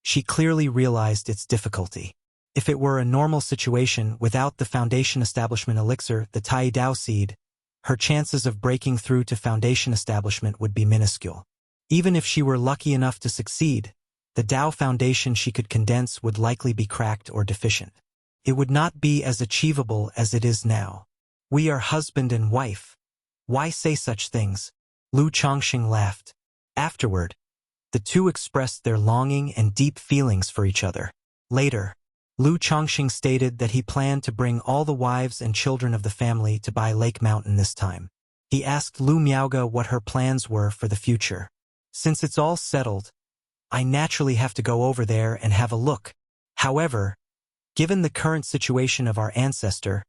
S1: she clearly realized its difficulty. If it were a normal situation without the Foundation establishment elixir, the Tai Dao seed, her chances of breaking through to Foundation establishment would be minuscule. Even if she were lucky enough to succeed, the Dao Foundation she could condense would likely be cracked or deficient. It would not be as achievable as it is now. We are husband and wife. Why say such things? Lu Chongqing laughed. Afterward, the 2 expressed their longing and deep feelings for each other. Later, Lu Chongqing stated that he planned to bring all the wives and children of the family to Bai Lake Mountain this time. He asked Lu Miaoge what her plans were for the future. Since it's all settled, I naturally have to go over there and have a look. However, given the current situation of our ancestor,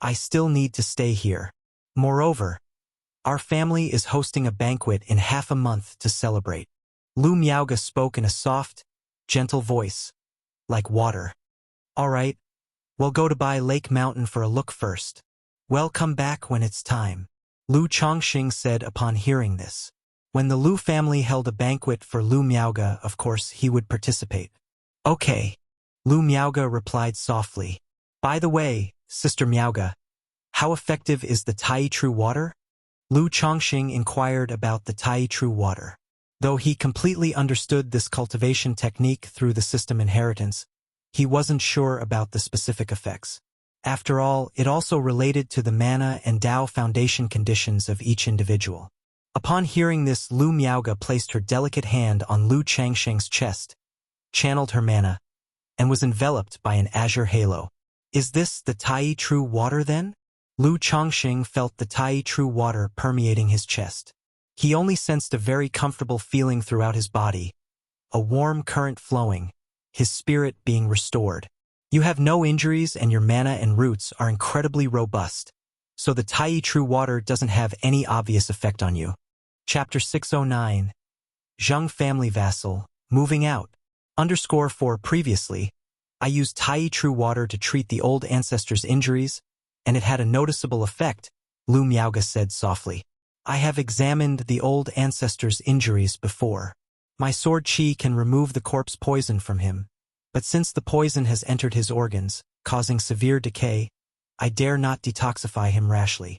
S1: I still need to stay here. Moreover, our family is hosting a banquet in half a month to celebrate. Lu Miaoge spoke in a soft, gentle voice, like water. All right, we'll go to by Lake Mountain for a look first. We'll come back when it's time, Lu Chongqing said upon hearing this. When the Lu family held a banquet for Lu Miaoge, of course he would participate. Okay, Lu Miaoge replied softly. By the way, Sister Miaoge, how effective is the Tai True Water? Lu Chongqing inquired about the Tai True Water. Though he completely understood this cultivation technique through the system inheritance, he wasn't sure about the specific effects. After all, it also related to the mana and Tao foundation conditions of each individual. Upon hearing this, Lu Miaoge placed her delicate hand on Lu Changsheng's chest, channeled her mana, and was enveloped by an azure halo. Is this the Tai True Water then? Lu Chongqing felt the Tai True Water permeating his chest. He only sensed a very comfortable feeling throughout his body, a warm current flowing, his spirit being restored. You have no injuries and your mana and roots are incredibly robust, so the Tai True Water doesn't have any obvious effect on you. Chapter 609. Zheng Family Vassal, Moving Out. _4 Previously, I used Tai True Water to treat the old ancestors' injuries, and it had a noticeable effect, Lu Miaoge said softly. I have examined the old ancestors' injuries before. My sword chi can remove the corpse poison from him, but since the poison has entered his organs, causing severe decay, I dare not detoxify him rashly.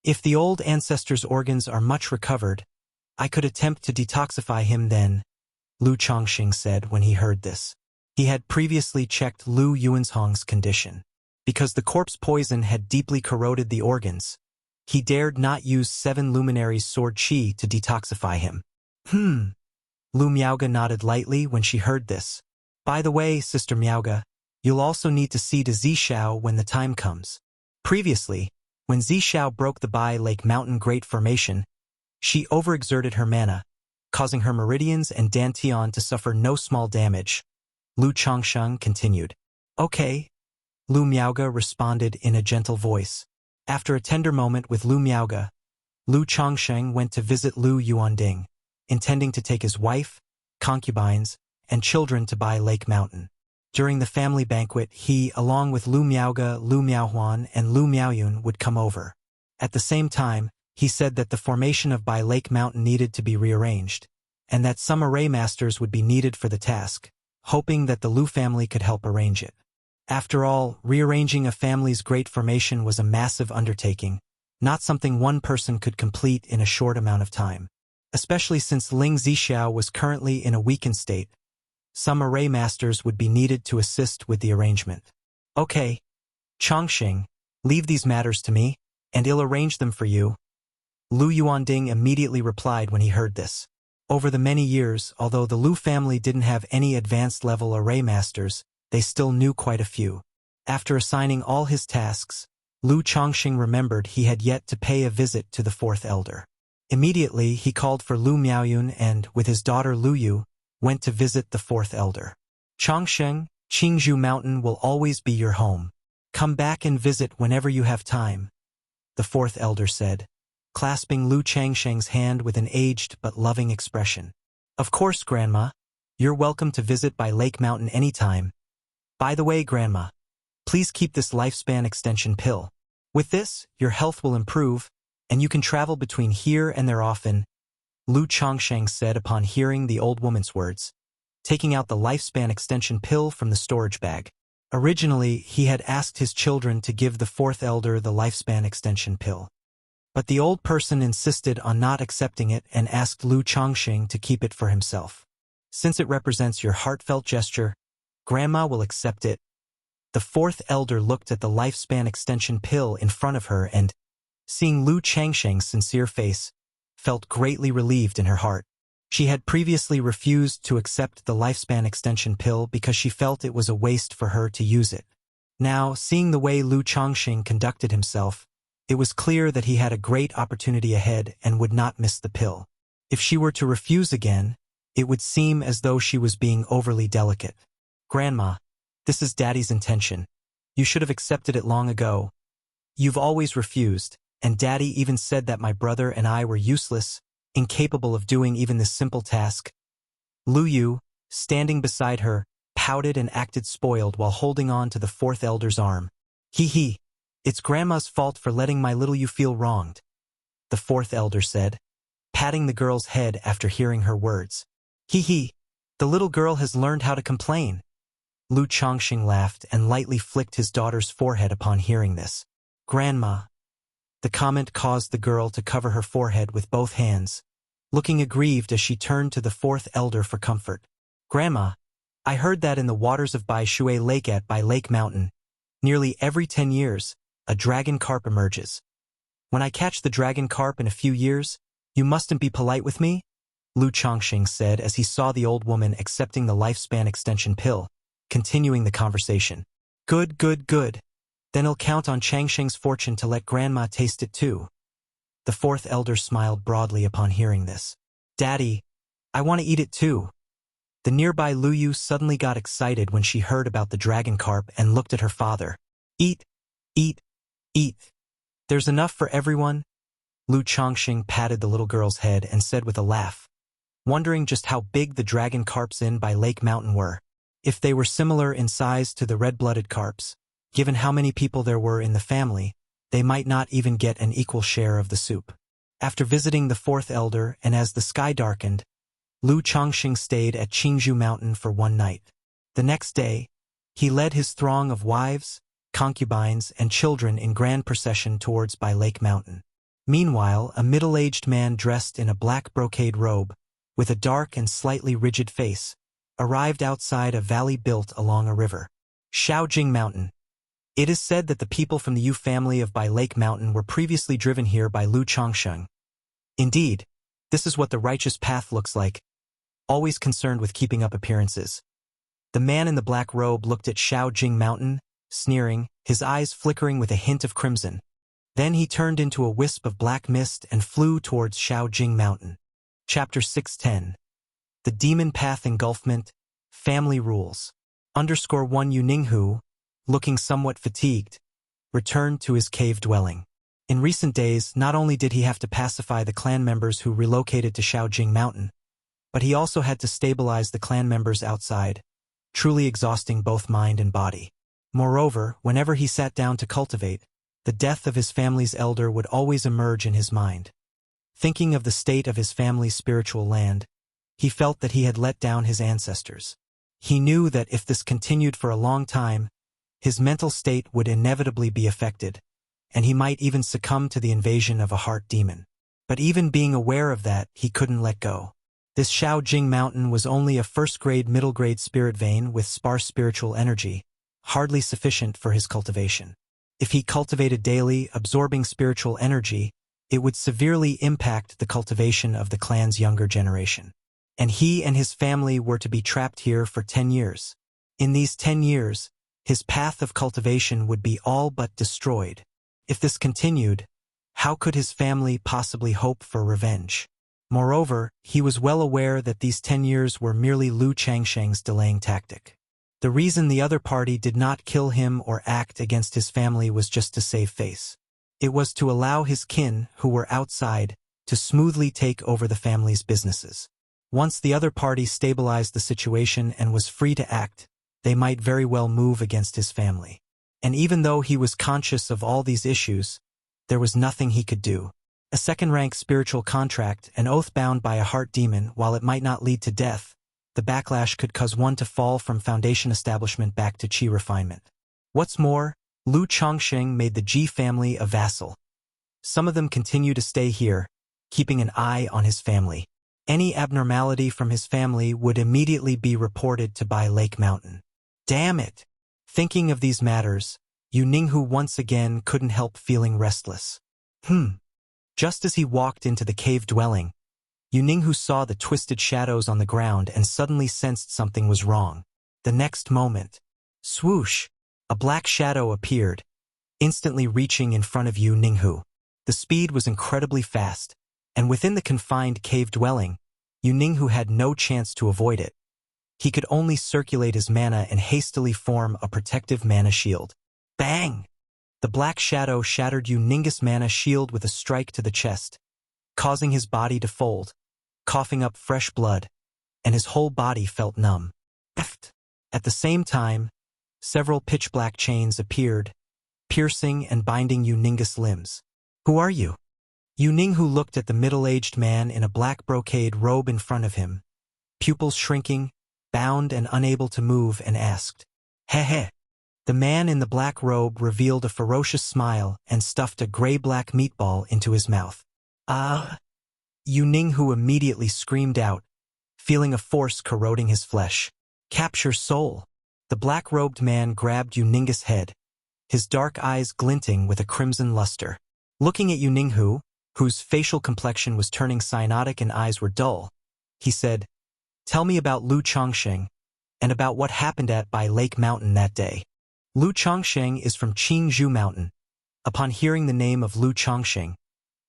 S1: If the old ancestor's organs are much recovered, I could attempt to detoxify him then, Lu Chongqing said when he heard this. He had previously checked Lu Yuanzhong's condition. Because the corpse poison had deeply corroded the organs, he dared not use 7 luminaries' sword chi to detoxify him. Lu Miaoge nodded lightly when she heard this. By the way, Sister Miaoge, you'll also need to see to Zishao when the time comes. Previously, when Zishao broke the Bai Lake Mountain Great Formation, she overexerted her mana, causing her meridians and dantian to suffer no small damage. Lu Chongsheng continued. Okay, Lu Miaoge responded in a gentle voice. After a tender moment with Lu Miaoge, Lu Chongsheng went to visit Lu Yuanding, intending to take his wife, concubines, and children to Bai Lake Mountain. During the family banquet, he, along with Lu Miaoge, Lu Miaohuan, and Lu Miaoyun, would come over. At the same time, he said that the formation of Bai Lake Mountain needed to be rearranged, and that some array masters would be needed for the task, hoping that the Lu family could help arrange it. After all, rearranging a family's great formation was a massive undertaking, not something one person could complete in a short amount of time. Especially since Ling Zhixiao was currently in a weakened state, some array masters would be needed to assist with the arrangement. Okay, Chongqing, leave these matters to me, and I'll arrange them for you. Lu Yuanding immediately replied when he heard this. Over the many years, although the Lu family didn't have any advanced level array masters, they still knew quite a few. After assigning all his tasks, Lu Chongqing remembered he had yet to pay a visit to the fourth elder. Immediately, he called for Lu Miaoyun and, with his daughter Lu Yu, went to visit the fourth elder. Chongsheng, Qingzhou Mountain will always be your home. Come back and visit whenever you have time, the fourth elder said, clasping Lu Changsheng's hand with an aged but loving expression. Of course, Grandma. You're welcome to visit by Lake Mountain anytime. By the way, Grandma, please keep this lifespan extension pill. With this, your health will improve, and you can travel between here and there often, Lu Chongsheng said upon hearing the old woman's words, taking out the lifespan extension pill from the storage bag. Originally, he had asked his children to give the fourth elder the lifespan extension pill. But the old person insisted on not accepting it and asked Lu Chongqing to keep it for himself. Since it represents your heartfelt gesture, Grandma will accept it. The fourth elder looked at the lifespan extension pill in front of her and, seeing Lu Changsheng's sincere face, felt greatly relieved in her heart. She had previously refused to accept the lifespan extension pill because she felt it was a waste for her to use it. Now, seeing the way Lu Chongqing conducted himself, It was clear that he had a great opportunity ahead and would not miss the pill. If she were to refuse again, it would seem as though she was being overly delicate. Grandma, this is Daddy's intention. You should have accepted it long ago. You've always refused, and Daddy even said that my brother and I were useless, incapable of doing even this simple task. Lu Yu, standing beside her, pouted and acted spoiled while holding on to the fourth elder's arm. Hee. It's Grandma's fault for letting my little you feel wronged, the fourth elder said, patting the girl's head after hearing her words. Hee. The little girl has learned how to complain. Lu Chongqing laughed and lightly flicked his daughter's forehead upon hearing this. Grandma. The comment caused the girl to cover her forehead with both hands, looking aggrieved as she turned to the fourth elder for comfort. Grandma, I heard that in the waters of Bai Shui Lake at Bai Lake Mountain, nearly every 10 years, a dragon carp emerges. When I catch the dragon carp in a few years, you mustn't be polite with me? Lu Chongqing said as he saw the old woman accepting the lifespan extension pill, continuing the conversation. Good. Then I'll count on Changsheng's fortune to let Grandma taste it too. The fourth elder smiled broadly upon hearing this. Daddy, I want to eat it too. The nearby Lu Yu suddenly got excited when she heard about the dragon carp and looked at her father. Eat. There's enough for everyone. Lu Chongqing patted the little girl's head and said with a laugh, wondering just how big the dragon carps in Bai Lake Mountain were. If they were similar in size to the red-blooded carps, given how many people there were in the family, they might not even get an equal share of the soup. After visiting the fourth elder and as the sky darkened, Lu Chongqing stayed at Qingzhou Mountain for one night. The next day, he led his throng of wives, concubines, and children in grand procession towards Bai Lake Mountain. Meanwhile, a middle-aged man dressed in a black brocade robe, with a dark and slightly rigid face, arrived outside a valley built along a river. Shaojing Mountain. It is said that the people from the Yu family of Bai Lake Mountain were previously driven here by Lu Chongqing. Indeed, this is what the righteous path looks like, always concerned with keeping up appearances. The man in the black robe looked at Shaojing Mountain, sneering, his eyes flickering with a hint of crimson. Then he turned into a wisp of black mist and flew towards Shaojing Mountain. Chapter 610. The Demon Path Engulfment, Family Rules. _1 Yuninghu, looking somewhat fatigued, returned to his cave dwelling. In recent days, not only did he have to pacify the clan members who relocated to Shaojing Mountain, but he also had to stabilize the clan members outside, truly exhausting both mind and body. Moreover, whenever he sat down to cultivate, the death of his family's elder would always emerge in his mind. Thinking of the state of his family's spiritual land, he felt that he had let down his ancestors. He knew that if this continued for a long time, his mental state would inevitably be affected, and he might even succumb to the invasion of a heart demon. But even being aware of that, he couldn't let go. This Shaojing Mountain was only a first-grade, middle-grade spirit vein with sparse spiritual energy, hardly sufficient for his cultivation. If he cultivated daily, absorbing spiritual energy, it would severely impact the cultivation of the clan's younger generation. And he and his family were to be trapped here for 10 years. In these 10 years, his path of cultivation would be all but destroyed. If this continued, how could his family possibly hope for revenge? Moreover, he was well aware that these 10 years were merely Lu Changsheng's delaying tactic. The reason the other party did not kill him or act against his family was just to save face. It was to allow his kin, who were outside, to smoothly take over the family's businesses. Once the other party stabilized the situation and was free to act, they might very well move against his family. And even though he was conscious of all these issues, there was nothing he could do. A second-rank spiritual contract, an oath bound by a heart demon, while it might not lead to death, the backlash could cause one to fall from foundation establishment back to qi refinement. What's more, Lu Chongqing made the Ji family a vassal. Some of them continue to stay here, keeping an eye on his family. Any abnormality from his family would immediately be reported to Bai Lake Mountain. Damn it! Thinking of these matters, Yu Ninghu once again couldn't help feeling restless. Just as he walked into the cave dwelling, Yu Ninghu saw the twisted shadows on the ground and suddenly sensed something was wrong. The next moment, swoosh, a black shadow appeared. instantly reaching in front of Yu Ninghu. The speed was incredibly fast, and within the confined cave dwelling, Yu Ninghu had no chance to avoid it. He could only circulate his mana and hastily form a protective mana shield. Bang! The black shadow shattered Yu Ninghu's mana shield with a strike to the chest, causing his body to fold, coughing up fresh blood, and his whole body felt numb. At the same time, several pitch-black chains appeared, piercing and binding Yu Ninghu's limbs. Who are you? Yu Ninghu looked at the middle-aged man in a black brocade robe in front of him, pupils shrinking, bound and unable to move, and asked, Heh. The man in the black robe revealed a ferocious smile and stuffed a gray-black meatball into his mouth. Yu Ninghu immediately screamed out, feeling a force corroding his flesh. Capture soul. The black-robed man grabbed Yu Ninghu's head, his dark eyes glinting with a crimson luster. Looking at Yu Ninghu, whose facial complexion was turning cyanotic and eyes were dull, he said, Tell me about Lu Chongsheng, and about what happened by Lake Mountain that day. Lu Chongsheng is from Qingzhou Mountain. Upon hearing the name of Lu Chongsheng,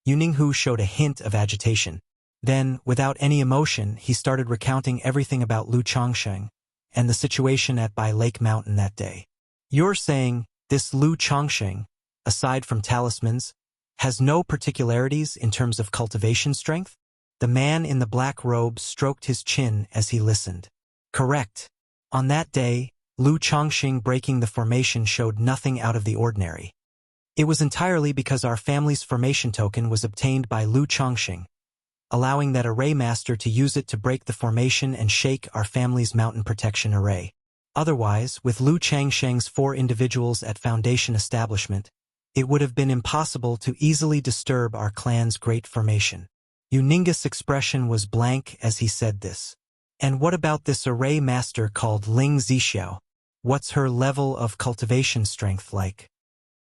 S1: Yu Ninghu showed a hint of agitation. Then, without any emotion, he started recounting everything about Lu Chongsheng and the situation by Lake Mountain that day. You're saying, this Lu Chongsheng, aside from talismans, has no particularities in terms of cultivation strength? The man in the black robe stroked his chin as he listened. Correct. On that day, Lu Chongsheng breaking the formation showed nothing out of the ordinary. It was entirely because our family's formation token was obtained by Lu Chongsheng, allowing that array master to use it to break the formation and shake our family's mountain protection array. Otherwise, with Lu Chongsheng's 4 individuals at foundation establishment, it would have been impossible to easily disturb our clan's great formation. Yu Ninghu's expression was blank as he said this. And what about this array master called Ling Zixiao? What's her level of cultivation strength like?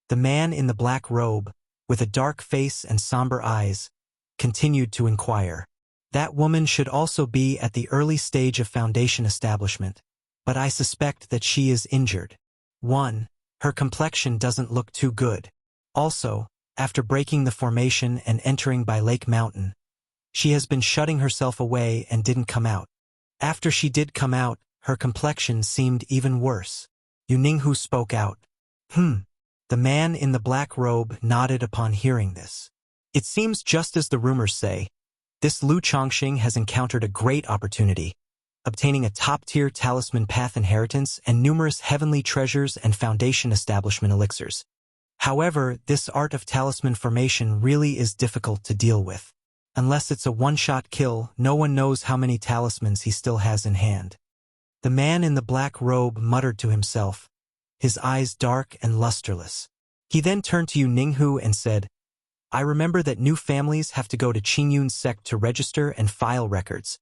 S1: The man in the black robe, with a dark face and somber eyes, continued to inquire. That woman should also be at the early stage of foundation establishment, but I suspect that she is injured. 1. Her complexion doesn't look too good. Also, after breaking the formation and entering by Lake Mountain, she has been shutting herself away and didn't come out. After she did come out, her complexion seemed even worse. Yu Ninghu spoke out. The man in the black robe nodded upon hearing this. It seems just as the rumors say, this Lu Chongsheng has encountered a great opportunity, obtaining a top-tier talisman path inheritance and numerous heavenly treasures and foundation establishment elixirs. However, this art of talisman formation really is difficult to deal with. Unless it's a one-shot kill, no one knows how many talismans he still has in hand. The man in the black robe muttered to himself, his eyes dark and lusterless. He then turned to Yu Ninghu and said, I remember that new families have to go to Qingyun sect to register and file records,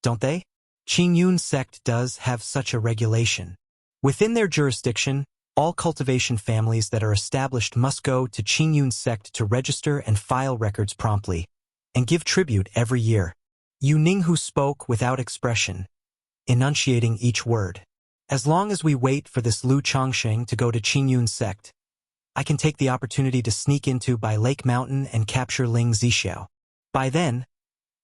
S1: don't they? Qingyun sect does have such a regulation. Within their jurisdiction, all cultivation families that are established must go to Qingyun sect to register and file records promptly, and give tribute every year. Yu Ninghu spoke without expression, enunciating each word. As long as we wait for this Lu Chongsheng to go to Qingyun sect, I can take the opportunity to sneak into by Lake Mountain and capture Ling Zixiao. By then,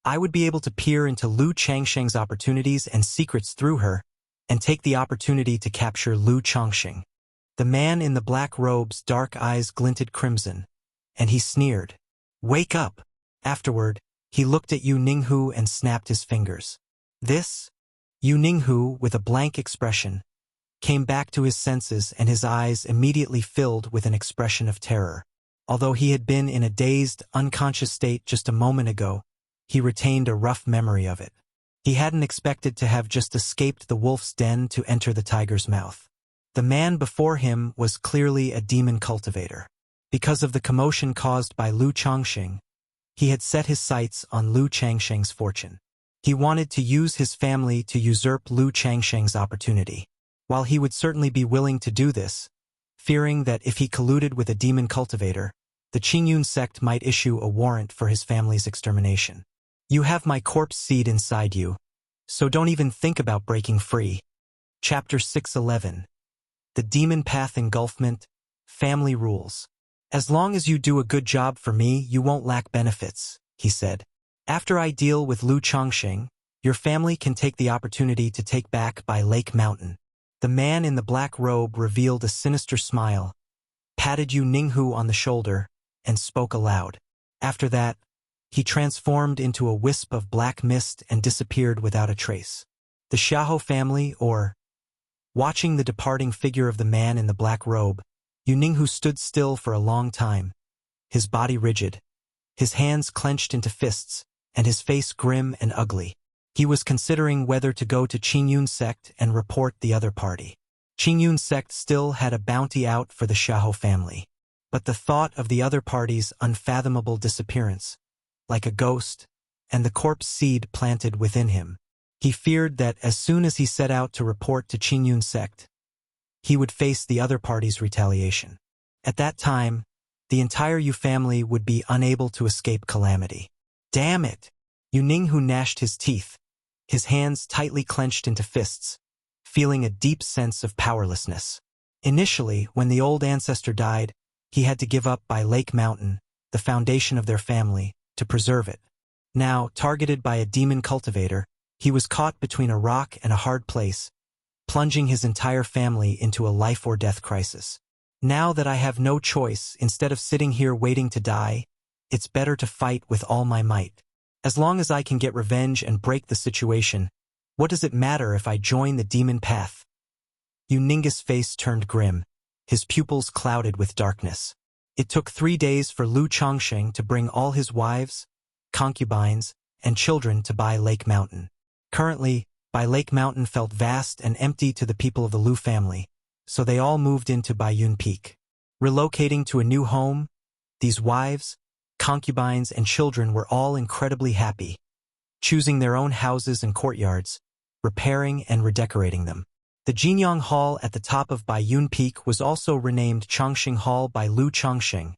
S1: I would be able to peer into Lu Chongsheng's opportunities and secrets through her, and take the opportunity to capture Lu Chongsheng. The man in the black robe's dark eyes glinted crimson, and he sneered, Wake up! Afterward, he looked at Yu Ninghu and snapped his fingers. This? Yu Ninghu, with a blank expression, came back to his senses and his eyes immediately filled with an expression of terror. Although he had been in a dazed, unconscious state just a moment ago, he retained a rough memory of it. He hadn't expected to have just escaped the wolf's den to enter the tiger's mouth. The man before him was clearly a demon cultivator. Because of the commotion caused by Lu Chongsheng, he had set his sights on Lu Chongsheng's fortune. He wanted to use his family to usurp Lu Chongsheng's opportunity. While he would certainly be willing to do this, fearing that if he colluded with a demon cultivator, the Qingyun sect might issue a warrant for his family's extermination. You have my corpse seed inside you, so don't even think about breaking free. Chapter 611. The Demon Path Engulfment, family rules. As long as you do a good job for me, you won't lack benefits, he said. After I deal with Lu Chongqing, your family can take the opportunity to take back by Lake Mountain. The man in the black robe revealed a sinister smile, patted Yu Ninghu on the shoulder, and spoke aloud. After that, he transformed into a wisp of black mist and disappeared without a trace. The Xiahou family, watching the departing figure of the man in the black robe, Yu Ninghu stood still for a long time, his body rigid, his hands clenched into fists, and his face grim and ugly. He was considering whether to go to Qingyun sect and report the other party. Qingyun sect still had a bounty out for the Xiahou family. But the thought of the other party's unfathomable disappearance, like a ghost, and the corpse seed planted within him, he feared that as soon as he set out to report to Qingyun sect, he would face the other party's retaliation. At that time, the entire Yu family would be unable to escape calamity. Damn it! Yu Ninghu gnashed his teeth, his hands tightly clenched into fists, feeling a deep sense of powerlessness. Initially, when the old ancestor died, he had to give up by Lake Mountain, the foundation of their family, to preserve it. Now, targeted by a demon cultivator, he was caught between a rock and a hard place, plunging his entire family into a life-or-death crisis. Now that I have no choice, instead of sitting here waiting to die, it's better to fight with all my might. As long as I can get revenge and break the situation, what does it matter if I join the demon path? Yu Ninghu's face turned grim, his pupils clouded with darkness. It took 3 days for Lu Chongqing to bring all his wives, concubines, and children to Bai Lake Mountain. Currently, Bai Lake Mountain felt vast and empty to the people of the Lu family, so they all moved into Baiyun Peak. Relocating to a new home, these wives, concubines, and children were all incredibly happy, choosing their own houses and courtyards, repairing and redecorating them. The Jinyang Hall at the top of Baiyun Peak was also renamed Chongqing Hall by Lu Chongqing,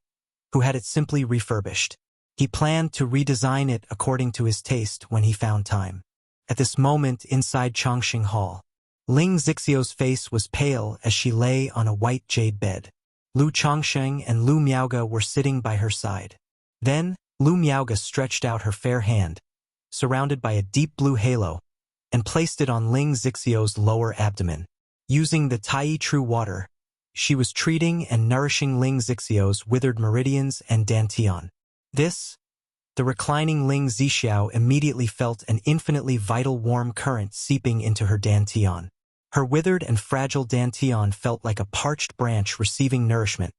S1: who had it simply refurbished. He planned to redesign it according to his taste when he found time. At this moment inside Chongqing Hall, Ling Zixio's face was pale as she lay on a white jade bed. Lu Chongqing and Lu Miaoge were sitting by her side. Then, Lu Miaoge stretched out her fair hand, surrounded by a deep blue halo, and placed it on Ling Zixio's lower abdomen. Using the Tai True Water, she was treating and nourishing Ling Zixio's withered meridians and dantian. The reclining Ling Zixiao immediately felt an infinitely vital warm current seeping into her dantian. Her withered and fragile dantian felt like a parched branch receiving nourishment,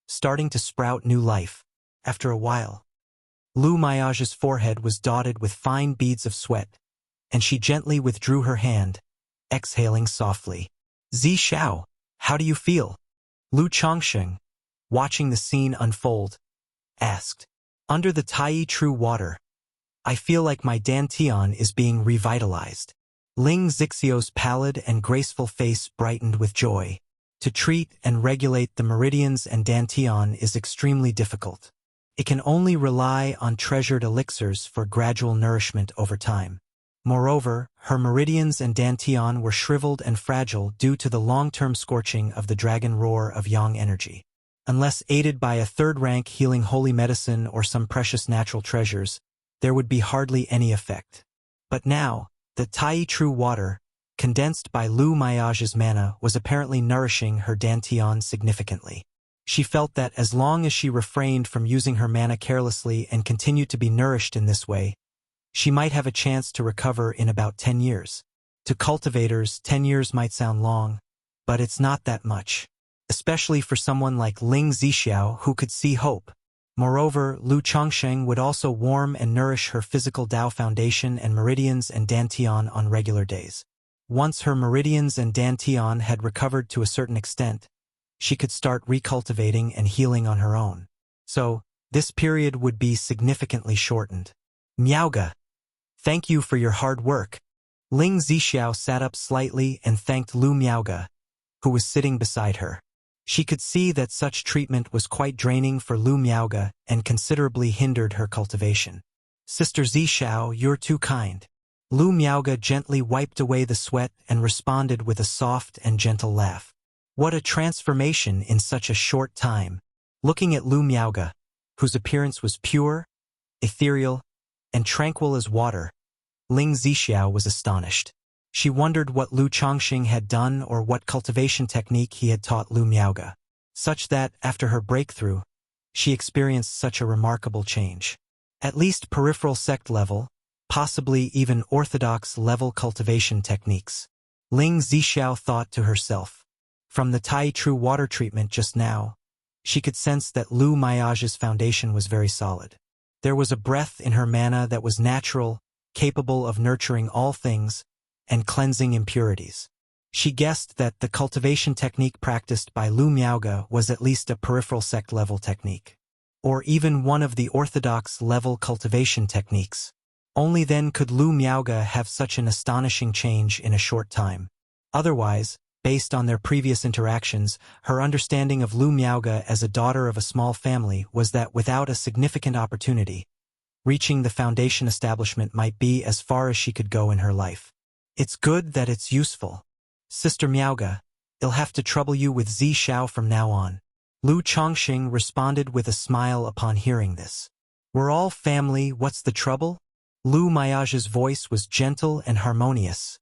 S1: starting to sprout new life. After a while, Lu Miaoge's forehead was dotted with fine beads of sweat, and she gently withdrew her hand, exhaling softly. Zixiao, how do you feel? Lu Chongqing, watching the scene unfold, asked. Under the Tai True Water, I feel like my dantian is being revitalized. Ling Zixio's pallid and graceful face brightened with joy. To treat and regulate the meridians and dantian is extremely difficult. It can only rely on treasured elixirs for gradual nourishment over time. Moreover, her meridians and dantian were shriveled and fragile due to the long-term scorching of the dragon roar of yang energy. Unless aided by a third-rank healing holy medicine or some precious natural treasures, there would be hardly any effect. But now, the Tai True Water, condensed by Lu Miaoge's mana, was apparently nourishing her dantian significantly. She felt that as long as she refrained from using her mana carelessly and continued to be nourished in this way, she might have a chance to recover in about 10 years. To cultivators, 10 years might sound long, but it's not that much, especially for someone like Ling Zixiao who could see hope. Moreover, Lu Chongqing would also warm and nourish her physical Dao foundation and meridians and dantian on regular days. Once her meridians and dantian had recovered to a certain extent, she could start recultivating and healing on her own. So, this period would be significantly shortened. Miaoge, thank you for your hard work. Ling Zixiao sat up slightly and thanked Lu Miaoge, who was sitting beside her. She could see that such treatment was quite draining for Lu Miaoge and considerably hindered her cultivation. Sister Zixiao, you're too kind. Lu Miaoge gently wiped away the sweat and responded with a soft and gentle laugh. What a transformation in such a short time. Looking at Lu Miaoge, whose appearance was pure, ethereal, and tranquil as water, Ling Zixiao was astonished. She wondered what Lu Chongqing had done or what cultivation technique he had taught Lu Miaoge, such that, after her breakthrough, she experienced such a remarkable change. At least peripheral sect level, possibly even orthodox level cultivation techniques. Ling Zixiao thought to herself. From the Tai True water treatment just now, she could sense that Lu Miaoge's foundation was very solid. There was a breath in her mana that was natural, capable of nurturing all things, and cleansing impurities. She guessed that the cultivation technique practiced by Lu Miaoge was at least a peripheral sect level technique, or even one of the orthodox level cultivation techniques. Only then could Lu Miaoge have such an astonishing change in a short time. Otherwise, based on their previous interactions, her understanding of Lu Miaoge as a daughter of a small family was that without a significant opportunity, reaching the foundation establishment might be as far as she could go in her life. It's good that it's useful. Sister Miaoge, I'll have to trouble you with Zixiao from now on. Lu Chongqing responded with a smile upon hearing this. We're all family, what's the trouble? Lu Miaoge's voice was gentle and harmonious,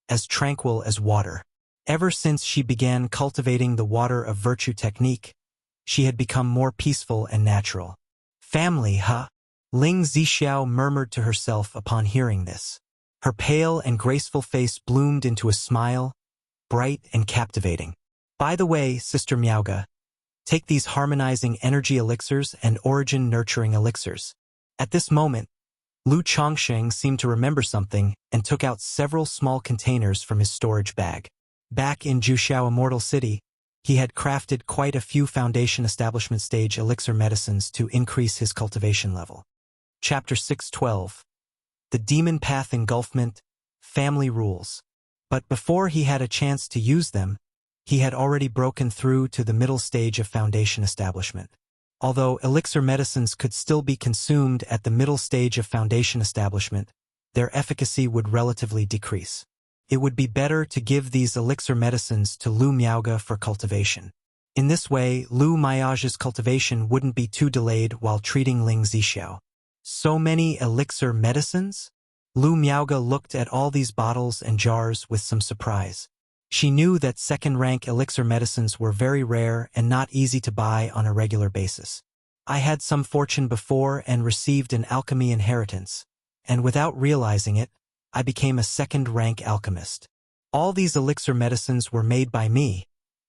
S1: as tranquil as water. Ever since she began cultivating the water of virtue technique, she had become more peaceful and natural. Family, huh? Ling Zixiao murmured to herself upon hearing this. Her pale and graceful face bloomed into a smile, bright and captivating. By the way, Sister Miaoge, take these harmonizing energy elixirs and origin nurturing elixirs. At this moment, Lu Chongqing seemed to remember something and took out several small containers from his storage bag. Back in Juxiao Immortal City, he had crafted quite a few foundation establishment stage elixir medicines to increase his cultivation level. Chapter 612. The Demon Path Engulfment, Family Rules. But before he had a chance to use them, he had already broken through to the middle stage of foundation establishment. Although elixir medicines could still be consumed at the middle stage of foundation establishment, their efficacy would relatively decrease. It would be better to give these elixir medicines to Lu Miaoge for cultivation. In this way, Lu Miaoge's cultivation wouldn't be too delayed while treating Ling Zixiao. So many elixir medicines? Lu Miaoge looked at all these bottles and jars with some surprise. She knew that second-rank elixir medicines were very rare and not easy to buy on a regular basis. I had some fortune before and received an alchemy inheritance, and without realizing it, I became a second-rank alchemist. All these elixir medicines were made by me,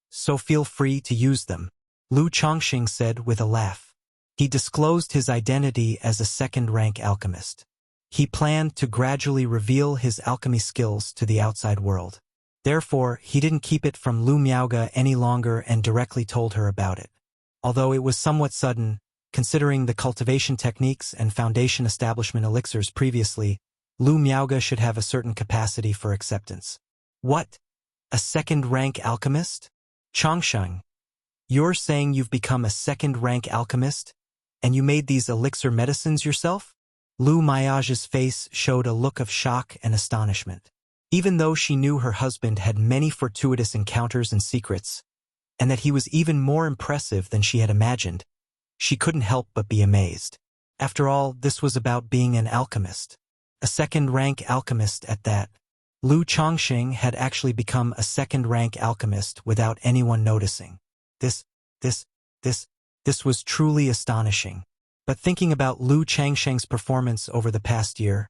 S1: so feel free to use them, Lu Chongqing said with a laugh. He disclosed his identity as a second-rank alchemist. He planned to gradually reveal his alchemy skills to the outside world. Therefore, he didn't keep it from Lu Miaoge any longer and directly told her about it. Although it was somewhat sudden, considering the cultivation techniques and foundation establishment elixirs previously, Lu Miaoge should have a certain capacity for acceptance. What? A second-rank alchemist? Chongqing, you're saying you've become a second-rank alchemist? And you made these elixir medicines yourself? Lu Miaoge's face showed a look of shock and astonishment. Even though she knew her husband had many fortuitous encounters and secrets, and that he was even more impressive than she had imagined, she couldn't help but be amazed. After all, this was about being an alchemist. A second-rank alchemist at that. Lu Chongqing had actually become a second-rank alchemist without anyone noticing. This was truly astonishing. But thinking about Lu Chongqing's performance over the past year,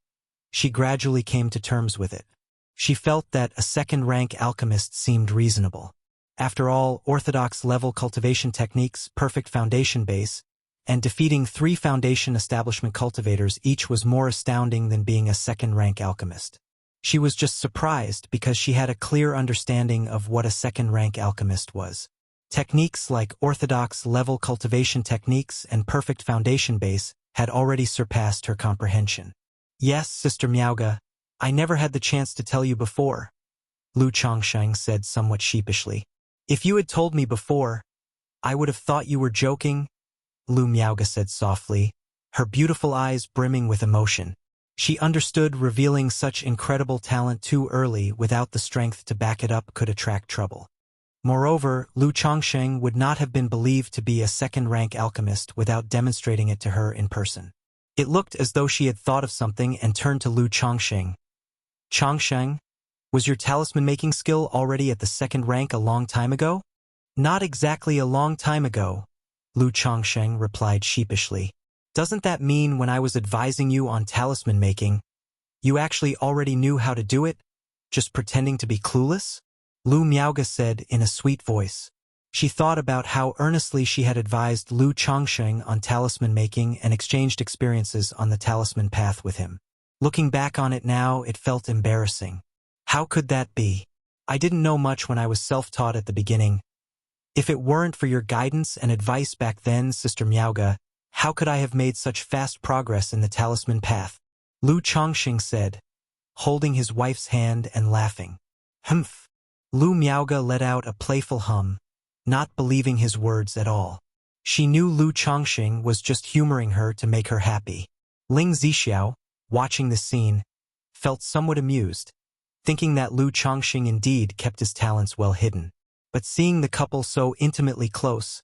S1: she gradually came to terms with it. She felt that a second-rank alchemist seemed reasonable. After all, orthodox level cultivation techniques, perfect foundation base, and defeating 3 foundation establishment cultivators each was more astounding than being a second-rank alchemist. She was just surprised because she had a clear understanding of what a second-rank alchemist was. Techniques like orthodox level cultivation techniques and perfect foundation base had already surpassed her comprehension. Yes, Sister Miaoge, I never had the chance to tell you before, Lu Chongqing said somewhat sheepishly. If you had told me before, I would have thought you were joking, Lu Miaoge said softly, her beautiful eyes brimming with emotion. She understood revealing such incredible talent too early without the strength to back it up could attract trouble. Moreover, Lu Chongsheng would not have been believed to be a second-rank alchemist without demonstrating it to her in person. It looked as though she had thought of something and turned to Lu Chongsheng. Chongsheng, was your talisman-making skill already at the second rank a long time ago? Not exactly a long time ago, Lu Chongsheng replied sheepishly. Doesn't that mean when I was advising you on talisman making, you actually already knew how to do it, just pretending to be clueless? Lu Miaoge said in a sweet voice. She thought about how earnestly she had advised Lu Chongsheng on talisman making and exchanged experiences on the talisman path with him. Looking back on it now, it felt embarrassing. How could that be? I didn't know much when I was self-taught at the beginning. If it weren't for your guidance and advice back then, Sister Miaoge, how could I have made such fast progress in the talisman path? Lu Chongsheng said, holding his wife's hand and laughing. Humph. Lu Miaoge let out a playful hum, not believing his words at all. She knew Lu Chongsheng was just humoring her to make her happy. Ling Zixiao, watching the scene, felt somewhat amused, thinking that Lu Chongsheng indeed kept his talents well hidden. But seeing the couple so intimately close,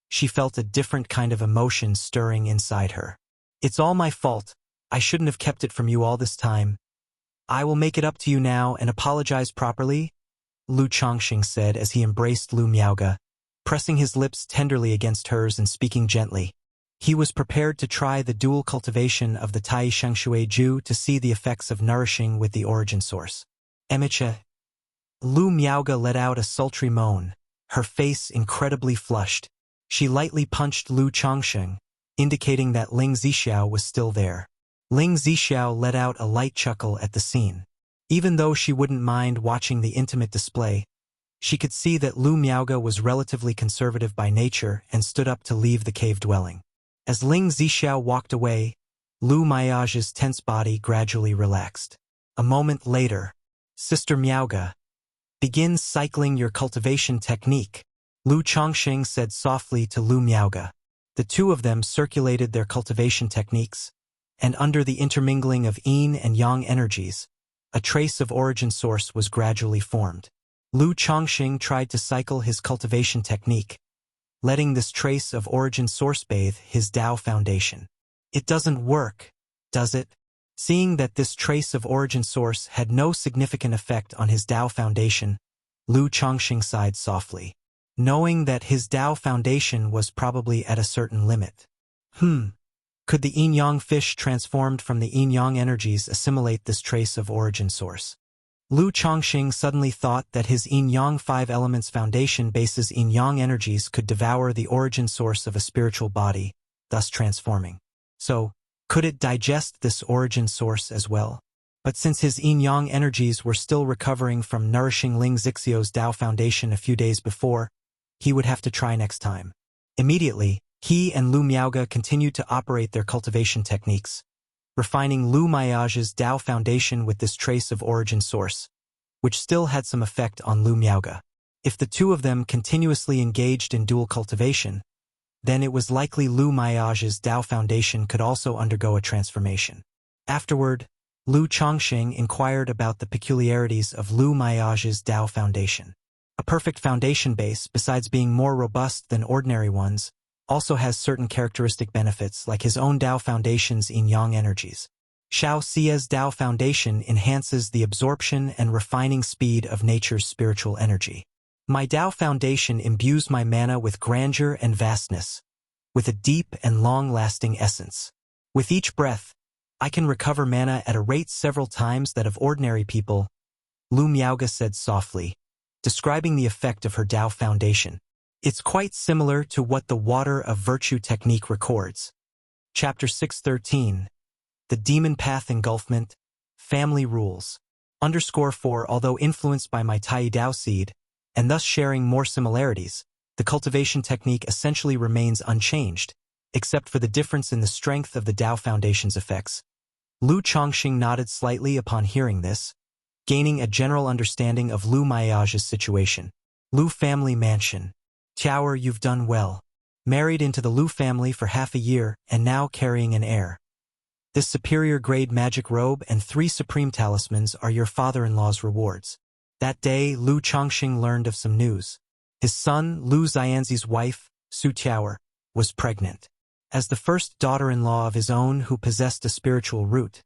S1: she felt a different kind of emotion stirring inside her. It's all my fault. I shouldn't have kept it from you all this time. I will make it up to you now and apologize properly, Lu Chongsheng said as he embraced Lu Miaoge, pressing his lips tenderly against hers and speaking gently. He was prepared to try the dual cultivation of the Tai Shengshui Ju to see the effects of nourishing with the origin source. Emicha. Lu Miaoge let out a sultry moan, her face incredibly flushed. She lightly punched Lu Chongsheng, indicating that Ling Zixiao was still there. Ling Zixiao let out a light chuckle at the scene. Even though she wouldn't mind watching the intimate display, she could see that Lu Miaoge was relatively conservative by nature and stood up to leave the cave dwelling. As Ling Zixiao walked away, Lu Miaoge's tense body gradually relaxed. A moment later, Sister Miaoge, begin cycling your cultivation technique, Lu Chongsheng said softly to Lu Miaoge. The two of them circulated their cultivation techniques, and under the intermingling of yin and yang energies, a trace of origin source was gradually formed. Lu Chongsheng tried to cycle his cultivation technique, letting this trace of origin source bathe his Tao foundation. It doesn't work, does it? Seeing that this trace of origin source had no significant effect on his Tao foundation, Lu Chongsheng sighed softly, knowing that his Tao foundation was probably at a certain limit. Could the yin-yang fish transformed from the yin-yang energies assimilate this trace of origin source? Lu Chongsheng suddenly thought that his yin-yang 5 elements foundation bases yin-yang energies could devour the origin source of a spiritual body, thus transforming. So, could it digest this origin source as well? But since his yin-yang energies were still recovering from nourishing Ling Zixiao's Tao foundation a few days before, he would have to try next time. Immediately, he and Lu Miaoge continued to operate their cultivation techniques, refining Lu Miaoge's Tao foundation with this trace of origin source, which still had some effect on Lu Miaoge. If the two of them continuously engaged in dual cultivation, then it was likely Lu Miaoge's Tao foundation could also undergo a transformation. Afterward, Lu Chongsheng inquired about the peculiarities of Lu Miaoge's Tao foundation. A perfect foundation base, besides being more robust than ordinary ones, also has certain characteristic benefits like his own Tao foundation's yin-yang energies. Shao Xia's Tao foundation enhances the absorption and refining speed of nature's spiritual energy. My Tao foundation imbues my mana with grandeur and vastness, with a deep and long-lasting essence. With each breath, I can recover mana at a rate several times that of ordinary people, Lu Miaoge said softly, describing the effect of her Tao foundation. It's quite similar to what the Water of Virtue technique records. Chapter 613. The Demon Path Engulfment, Family Rules. _4 Although influenced by my Tai Dao seed, and thus sharing more similarities, the cultivation technique essentially remains unchanged, except for the difference in the strength of the Tao Foundation's effects. Lu Chongsheng nodded slightly upon hearing this, gaining a general understanding of Lu Miaoge's situation. Lu family mansion. Tiaoer, you've done well. Married into the Lu family for half a year and now carrying an heir. This superior grade magic robe and 3 supreme talismans are your father-in-law's rewards. That day, Lu Chongsheng learned of some news. His son, Lu Xianzi's wife, Su Tiaoer, was pregnant. As the first daughter-in-law of his own who possessed a spiritual root,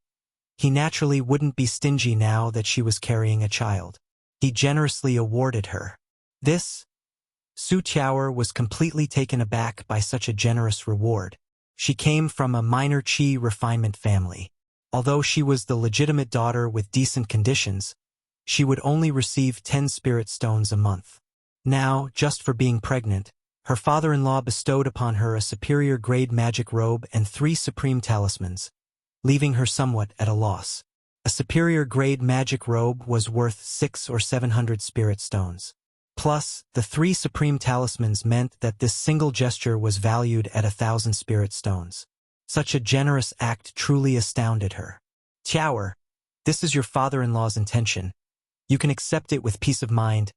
S1: he naturally wouldn't be stingy now that she was carrying a child. He generously awarded her this. Su Tiaoer was completely taken aback by such a generous reward. She came from a minor qi refinement family. Although she was the legitimate daughter with decent conditions, she would only receive 10 spirit stones a month. Now, just for being pregnant, her father-in-law bestowed upon her a superior-grade magic robe and 3 supreme talismans, leaving her somewhat at a loss. A superior-grade magic robe was worth 600 or 700 spirit stones. Plus, the 3 supreme talismans meant that this single gesture was valued at 1,000 spirit stones. Such a generous act truly astounded her. Tiaoer, this is your father-in-law's intention. You can accept it with peace of mind.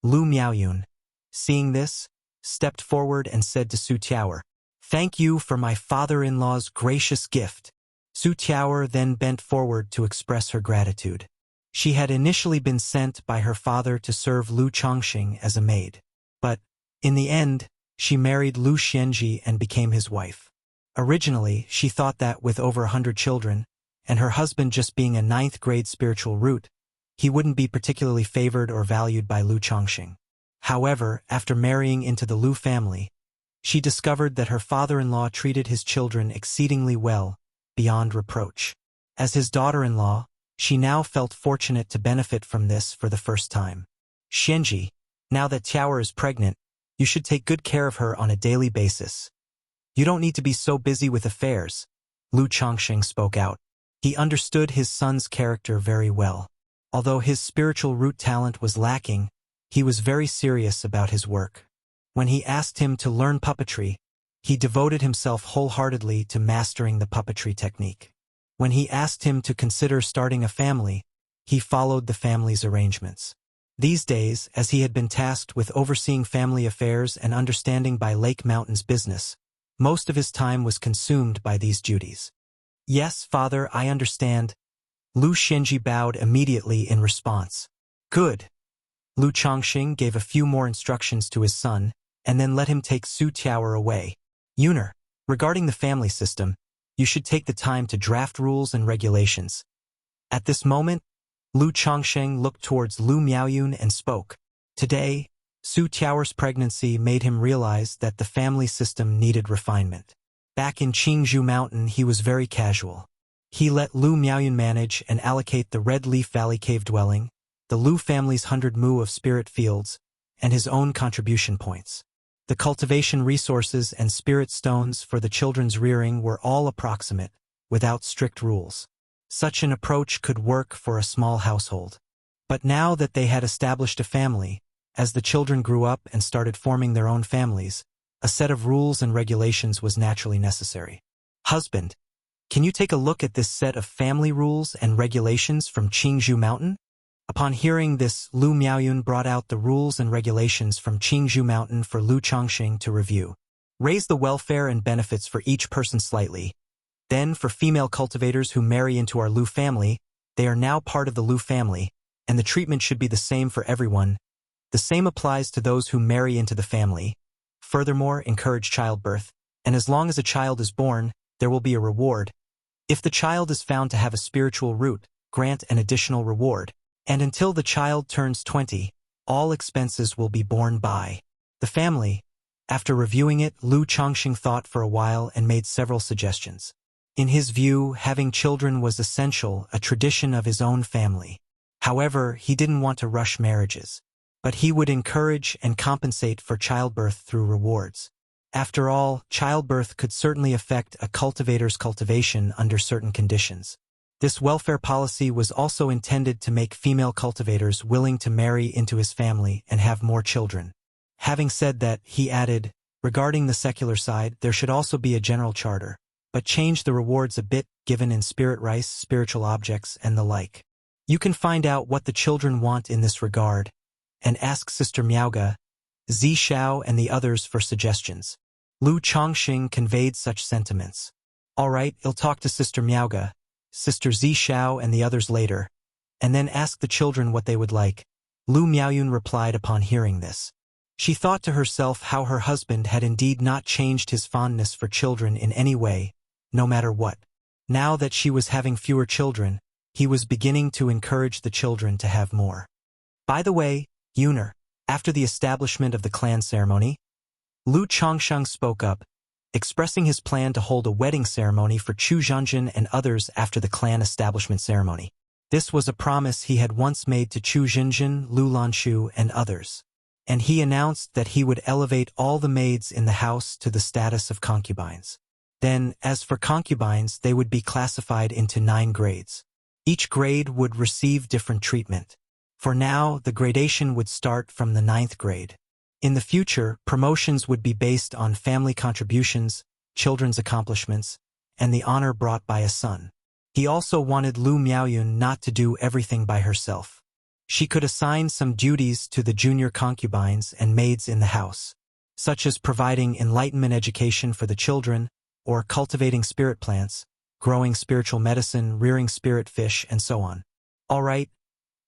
S1: Lu Miaoyun, seeing this, stepped forward and said to Su Tiaoer, "Thank you for my father-in-law's gracious gift." Su Tiaoer then bent forward to express her gratitude. She had initially been sent by her father to serve Lu Chongxing as a maid. But, in the end, she married Lu Xianji and became his wife. Originally, she thought that with over 100 children, and her husband just being a 9th-grade spiritual root, he wouldn't be particularly favored or valued by Lu Chongxing. However, after marrying into the Lu family, she discovered that her father-in-law treated his children exceedingly well, beyond reproach. As his daughter-in-law, she now felt fortunate to benefit from this for the first time. Xianji, now that Tiaoer is pregnant, you should take good care of her on a daily basis. You don't need to be so busy with affairs, Lu Chongxing spoke out. He understood his son's character very well. Although his spiritual root talent was lacking, he was very serious about his work. When he asked him to learn puppetry, he devoted himself wholeheartedly to mastering the puppetry technique. When he asked him to consider starting a family, he followed the family's arrangements. These days, as he had been tasked with overseeing family affairs and understanding by Lake Mountain's business, most of his time was consumed by these duties. "Yes, father, I understand." Lu Xianji bowed immediately in response. "Good." Lu Chongxing gave a few more instructions to his son, and then let him take Su Tiaoer away. "Yuner, regarding the family system, you should take the time to draft rules and regulations." At this moment, Lu Chongxing looked towards Lu Miaoyun and spoke. Today, Su Tiaoer's pregnancy made him realize that the family system needed refinement. Back in Qingzhou Mountain, he was very casual. He let Lu Miaoyun manage and allocate the Red Leaf Valley cave dwelling, the Lu family's 100 mu of spirit fields, and his own contribution points. The cultivation resources and spirit stones for the children's rearing were all approximate, without strict rules. Such an approach could work for a small household. But now that they had established a family, as the children grew up and started forming their own families, a set of rules and regulations was naturally necessary. "Husband, can you take a look at this set of family rules and regulations from Qingzhou Mountain?" Upon hearing this, Lu Miaoyun brought out the rules and regulations from Qingzhou Mountain for Lu Chongxing to review. Raise the welfare and benefits for each person slightly. Then, for female cultivators who marry into our Lu family, they are now part of the Lu family, and the treatment should be the same for everyone. The same applies to those who marry into the family. Furthermore, encourage childbirth, and as long as a child is born, there will be a reward. If the child is found to have a spiritual root, grant an additional reward. And until the child turns 20, all expenses will be borne by the family. After reviewing it, Lu Chongxing thought for a while and made several suggestions. In his view, having children was essential, a tradition of his own family. However, he didn't want to rush marriages. But he would encourage and compensate for childbirth through rewards. After all, childbirth could certainly affect a cultivator's cultivation under certain conditions. This welfare policy was also intended to make female cultivators willing to marry into his family and have more children. Having said that, he added, regarding the secular side, there should also be a general charter, but change the rewards a bit given in spirit rice, spiritual objects, and the like. You can find out what the children want in this regard, and ask Sister Miaoga, Zi Xiao, and the others for suggestions. Lu Chongxing conveyed such sentiments. "All right, I'll talk to Sister Miaoga, Sister Zi Xiao, and the others later, and then ask the children what they would like." Lu Miaoyun replied upon hearing this. She thought to herself how her husband had indeed not changed his fondness for children in any way, no matter what. Now that she was having fewer children, he was beginning to encourage the children to have more. By the way, Yuner, after the establishment of the clan ceremony, Lu Chongsheng spoke up, expressing his plan to hold a wedding ceremony for Chu Zhanjin and others after the clan establishment ceremony. This was a promise he had once made to Chu Zhanjin, Lu Lanshu, and others. And he announced that he would elevate all the maids in the house to the status of concubines. Then, as for concubines, they would be classified into 9 grades. Each grade would receive different treatment. For now, the gradation would start from the 9th grade. In the future, promotions would be based on family contributions, children's accomplishments, and the honor brought by a son. He also wanted Lu Miaoyun not to do everything by herself. She could assign some duties to the junior concubines and maids in the house, such as providing enlightenment education for the children, or cultivating spirit plants, growing spiritual medicine, rearing spirit fish, and so on. All right.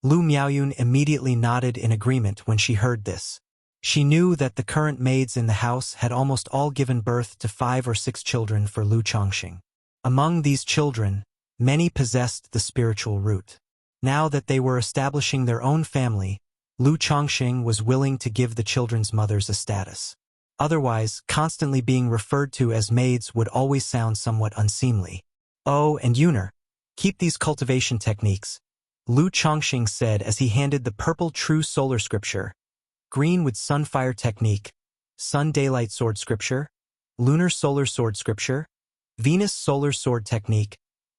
S1: Lu Miaoyun immediately nodded in agreement when she heard this. She knew that the current maids in the house had almost all given birth to 5 or 6 children for Lu Chongxing. Among these children, many possessed the spiritual root. Now that they were establishing their own family, Lu Chongxing was willing to give the children's mothers a status. Otherwise, constantly being referred to as maids would always sound somewhat unseemly. Oh, and Yuner, keep these cultivation techniques, Lu Chongxing said as he handed the purple true solar scripture, green with sunfire technique, sun daylight sword scripture, lunar solar sword scripture, Venus solar sword technique,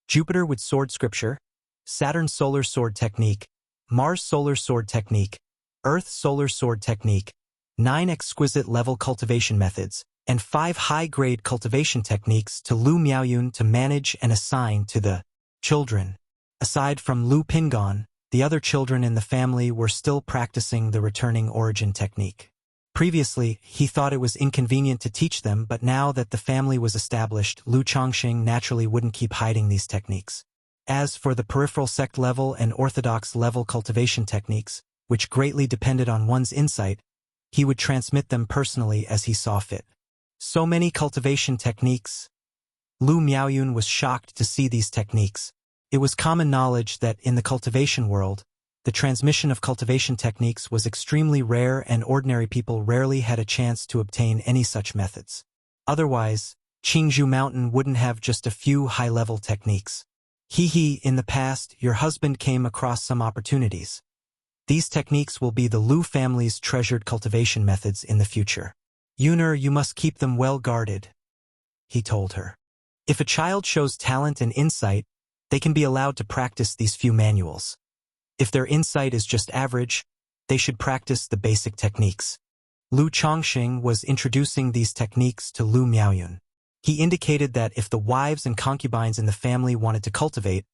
S1: Jupiter with sword scripture, Saturn solar sword technique, Mars solar sword technique, Earth solar sword technique, 9 exquisite level cultivation methods, and 5 high-grade cultivation techniques to Lu Miaoyun to manage and assign to the children. Aside from Lu Pingon, the other children in the family were still practicing the returning origin technique. Previously, he thought it was inconvenient to teach them, but now that the family was established, Lu Chongxing naturally wouldn't keep hiding these techniques. As for the peripheral sect level and orthodox level cultivation techniques, which greatly depended on one's insight, he would transmit them personally as he saw fit. So many cultivation techniques. Lu Miaoyun was shocked to see these techniques. It was common knowledge that in the cultivation world, the transmission of cultivation techniques was extremely rare and ordinary people rarely had a chance to obtain any such methods. Otherwise, Qingzhou Mountain wouldn't have just a few high-level techniques. In the past, your husband came across some opportunities. These techniques will be the Lu family's treasured cultivation methods in the future. Yuner, you must keep them well guarded, he told her. If a child shows talent and insight, they can be allowed to practice these few manuals. If their insight is just average, they should practice the basic techniques. Lu Chongxing was introducing these techniques to Lu Miaoyun. He indicated that if the wives and concubines in the family wanted to cultivate,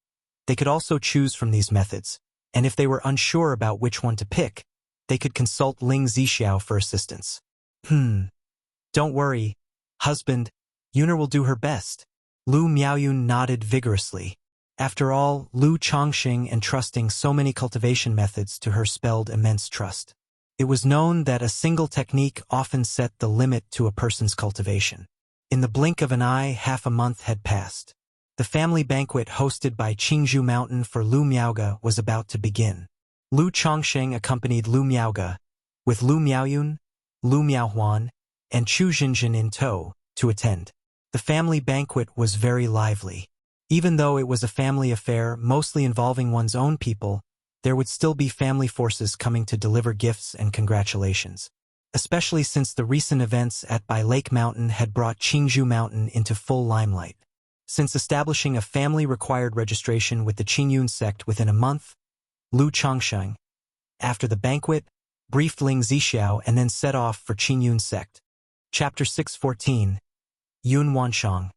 S1: they could also choose from these methods, and if they were unsure about which one to pick, they could consult Ling Zixiao for assistance. Don't worry, husband, Yuner will do her best. Lu Miaoyun nodded vigorously. After all, Lu Chongxing entrusting so many cultivation methods to her spelled immense trust. It was known that a single technique often set the limit to a person's cultivation. In the blink of an eye, half a month had passed. The family banquet hosted by Qingzhou Mountain for Lu Miaoge was about to begin. Lu Chongxing accompanied Lu Miaoge, with Lu Miaoyun, Lu Miaohuan, and Chu Zhanjin in tow, to attend. The family banquet was very lively. Even though it was a family affair mostly involving one's own people, there would still be family forces coming to deliver gifts and congratulations. Especially since the recent events at Bai Lake Mountain had brought Qingzhou Mountain into full limelight. Since establishing a family-required registration with the Qingyun sect within a month, Lu Chongxing, after the banquet, briefed Ling Zixiao and then set off for Qingyun sect. Chapter 614. Yun Wanshang.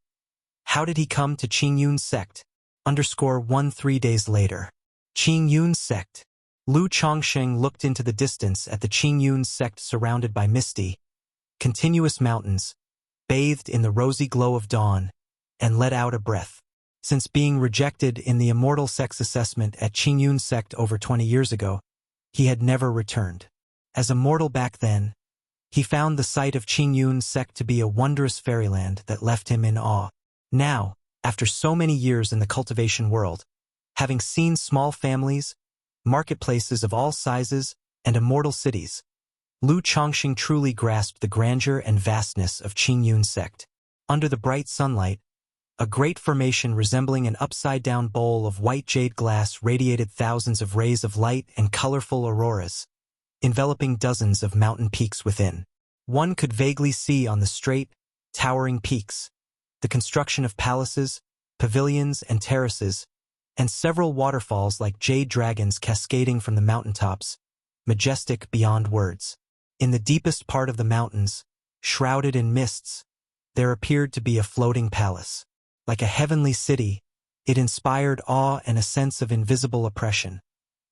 S1: How did he come to Qingyun sect? _ 3 days later. Qingyun sect. Lu Chongxing looked into the distance at the Qingyun sect surrounded by misty, continuous mountains, bathed in the rosy glow of dawn, and let out a breath. Since being rejected in the Immortal sex assessment at Qingyun sect over 20 years ago, he had never returned. As a mortal back then, He found the site of Qingyun's sect to be a wondrous fairyland that left him in awe. Now, after so many years in the cultivation world, having seen small families, marketplaces of all sizes, and immortal cities, Lu Chongqing truly grasped the grandeur and vastness of Qingyun's sect. Under the bright sunlight, a great formation resembling an upside-down bowl of white jade glass radiated thousands of rays of light and colorful auroras, enveloping dozens of mountain peaks within. One could vaguely see on the straight, towering peaks the construction of palaces, pavilions, and terraces, and several waterfalls like jade dragons cascading from the mountaintops, majestic beyond words. In the deepest part of the mountains, shrouded in mists, there appeared to be a floating palace. Like a heavenly city, it inspired awe and a sense of invisible oppression,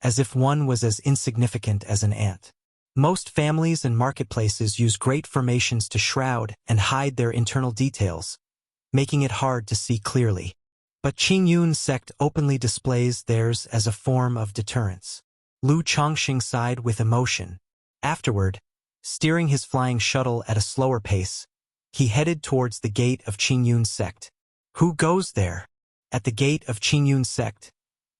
S1: as if one was as insignificant as an ant. Most families and marketplaces use great formations to shroud and hide their internal details, making it hard to see clearly. But Qingyun's sect openly displays theirs as a form of deterrence. Lu Chongqing sighed with emotion. Afterward, steering his flying shuttle at a slower pace, he headed towards the gate of Qingyun's sect. Who goes there? At the gate of Qingyun's sect,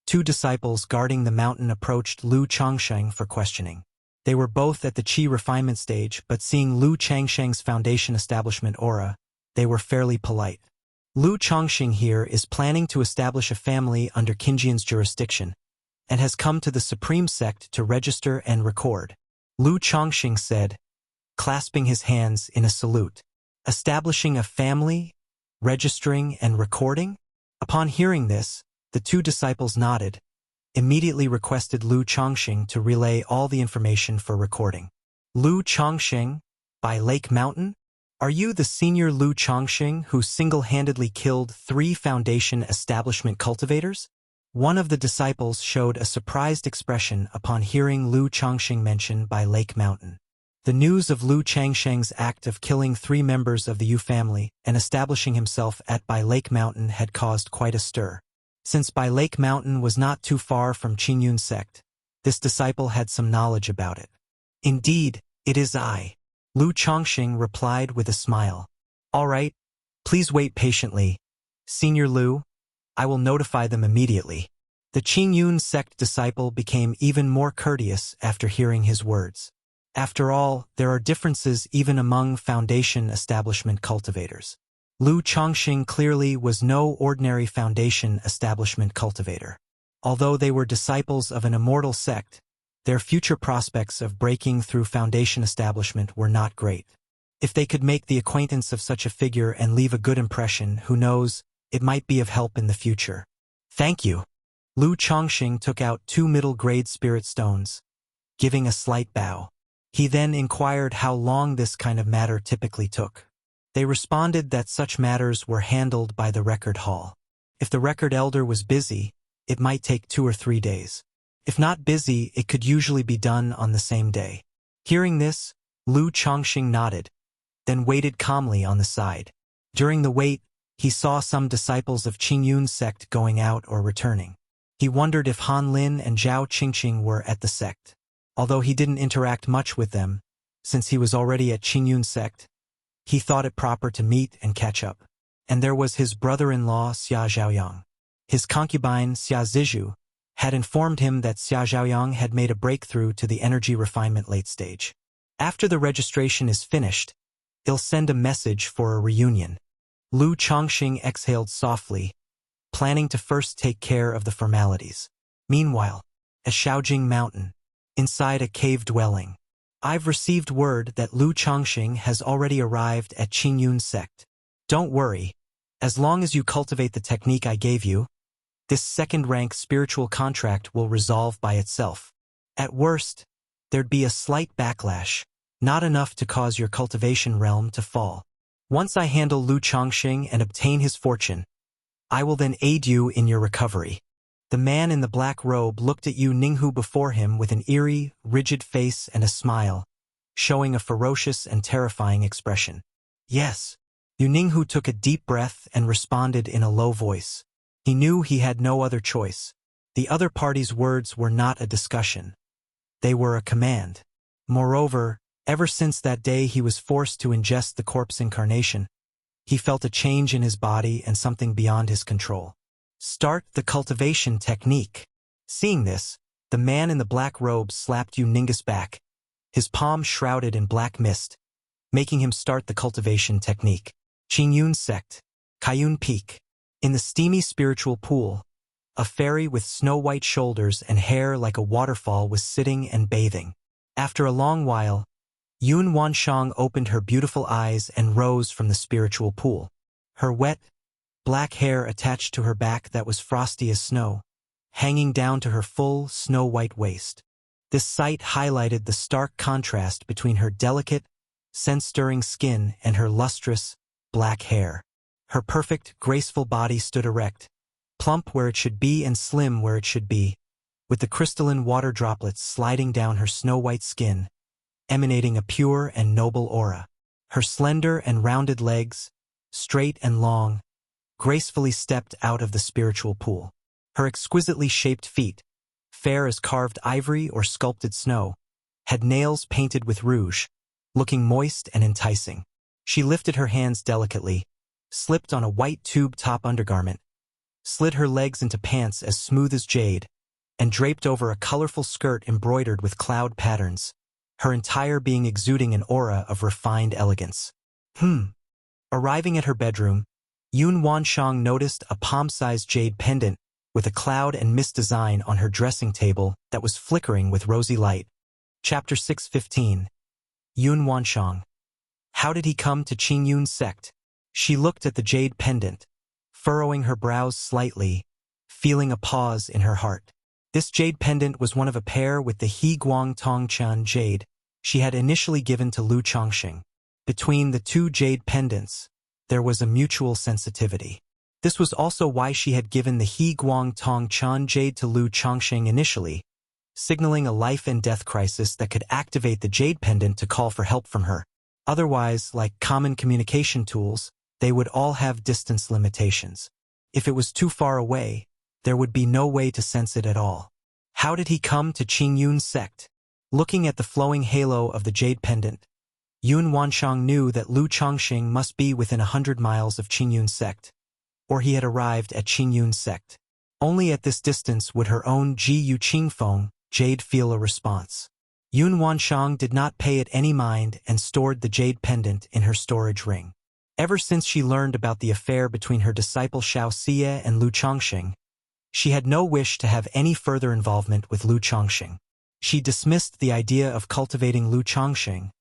S1: two disciples guarding the mountain approached Lu Chongqing for questioning. They were both at the Qi refinement stage, but seeing Lu Changsheng's foundation establishment aura, they were fairly polite. Lu Chongqing here is planning to establish a family under Qingyun's jurisdiction, and has come to the supreme sect to register and record. Lu Chongqing said, clasping his hands in a salute. Establishing a family, registering and recording? Upon hearing this, the two disciples nodded, immediately requested Lu Chongqing to relay all the information for recording. Lu Chongqing, by Lake Mountain? Are you the senior Lu Chongqing who single-handedly killed 3 foundation establishment cultivators? One of the disciples showed a surprised expression upon hearing Lu Chongqing mentioned by Lake Mountain. The news of Lu Changsheng's act of killing 3 members of the Yu family and establishing himself at By Lake Mountain had caused quite a stir. Since By Lake Mountain was not too far from Qingyun's sect, this disciple had some knowledge about it. Indeed, it is I. Lu Chongqing replied with a smile. All right, please wait patiently. Senior Lu, I will notify them immediately. The Qingyun sect disciple became even more courteous after hearing his words. After all, there are differences even among foundation establishment cultivators. Lu Chongqing clearly was no ordinary foundation establishment cultivator. Although they were disciples of an immortal sect, their future prospects of breaking through foundation establishment were not great. If they could make the acquaintance of such a figure and leave a good impression, who knows, it might be of help in the future. Thank you. Lu Chongqing took out 2 middle-grade spirit stones, giving a slight bow. He then inquired how long this kind of matter typically took. They responded that such matters were handled by the record hall. If the record elder was busy, it might take 2 or 3 days. If not busy, it could usually be done on the same day. Hearing this, Lu Chongqing nodded, then waited calmly on the side. During the wait, he saw some disciples of Qingyun's sect going out or returning. He wondered if Han Lin and Zhao Qingqing were at the sect. Although he didn't interact much with them, since he was already at Qingyun's sect, he thought it proper to meet and catch up. And there was his brother-in-law Xia Zhaoyang. His concubine Xia Zizhu had informed him that Xia Zhaoyang had made a breakthrough to the energy refinement late stage. After the registration is finished, he'll send a message for a reunion. Lu Chongqing exhaled softly, planning to first take care of the formalities. Meanwhile, at Shaojing Mountain, inside a cave dwelling, I've received word that Lu Chongqing has already arrived at Qingyun's sect. Don't worry, as long as you cultivate the technique I gave you, this second-rank spiritual contract will resolve by itself. At worst, there'd be a slight backlash, not enough to cause your cultivation realm to fall. Once I handle Lu Chongqing and obtain his fortune, I will then aid you in your recovery. The man in the black robe looked at Yu Ninghu before him with an eerie, rigid face and a smile, showing a ferocious and terrifying expression. Yes. Yu Ninghu took a deep breath and responded in a low voice. He knew he had no other choice. The other party's words were not a discussion. They were a command. Moreover, Ever since that day he was forced to ingest the corpse incarnation, he felt a change in his body and something beyond his control. Start the cultivation technique. Seeing this, the man in the black robe slapped Yu Ningus back, his palm shrouded in black mist, making him start the cultivation technique. Qingyun sect, Kaiyun Peak. In the steamy spiritual pool, a fairy with snow-white shoulders and hair like a waterfall was sitting and bathing. After a long while, Yun Wanshang opened her beautiful eyes and rose from the spiritual pool. Her wet, black hair attached to her back that was frosty as snow, hanging down to her full, snow-white waist. This sight highlighted the stark contrast between her delicate, sense-stirring skin and her lustrous, black hair. Her perfect, graceful body stood erect, plump where it should be and slim where it should be, with the crystalline water droplets sliding down her snow-white skin, emanating a pure and noble aura. Her slender and rounded legs, straight and long, gracefully stepped out of the spiritual pool. Her exquisitely shaped feet, fair as carved ivory or sculpted snow, had nails painted with rouge, looking moist and enticing. She lifted her hands delicately, slipped on a white tube top undergarment, slid her legs into pants as smooth as jade, and draped over a colorful skirt embroidered with cloud patterns, her entire being exuding an aura of refined elegance. Arriving at her bedroom, Yun Wanshang noticed a palm-sized jade pendant with a cloud and mist design on her dressing table that was flickering with rosy light. Chapter 6:15. Yun Wanshang. How did he come to Qingyun sect? She looked at the jade pendant, furrowing her brows slightly, feeling a pause in her heart. This jade pendant was one of a pair with the He Guang Tongchan jade she had initially given to Lu Chongxing. Between the two jade pendants, there was a mutual sensitivity. This was also why she had given the He Guang Tongchan jade to Lu Chongxing initially, signaling a life and death crisis that could activate the jade pendant to call for help from her. Otherwise, like common communication tools, they would all have distance limitations. If it was too far away, there would be no way to sense it at all. How did he come to Qingyun sect? Looking at the flowing halo of the jade pendant, Yun Wanshang knew that Lu Chongxing must be within 100 miles of Qingyun sect, or he had arrived at Qingyun sect. Only at this distance would her own Ji Yu Qingfeng jade feel a response. Yun Wanshang did not pay it any mind and stored the jade pendant in her storage ring. Ever since she learned about the affair between her disciple Xiao Xie and Lu Chongxing, she had no wish to have any further involvement with Lu Chongxing. She dismissed the idea of cultivating Lu Chongxing,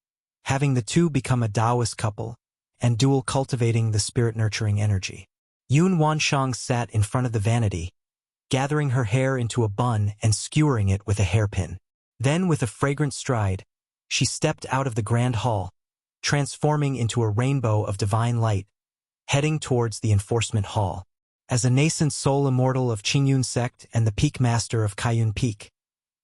S1: having the two become a Taoist couple, and dual cultivating the spirit-nurturing energy. Yun Wanshang sat in front of the vanity, gathering her hair into a bun and skewering it with a hairpin. Then, with a fragrant stride, she stepped out of the grand hall, transforming into a rainbow of divine light, heading towards the enforcement hall. As a nascent soul immortal of Qingyun sect and the peak master of Kaiyun Peak,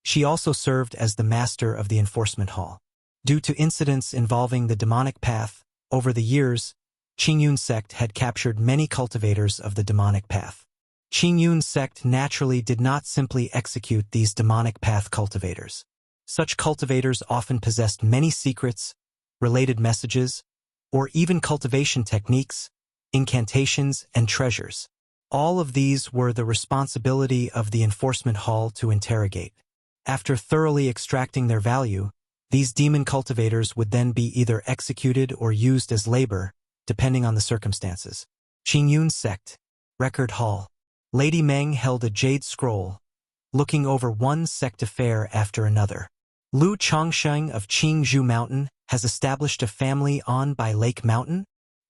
S1: she also served as the master of the enforcement hall. Due to incidents involving the demonic path, over the years, Qingyun sect had captured many cultivators of the demonic path. Qingyun sect naturally did not simply execute these demonic path cultivators. Such cultivators often possessed many secrets, related messages, or even cultivation techniques, incantations, and treasures. All of these were the responsibility of the enforcement hall to interrogate. After thoroughly extracting their value, these demon cultivators would then be either executed or used as labor, depending on the circumstances. Qingyun sect. Record hall. Lady Meng held a jade scroll, looking over one sect affair after another. Lu Chongxing of Qingzhou Mountain has established a family on by Lake Mountain?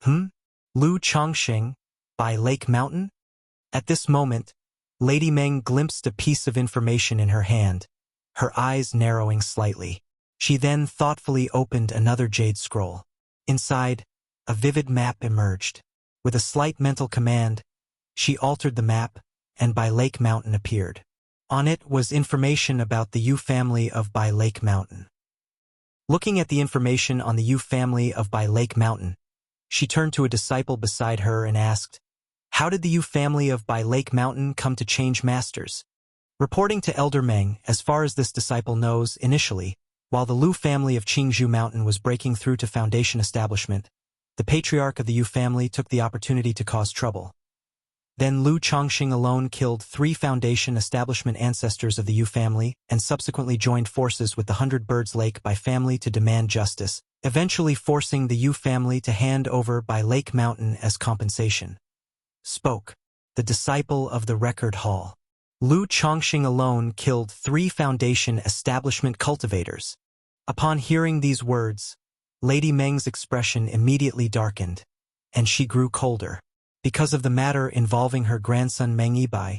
S1: Lu Chongxing, by Lake Mountain? At this moment, Lady Meng glimpsed a piece of information in her hand, her eyes narrowing slightly. She then thoughtfully opened another jade scroll. Inside, a vivid map emerged. With a slight mental command, she altered the map, and By Lake Mountain appeared. On it was information about the Yu family of By Lake Mountain. Looking at the information on the Yu family of By Lake Mountain, she turned to a disciple beside her and asked, "How did the Yu family of By Lake Mountain come to change masters?" Reporting to Elder Meng, as far as this disciple knows, initially, While the Lu family of Qingzhou Mountain was breaking through to Foundation establishment, the patriarch of the Yu family took the opportunity to cause trouble. Then Lu Chongqing alone killed 3 Foundation establishment ancestors of the Yu family and subsequently joined forces with the 100 Birds Lake by family to demand justice, eventually forcing the Yu family to hand over by Lake Mountain as compensation. Spoke the disciple of the Record Hall. Lu Chongqing alone killed 3 Foundation establishment cultivators. Upon hearing these words, Lady Meng's expression immediately darkened, and she grew colder. Because of the matter involving her grandson Meng Yibai,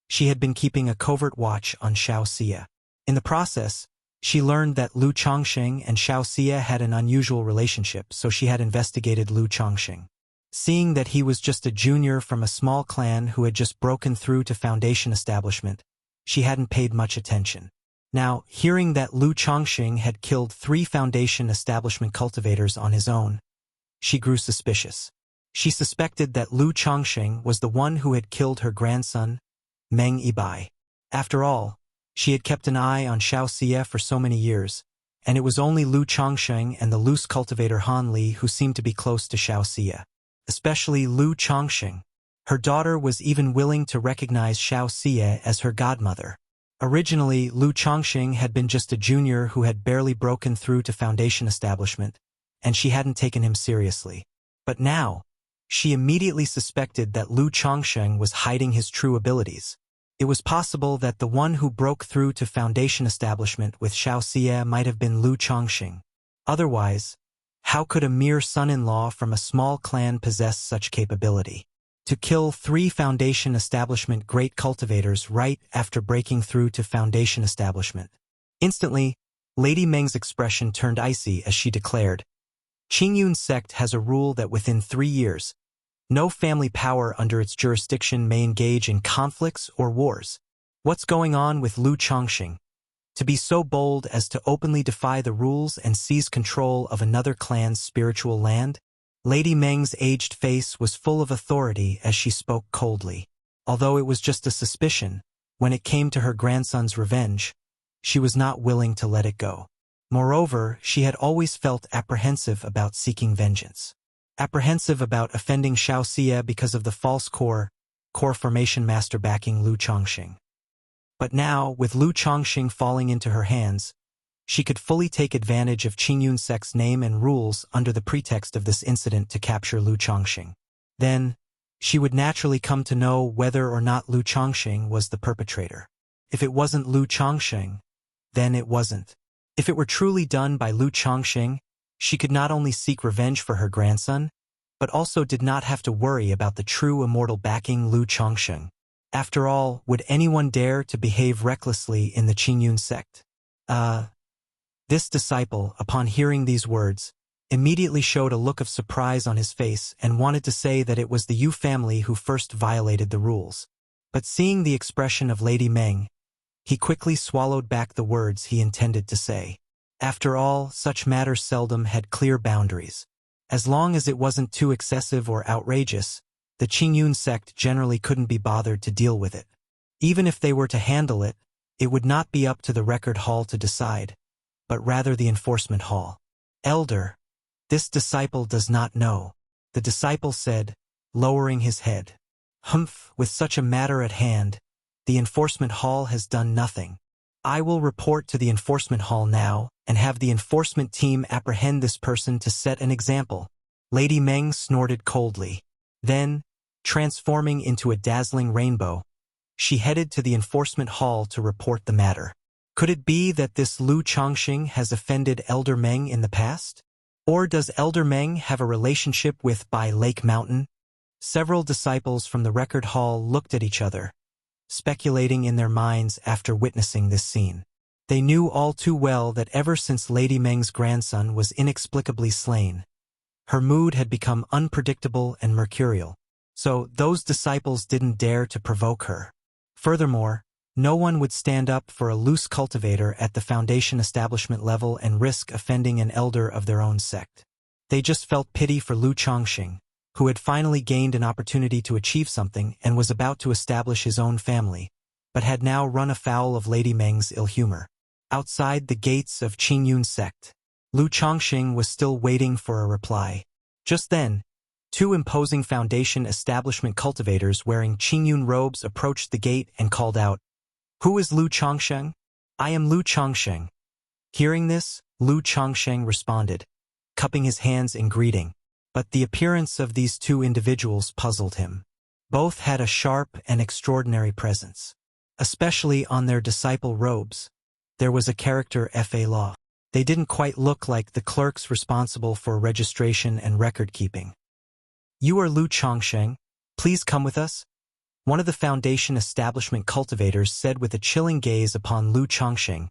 S1: she had been keeping a covert watch on Xiao Xia. In the process, she learned that Lu Chongqing and Xiao Xia had an unusual relationship, so she had investigated Lu Chongqing. Seeing that he was just a junior from a small clan who had just broken through to Foundation establishment, she hadn't paid much attention. Now, hearing that Lu Chongqing had killed 3 Foundation establishment cultivators on his own, she grew suspicious. She suspected that Lu Chongqing was the one who had killed her grandson, Meng Yibai. After all, she had kept an eye on Xiao Xia for so many years, and it was only Lu Chongqing and the loose cultivator Han Li who seemed to be close to Xiao Xia. Especially Lu Chongqing. Her daughter was even willing to recognize Xiao Xia as her godmother. Originally, Lu Chongqing had been just a junior who had barely broken through to Foundation establishment, and she hadn't taken him seriously. But now, she immediately suspected that Lu Chongqing was hiding his true abilities. It was possible that the one who broke through to Foundation establishment with Xiao Xia might have been Lu Chongqing. Otherwise, how could a mere son-in-law from a small clan possess such capability? To kill 3 Foundation establishment great cultivators right after breaking through to Foundation establishment. Instantly, Lady Meng's expression turned icy as she declared, Qingyun sect has a rule that within 3 years, no family power under its jurisdiction may engage in conflicts or wars. What's going on with Lu Chongqing? To be so bold as to openly defy the rules and seize control of another clan's spiritual land? Lady Meng's aged face was full of authority as she spoke coldly. Although it was just a suspicion, when it came to her grandson's revenge, she was not willing to let it go. Moreover, she had always felt apprehensive about seeking vengeance. Apprehensive about offending Xiao Xia because of the false core formation master backing Lu Chongqing. But now, with Lu Chongqing falling into her hands, she could fully take advantage of Qingyun sect's name and rules under the pretext of this incident to capture Lu Chongqing. Then, she would naturally come to know whether or not Lu Chongqing was the perpetrator. If it wasn't Lu Chongqing, then it wasn't. If it were truly done by Lu Chongqing, she could not only seek revenge for her grandson, but also did not have to worry about the true immortal backing Lu Chongqing. After all, would anyone dare to behave recklessly in the Qingyun sect? This disciple, upon hearing these words, immediately showed a look of surprise on his face and wanted to say that it was the Yu family who first violated the rules. But seeing the expression of Lady Meng, he quickly swallowed back the words he intended to say. After all, such matters seldom had clear boundaries. As long as it wasn't too excessive or outrageous, the Qingyun sect generally couldn't be bothered to deal with it. Even if they were to handle it, it would not be up to the Record Hall to decide, but rather the Enforcement Hall. Elder, this disciple does not know, the disciple said, lowering his head. Humph, with such a matter at hand, the Enforcement Hall has done nothing. I will report to the Enforcement Hall now and have the enforcement team apprehend this person to set an example. Lady Meng snorted coldly. Then, transforming into a dazzling rainbow, she headed to the Enforcement Hall to report the matter. Could it be that this Lu Chongqing has offended Elder Meng in the past? Or does Elder Meng have a relationship with by Lake Mountain? Several disciples from the Record Hall looked at each other, speculating in their minds after witnessing this scene. They knew all too well that ever since Lady Meng's grandson was inexplicably slain, her mood had become unpredictable and mercurial, so those disciples didn't dare to provoke her. Furthermore, no one would stand up for a loose cultivator at the Foundation establishment level and risk offending an elder of their own sect. They just felt pity for Lu Chongqing, who had finally gained an opportunity to achieve something and was about to establish his own family, but had now run afoul of Lady Meng's ill humor. outside the gates of Qingyun sect. Lu Chongqing was still waiting for a reply. Just then, two imposing Foundation establishment cultivators wearing Qingyun robes approached the gate and called out, "Who is Lu Chongqing?" "I am Lu Chongqing." Hearing this, Lu Chongqing responded, cupping his hands in greeting. But the appearance of these two individuals puzzled him. Both had a sharp and extraordinary presence. Especially on their disciple robes, there was a character fa law. They didn't quite look like the clerks responsible for registration and record-keeping. "You are Lu Chongqing. Please come with us," one of the Foundation establishment cultivators said with a chilling gaze upon Lu Chongqing,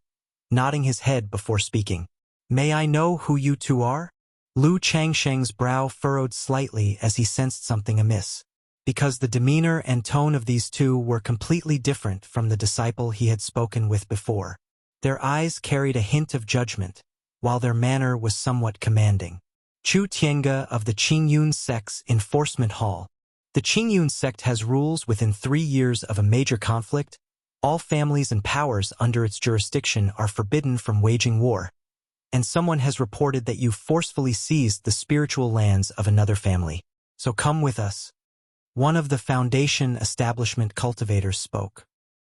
S1: nodding his head before speaking. "May I know who you two are?" Lu Chongqing's brow furrowed slightly as he sensed something amiss, because the demeanor and tone of these two were completely different from the disciple he had spoken with before. Their eyes carried a hint of judgment, while their manner was somewhat commanding. Chu Tiange of the Qingyun sect's Enforcement Hall. The Qingyun sect has rules within 3 years of a major conflict. All families and powers under its jurisdiction are forbidden from waging war. And someone has reported that you forcefully seized the spiritual lands of another family. So come with us. One of the Foundation establishment cultivators spoke.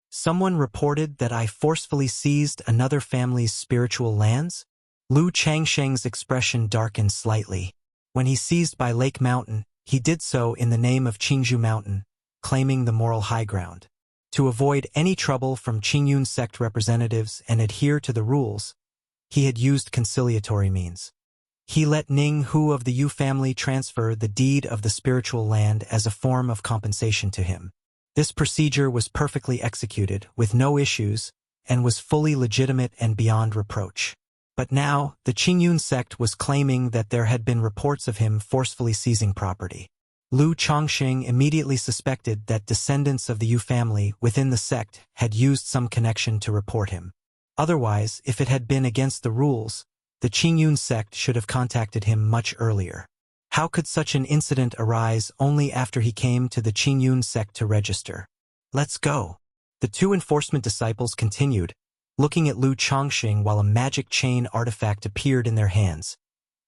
S1: "Someone reported that I forcefully seized another family's spiritual lands?" Lu Chongqing's expression darkened slightly. When he seized by Lake Mountain, he did so in the name of Qingzhou Mountain, claiming the moral high ground. To avoid any trouble from Qingyun sect representatives and adhere to the rules, he had used conciliatory means. He let Ning Hu of the Yu family transfer the deed of the spiritual land as a form of compensation to him. This procedure was perfectly executed, with no issues, and was fully legitimate and beyond reproach. But now, the Qingyun sect was claiming that there had been reports of him forcefully seizing property. Lu Chongqing immediately suspected that descendants of the Yu family within the sect had used some connection to report him. Otherwise, if it had been against the rules, the Qingyun sect should have contacted him much earlier. How could such an incident arise only after he came to the Qingyun sect to register? "Let's go." The two enforcement disciples continued, looking at Lu Chongqing while a magic chain artifact appeared in their hands,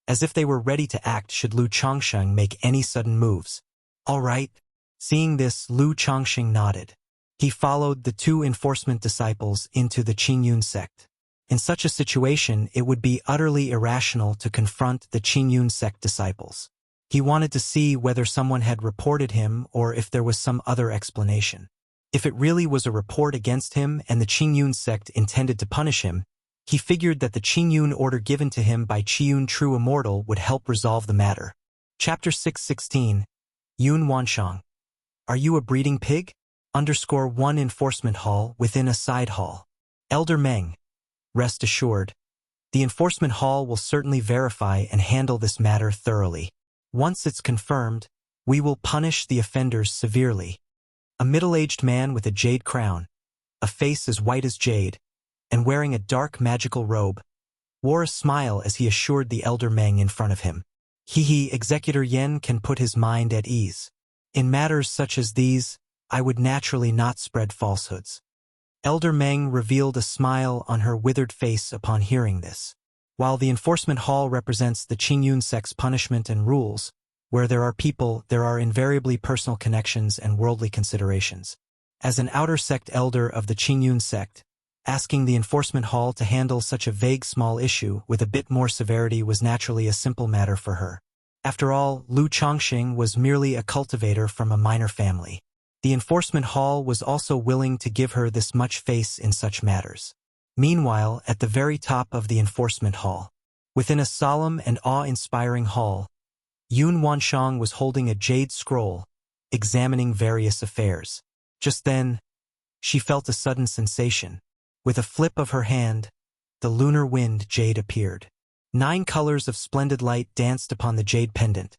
S1: as if they were ready to act should Lu Chongqing make any sudden moves. "All right." Seeing this, Lu Chongqing nodded. He followed the two enforcement disciples into the Qingyun sect. In such a situation, it would be utterly irrational to confront the Qingyun sect disciples. He wanted to see whether someone had reported him or if there was some other explanation. If it really was a report against him and the Qingyun sect intended to punish him, he figured that the Qingyun order given to him by Qiyun True Immortal would help resolve the matter. Chapter 616. Yun Wanshang. "Are you a breeding pig?" _1 Enforcement Hall within a side hall. Elder Meng. Rest assured, the enforcement hall will certainly verify and handle this matter thoroughly. Once it's confirmed, we will punish the offenders severely. A middle-aged man with a jade crown, a face as white as jade, and wearing a dark magical robe, wore a smile as he assured the Elder Meng in front of him. Executor Yen can put his mind at ease. In matters such as these, I would naturally not spread falsehoods. Elder Meng revealed a smile on her withered face upon hearing this. While the enforcement hall represents the Qingyun sect's punishment and rules, where there are people, there are invariably personal connections and worldly considerations. As an outer sect elder of the Qingyun sect, asking the enforcement hall to handle such a vague small issue with a bit more severity was naturally a simple matter for her. After all, Lu Chongqing was merely a cultivator from a minor family. The enforcement hall was also willing to give her this much face in such matters. Meanwhile, at the very top of the enforcement hall, within a solemn and awe-inspiring hall, Yun Wanshang was holding a jade scroll, examining various affairs. Just then, she felt a sudden sensation. With a flip of her hand, the lunar wind jade appeared. 9 colors of splendid light danced upon the jade pendant,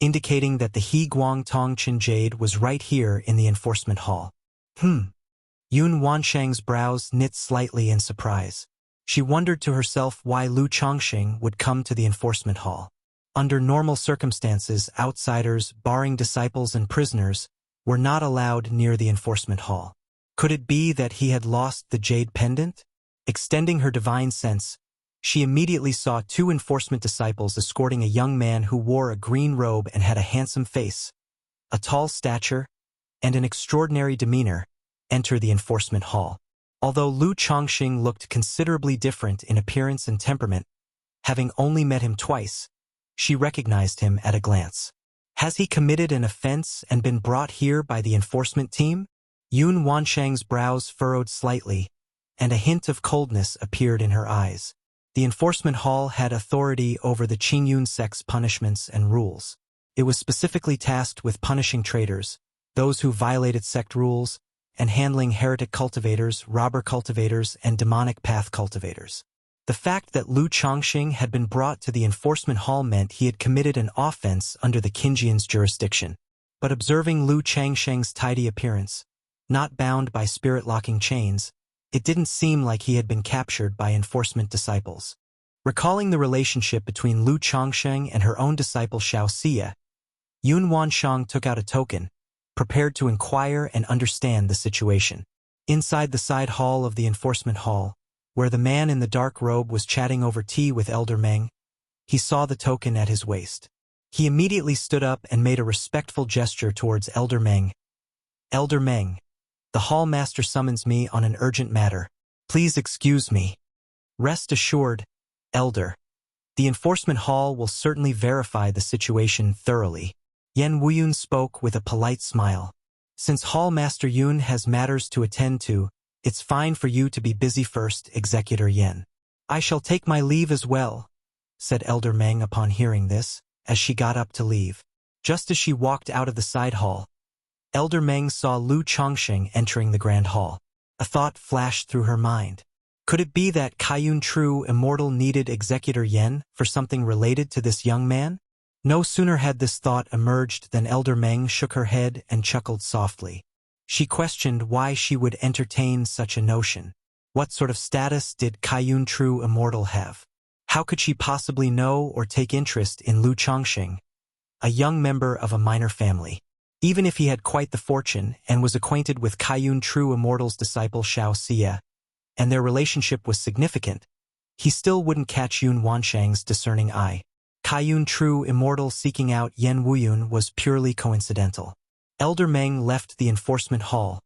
S1: indicating that the He Guang Tongqin jade was right here in the enforcement hall. Yun Wanshang's brows knit slightly in surprise. She wondered to herself why Lu Chongqing would come to the enforcement hall. Under normal circumstances, outsiders, barring disciples and prisoners, were not allowed near the enforcement hall. Could it be that he had lost the jade pendant? Extending her divine sense, she immediately saw two enforcement disciples escorting a young man who wore a green robe and had a handsome face, a tall stature, and an extraordinary demeanor, enter the enforcement hall. Although Lu Chongqing looked considerably different in appearance and temperament, having only met him twice, she recognized him at a glance. Has he committed an offense and been brought here by the enforcement team? Yun Wanshang's brows furrowed slightly, and a hint of coldness appeared in her eyes. The enforcement hall had authority over the Qingyun sect's punishments and rules. It was specifically tasked with punishing traitors, those who violated sect rules, and handling heretic cultivators, robber cultivators, and demonic path cultivators. The fact that Lu Chongqing had been brought to the enforcement hall meant he had committed an offense under the Qingyun's jurisdiction. But observing Lu Chongqing's tidy appearance, not bound by spirit-locking chains, it didn't seem like he had been captured by enforcement disciples. Recalling the relationship between Lu Chongqing and her own disciple Wuxia, Yun Wanshang took out a token, prepared to inquire and understand the situation. Inside the side hall of the enforcement hall, where the man in the dark robe was chatting over tea with Elder Meng, he saw the token at his waist. He immediately stood up and made a respectful gesture towards Elder Meng. Elder Meng, the hall master summons me on an urgent matter. Please excuse me. Rest assured, Elder. The enforcement hall will certainly verify the situation thoroughly. Yan Wuyun spoke with a polite smile. Since Hall Master Yun has matters to attend to, it's fine for you to be busy first, Executor Yan. I shall take my leave as well, said Elder Meng upon hearing this, as she got up to leave. Just as she walked out of the side hall, Elder Meng saw Lu Chongqing entering the grand hall. A thought flashed through her mind. Could it be that Kaiyun True Immortal needed Executor Yan for something related to this young man? No sooner had this thought emerged than Elder Meng shook her head and chuckled softly. She questioned why she would entertain such a notion. What sort of status did Kaiyun True Immortal have? How could she possibly know or take interest in Lu Chongqing, a young member of a minor family? Even if he had quite the fortune and was acquainted with Kaiyun True Immortal's disciple Wuxia, and their relationship was significant, he still wouldn't catch Yun Wanshang's discerning eye. Kaiyun True Immortal seeking out Yan Wuyun was purely coincidental. Elder Meng left the enforcement hall,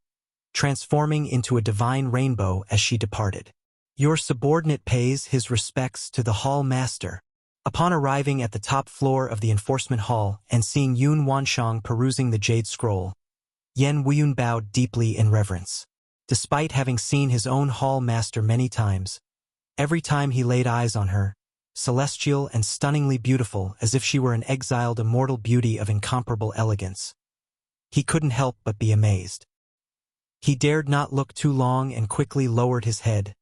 S1: transforming into a divine rainbow as she departed. Your subordinate pays his respects to the hall master. Upon arriving at the top floor of the enforcement hall and seeing Yun Wanshang perusing the jade scroll, Yan Wuyun bowed deeply in reverence. Despite having seen his own hall master many times, every time he laid eyes on her, celestial and stunningly beautiful as if she were an exiled immortal beauty of incomparable elegance, he couldn't help but be amazed. He dared not look too long and quickly lowered his head,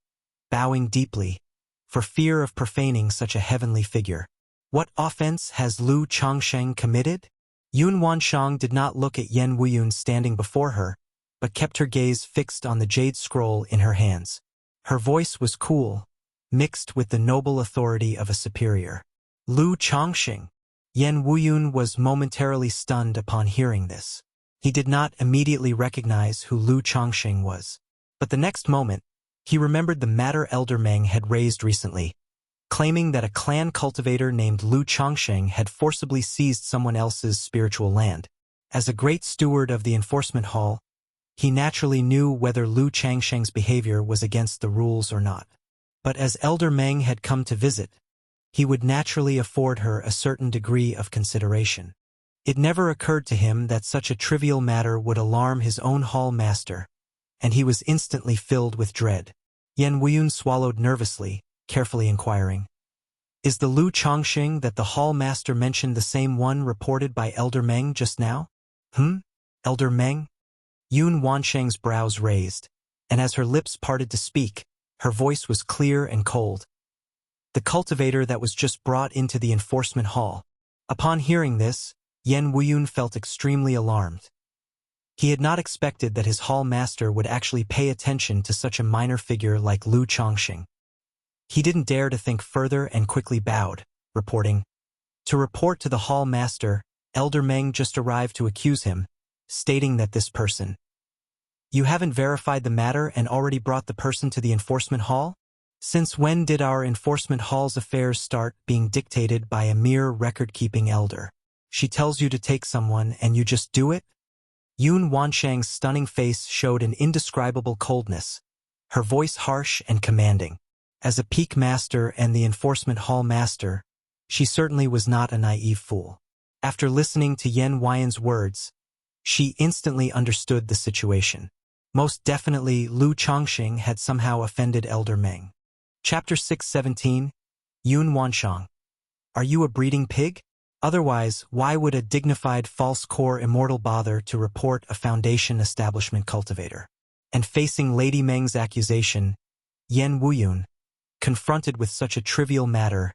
S1: bowing deeply, for fear of profaning such a heavenly figure. What offense has Lu Chongqing committed? Yun Wanshang did not look at Yan Wuyun standing before her, but kept her gaze fixed on the jade scroll in her hands. Her voice was cool, mixed with the noble authority of a superior. Lu Chongqing. Yan Wuyun was momentarily stunned upon hearing this. He did not immediately recognize who Lu Chongqing was. But the next moment, he remembered the matter Elder Meng had raised recently, claiming that a clan cultivator named Lu Chongqing had forcibly seized someone else's spiritual land. As a great steward of the enforcement hall, he naturally knew whether Lu Chongqing's behavior was against the rules or not. But as Elder Meng had come to visit, he would naturally afford her a certain degree of consideration. It never occurred to him that such a trivial matter would alarm his own hall master, and he was instantly filled with dread. Yan Wuyun swallowed nervously, carefully inquiring, "Is the Lu Chongqing that the hall master mentioned the same one reported by Elder Meng just now?" Elder Meng? Yun Wanshang's brows raised, and as her lips parted to speak, her voice was clear and cold. The cultivator that was just brought into the enforcement hall. Upon hearing this, Yan Wuyun felt extremely alarmed. He had not expected that his hall master would actually pay attention to such a minor figure like Lu Chongqing. He didn't dare to think further and quickly bowed, reporting, "To report to the hall master, Elder Meng just arrived to accuse him, stating that this person." "You haven't verified the matter and already brought the person to the enforcement hall?" Since when did our enforcement hall's affairs start being dictated by a mere record-keeping elder? She tells you to take someone and you just do it? Yun Wanshang's stunning face showed an indescribable coldness, her voice harsh and commanding. As a peak master and the enforcement hall master, she certainly was not a naive fool. After listening to Yen Huiyan's words, she instantly understood the situation. Most definitely, Lu Chongqing had somehow offended Elder Meng. Chapter 617, Yun Wanshang. Are you a breeding pig? Otherwise, why would a dignified false core immortal bother to report a Foundation establishment cultivator? And facing Lady Meng's accusation, Yen Wuyun, confronted with such a trivial matter,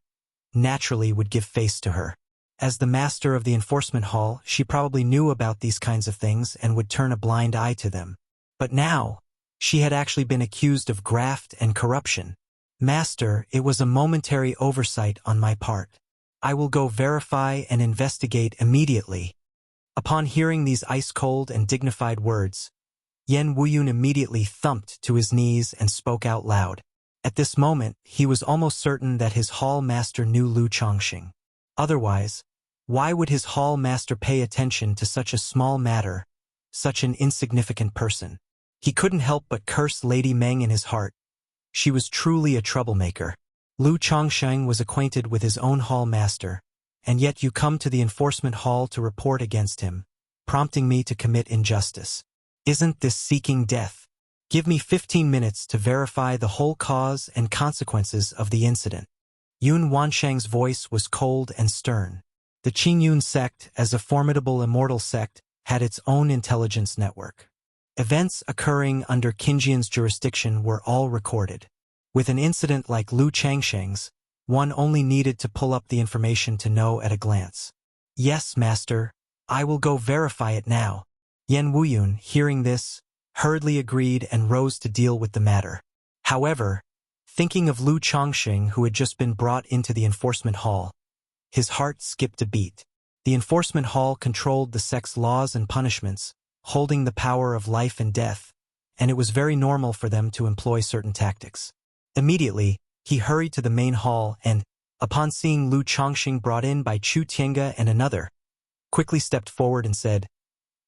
S1: naturally would give face to her. As the master of the enforcement hall, she probably knew about these kinds of things and would turn a blind eye to them. But now, she had actually been accused of graft and corruption. Master, it was a momentary oversight on my part. I will go verify and investigate immediately. Upon hearing these ice-cold and dignified words, Yen Wuyun immediately thumped to his knees and spoke out loud. At this moment, he was almost certain that his hall master knew Lu Chongqing. Otherwise, why would his hall master pay attention to such a small matter, such an insignificant person? He couldn't help but curse Lady Meng in his heart. She was truly a troublemaker. Lu Chongqing was acquainted with his own hall master, and yet you come to the enforcement hall to report against him, prompting me to commit injustice. Isn't this seeking death? Give me 15 minutes to verify the whole cause and consequences of the incident. Yun Wanshang's voice was cold and stern. The Qingyun sect, as a formidable immortal sect, had its own intelligence network. Events occurring under Qinjian's jurisdiction were all recorded. With an incident like Lu Changsheng's, one only needed to pull up the information to know at a glance. Yes, master, I will go verify it now. Yen Wuyun, hearing this, hurriedly agreed and rose to deal with the matter. However, thinking of Lu Chongqing, who had just been brought into the enforcement hall, his heart skipped a beat. The enforcement hall controlled the sect's laws and punishments, holding the power of life and death, and it was very normal for them to employ certain tactics. Immediately, he hurried to the main hall and, upon seeing Lu Chongqing brought in by Chu Tiange and another, quickly stepped forward and said,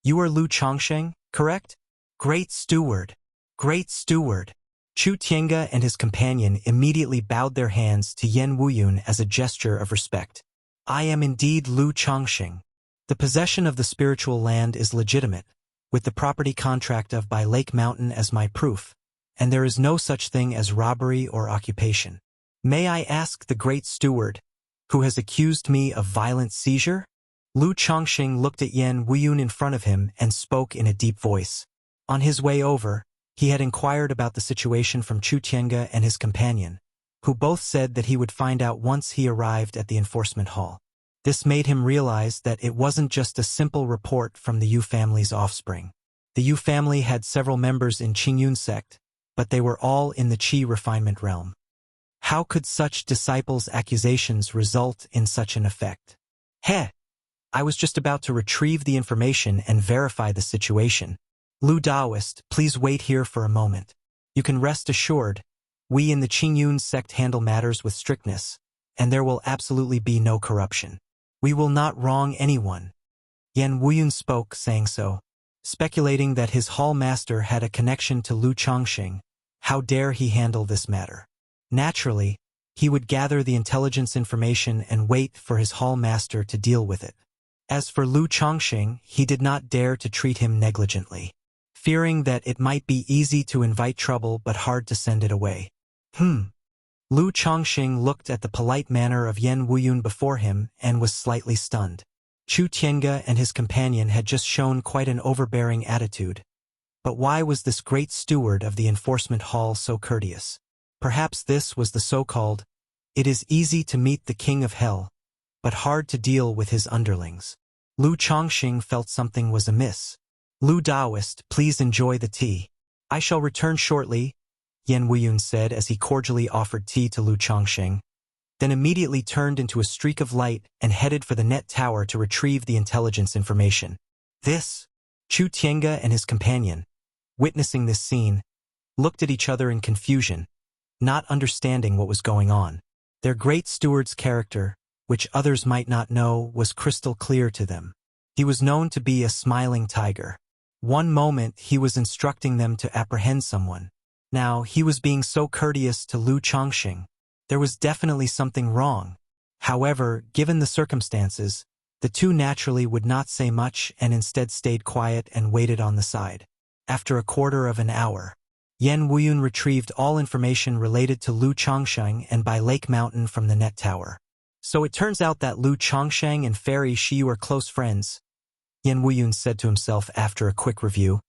S1: "You are Lu Chongqing, correct? Great steward! Great steward!" Chu Tiange and his companion immediately bowed their hands to Yen Wuyun as a gesture of respect. I am indeed Lu Chongqing. The possession of the spiritual land is legitimate, with the property contract of by Lake Mountain as my proof, and there is no such thing as robbery or occupation. May I ask the great steward, who has accused me of violent seizure? Lu Chongqing looked at Yen Wuyun in front of him and spoke in a deep voice. On his way over, he had inquired about the situation from Chu Tiange and his companion, who both said that he would find out once he arrived at the enforcement hall. This made him realize that it wasn't just a simple report from the Yu family's offspring. The Yu family had several members in Qingyun sect, but they were all in the Qi refinement realm. How could such disciples' accusations result in such an effect? Heh! I was just about to retrieve the information and verify the situation. Lu Daoist, please wait here for a moment. You can rest assured, we in the Qingyun sect handle matters with strictness, and there will absolutely be no corruption. We will not wrong anyone. Yen Wuyun spoke, saying so, speculating that his hall master had a connection to Lu Chongqing. How dare he handle this matter? Naturally, he would gather the intelligence information and wait for his hall master to deal with it. As for Lu Chongqing, he did not dare to treat him negligently, fearing that it might be easy to invite trouble but hard to send it away. Lu Chongqing looked at the polite manner of Yen Wuyun before him and was slightly stunned. Chu Tiange and his companion had just shown quite an overbearing attitude. But why was this great steward of the enforcement hall so courteous? Perhaps this was the so-called, "It is easy to meet the king of hell, but hard to deal with his underlings." Lu Chongqing felt something was amiss. Lu Daoist, please enjoy the tea. I shall return shortly, Yen Wuyun said as he cordially offered tea to Lu Chongqing, then immediately turned into a streak of light and headed for the net tower to retrieve the intelligence information. This, Chu Tiange and his companion, witnessing this scene, looked at each other in confusion, not understanding what was going on. Their great steward's character, which others might not know, was crystal clear to them. He was known to be a smiling tiger. One moment he was instructing them to apprehend someone. Now he was being so courteous to Lu Chongqing. There was definitely something wrong. However, given the circumstances, the two naturally would not say much and instead stayed quiet and waited on the side. After a quarter of an hour, Yan Wuyun retrieved all information related to Lu Chongsheng and by Lake Mountain from the net tower. So it turns out that Lu Chongsheng and Fairy Xiu are close friends, Yan Wuyun said to himself after a quick review,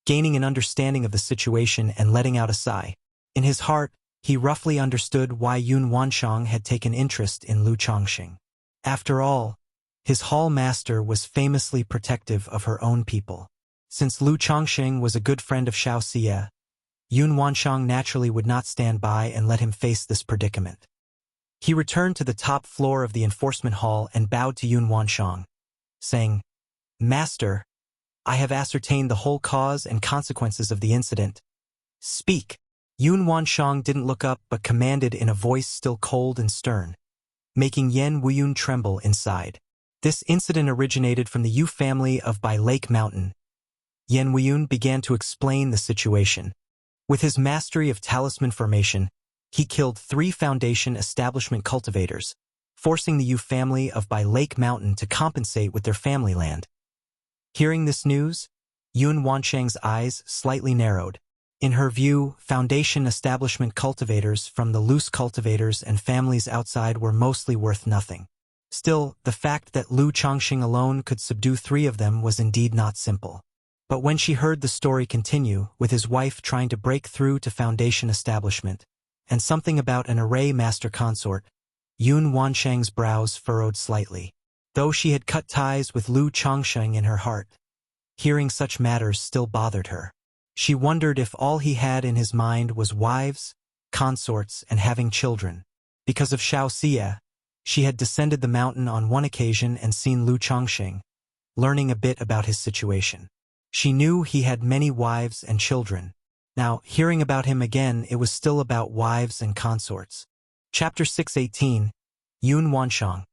S1: gaining an understanding of the situation and letting out a sigh. In his heart, he roughly understood why Yun Wansheng had taken interest in Lu Chongsheng. After all, his hall master was famously protective of her own people. Since Lu Chongsheng was a good friend of Xiao Xie, Yun Wansheng naturally would not stand by and let him face this predicament. He returned to the top floor of the enforcement hall and bowed to Yun Wansheng, saying, "Master, I have ascertained the whole cause and consequences of the incident. Speak." Yun Wansheng didn't look up but commanded in a voice still cold and stern, making Yan Wuyun tremble inside. This incident originated from the Yu family of by Lake Mountain. Yan Wuyun began to explain the situation. With his mastery of talisman formation, he killed 3 foundation establishment cultivators, forcing the Yu family of by Lake Mountain to compensate with their family land. Hearing this news, Yun Wansheng's eyes slightly narrowed. In her view, foundation establishment cultivators from the loose cultivators and families outside were mostly worth nothing. Still, the fact that Lu Chongqing alone could subdue 3 of them was indeed not simple. But when she heard the story continue, with his wife trying to break through to foundation establishment, and something about an array master consort, Yun Wansheng's brows furrowed slightly. Though she had cut ties with Lu Chongqing in her heart, hearing such matters still bothered her. She wondered if all he had in his mind was wives, consorts, and having children. Because of Xiao Xie, she had descended the mountain on one occasion and seen Lu Chongqing, learning a bit about his situation. She knew he had many wives and children. Now, hearing about him again, it was still about wives and consorts. Chapter 618, Yun Wansheng.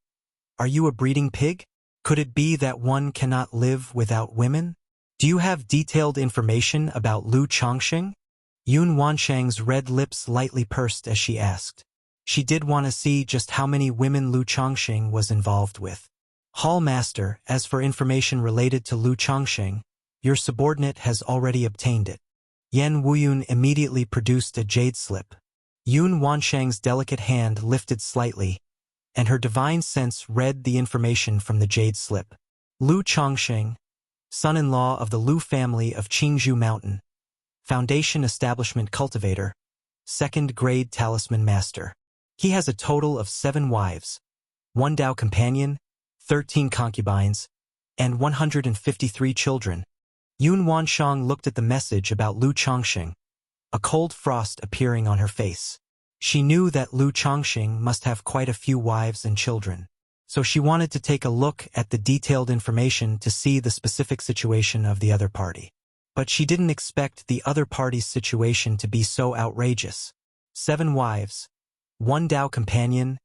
S1: Are you a breeding pig? Could it be that one cannot live without women? Do you have detailed information about Lu Chongqing? Yun Wansheng's red lips lightly pursed as she asked. She did want to see just how many women Lu Chongqing was involved with. Hall Master, as for information related to Lu Chongqing, your subordinate has already obtained it. Yan Wuyun immediately produced a jade slip. Yun Wansheng's delicate hand lifted slightly, and her divine sense read the information from the jade slip. Lu Chongqing, son-in-law of the Lu family of Qingzhou Mountain, foundation establishment cultivator, 2nd grade talisman master. He has a total of 7 wives, 1 Dao companion, 13 concubines, and 153 children. Yun Wansheng looked at the message about Lu Chongqing, a cold frost appearing on her face. She knew that Lu Chongqing must have quite a few wives and children, so she wanted to take a look at the detailed information to see the specific situation of the other party. But she didn't expect the other party's situation to be so outrageous. 7 wives, 1 Dao companion,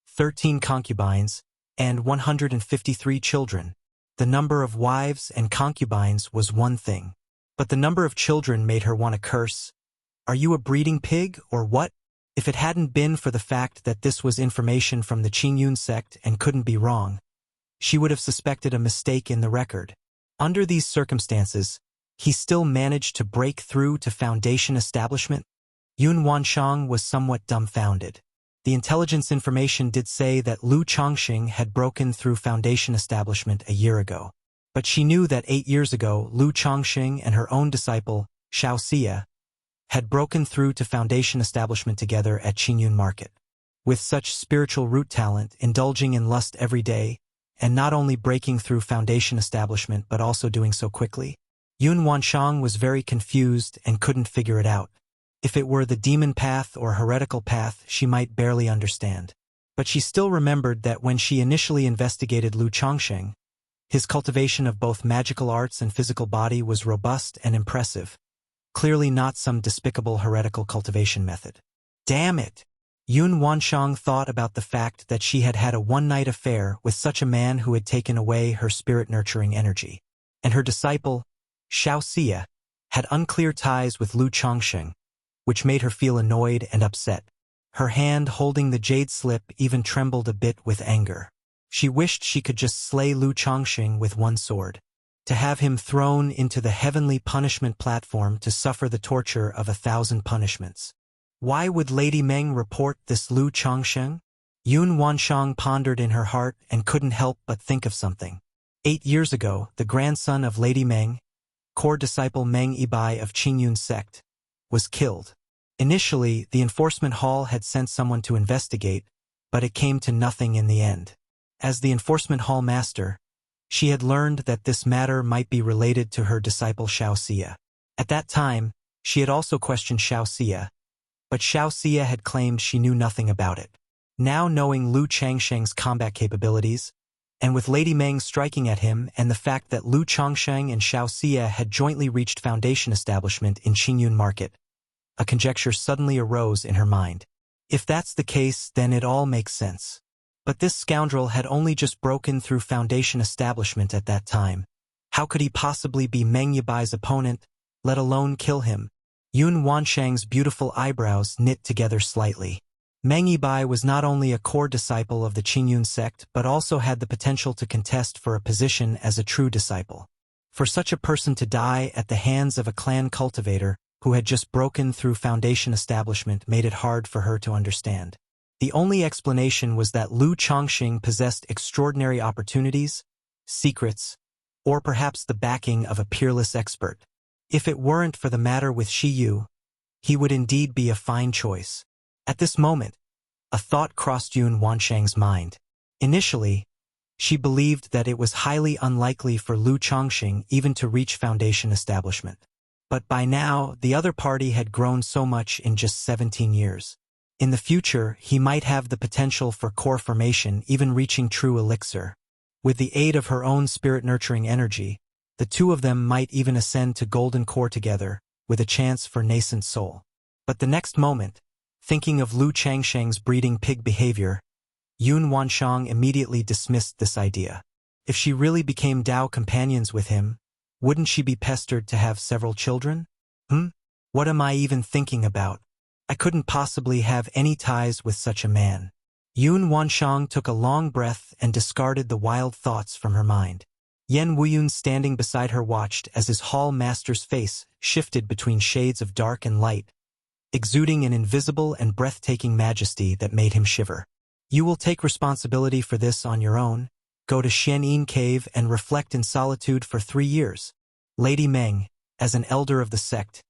S1: 13 concubines, and 153 children. The number of wives and concubines was one thing, but the number of children made her want to curse. Are you a breeding pig, or what? If it hadn't been for the fact that this was information from the Qingyun sect and couldn't be wrong, she would have suspected a mistake in the record. Under these circumstances, he still managed to break through to foundation establishment. Yun Wansheng was somewhat dumbfounded. The intelligence information did say that Lu Chongqing had broken through foundation establishment a year ago. But she knew that 8 years ago, Lu Chongqing and her own disciple, Xiao Xie, had broken through to foundation establishment together at Qingyun Market. With such spiritual root talent, indulging in lust every day, and not only breaking through foundation establishment but also doing so quickly, Yun Wansheng was very confused and couldn't figure it out. If it were the demon path or heretical path, she might barely understand. But she still remembered that when she initially investigated Lu Chongqing, his cultivation of both magical arts and physical body was robust and impressive, clearly not some despicable heretical cultivation method. Damn it! Yun Wanshang thought about the fact that she had had a one-night affair with such a man who had taken away her spirit-nurturing energy. And her disciple, Xiao Xia, had unclear ties with Lu Chongsheng, which made her feel annoyed and upset. Her hand holding the jade slip even trembled a bit with anger. She wished she could just slay Lu Chongsheng with one sword. To have him thrown into the heavenly punishment platform to suffer the torture of 1,000 punishments. Why would Lady Meng report this Lu Chongsheng? Yun Wanshang pondered in her heart and couldn't help but think of something. 8 years ago, the grandson of Lady Meng, core disciple Meng Yibai of Qingyun's sect, was killed. Initially, the enforcement hall had sent someone to investigate, but it came to nothing in the end. As the enforcement hall master, she had learned that this matter might be related to her disciple Xiao Xia. At that time, she had also questioned Xiao Xia, but Xiao Xia had claimed she knew nothing about it. Now knowing Lu Changsheng's combat capabilities, and with Lady Meng striking at him and the fact that Lu Chongsheng and Xiao Xia had jointly reached foundation establishment in Qingyun Market, a conjecture suddenly arose in her mind. If that's the case, then it all makes sense. But this scoundrel had only just broken through foundation establishment at that time. How could he possibly be Meng Yibai's opponent, let alone kill him? Yun Wanshang's beautiful eyebrows knit together slightly. Meng Yibai was not only a core disciple of the Qingyun sect but also had the potential to contest for a position as a true disciple. For such a person to die at the hands of a clan cultivator who had just broken through foundation establishment made it hard for her to understand. The only explanation was that Lu Chongsheng possessed extraordinary opportunities, secrets, or perhaps the backing of a peerless expert. If it weren't for the matter with Shi Yu, he would indeed be a fine choice. At this moment, a thought crossed Yun Wanshang's mind. Initially, she believed that it was highly unlikely for Lu Chongsheng even to reach foundation establishment. But by now, the other party had grown so much in just 17 years. In the future, he might have the potential for core formation, even reaching true elixir. With the aid of her own spirit-nurturing energy, the two of them might even ascend to golden core together, with a chance for nascent soul. But the next moment, thinking of Lu Changsheng's breeding pig behavior, Yun Wanshang immediately dismissed this idea. If she really became Dao companions with him, wouldn't she be pestered to have several children? What am I even thinking about? I couldn't possibly have any ties with such a man. Yun Wanshang took a long breath and discarded the wild thoughts from her mind. Yen Wuyun standing beside her watched as his hall master's face shifted between shades of dark and light, exuding an invisible and breathtaking majesty that made him shiver. You will take responsibility for this on your own, go to Xianyin Cave and reflect in solitude for 3 years. Lady Meng, as an elder of the sect,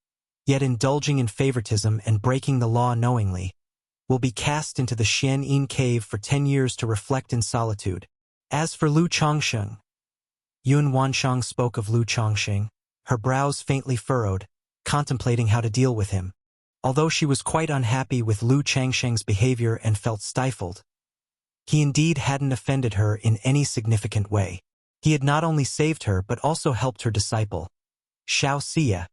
S1: yet indulging in favoritism and breaking the law knowingly, will be cast into the Xianyin Cave for 10 years to reflect in solitude. As for Lu Chongsheng, Yun Wanshang spoke of Lu Chongsheng, her brows faintly furrowed, contemplating how to deal with him. Although she was quite unhappy with Lu Changsheng's behavior and felt stifled, he indeed hadn't offended her in any significant way. He had not only saved her but also helped her disciple, Xiao Xia,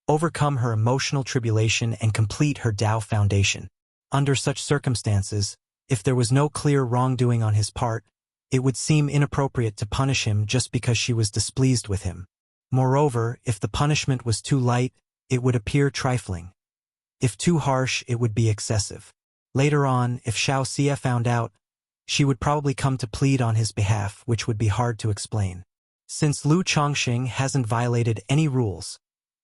S1: overcome her emotional tribulation and complete her Dao foundation. Under such circumstances, if there was no clear wrongdoing on his part, it would seem inappropriate to punish him just because she was displeased with him. Moreover, if the punishment was too light, it would appear trifling. If too harsh, it would be excessive. Later on, if Xiao Xia found out, she would probably come to plead on his behalf, which would be hard to explain. Since Lu Chongsheng hasn't violated any rules,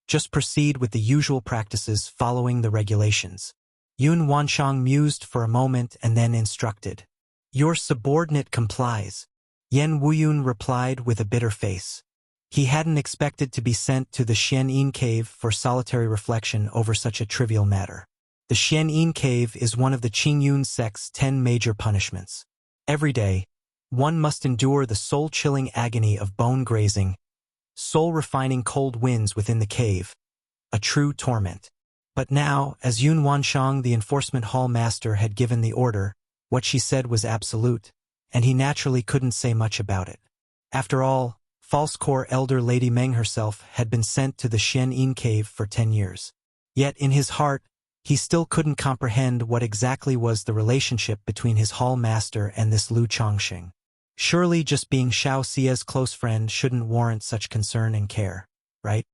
S1: just proceed with the usual practices following the regulations. Yun Wanshang mused for a moment and then instructed. Your subordinate complies. Yen Wuyun replied with a bitter face. He hadn't expected to be sent to the Xianyin Cave for solitary reflection over such a trivial matter. The Xianyin Cave is one of the Qingyun sect's 10 major punishments. Every day, one must endure the soul-chilling agony of bone grazing, soul-refining cold winds within the cave, a true torment. But now, as Yun Wanshang, the enforcement hall master, had given the order, what she said was absolute, and he naturally couldn't say much about it. After all, false core elder Lady Meng herself had been sent to the Xianyin Cave for 10 years. Yet in his heart, He still couldn't comprehend what exactly was the relationship between his hall master and this Lu Chongqing. Surely just being Xiao Xia's close friend shouldn't warrant such concern and care, right?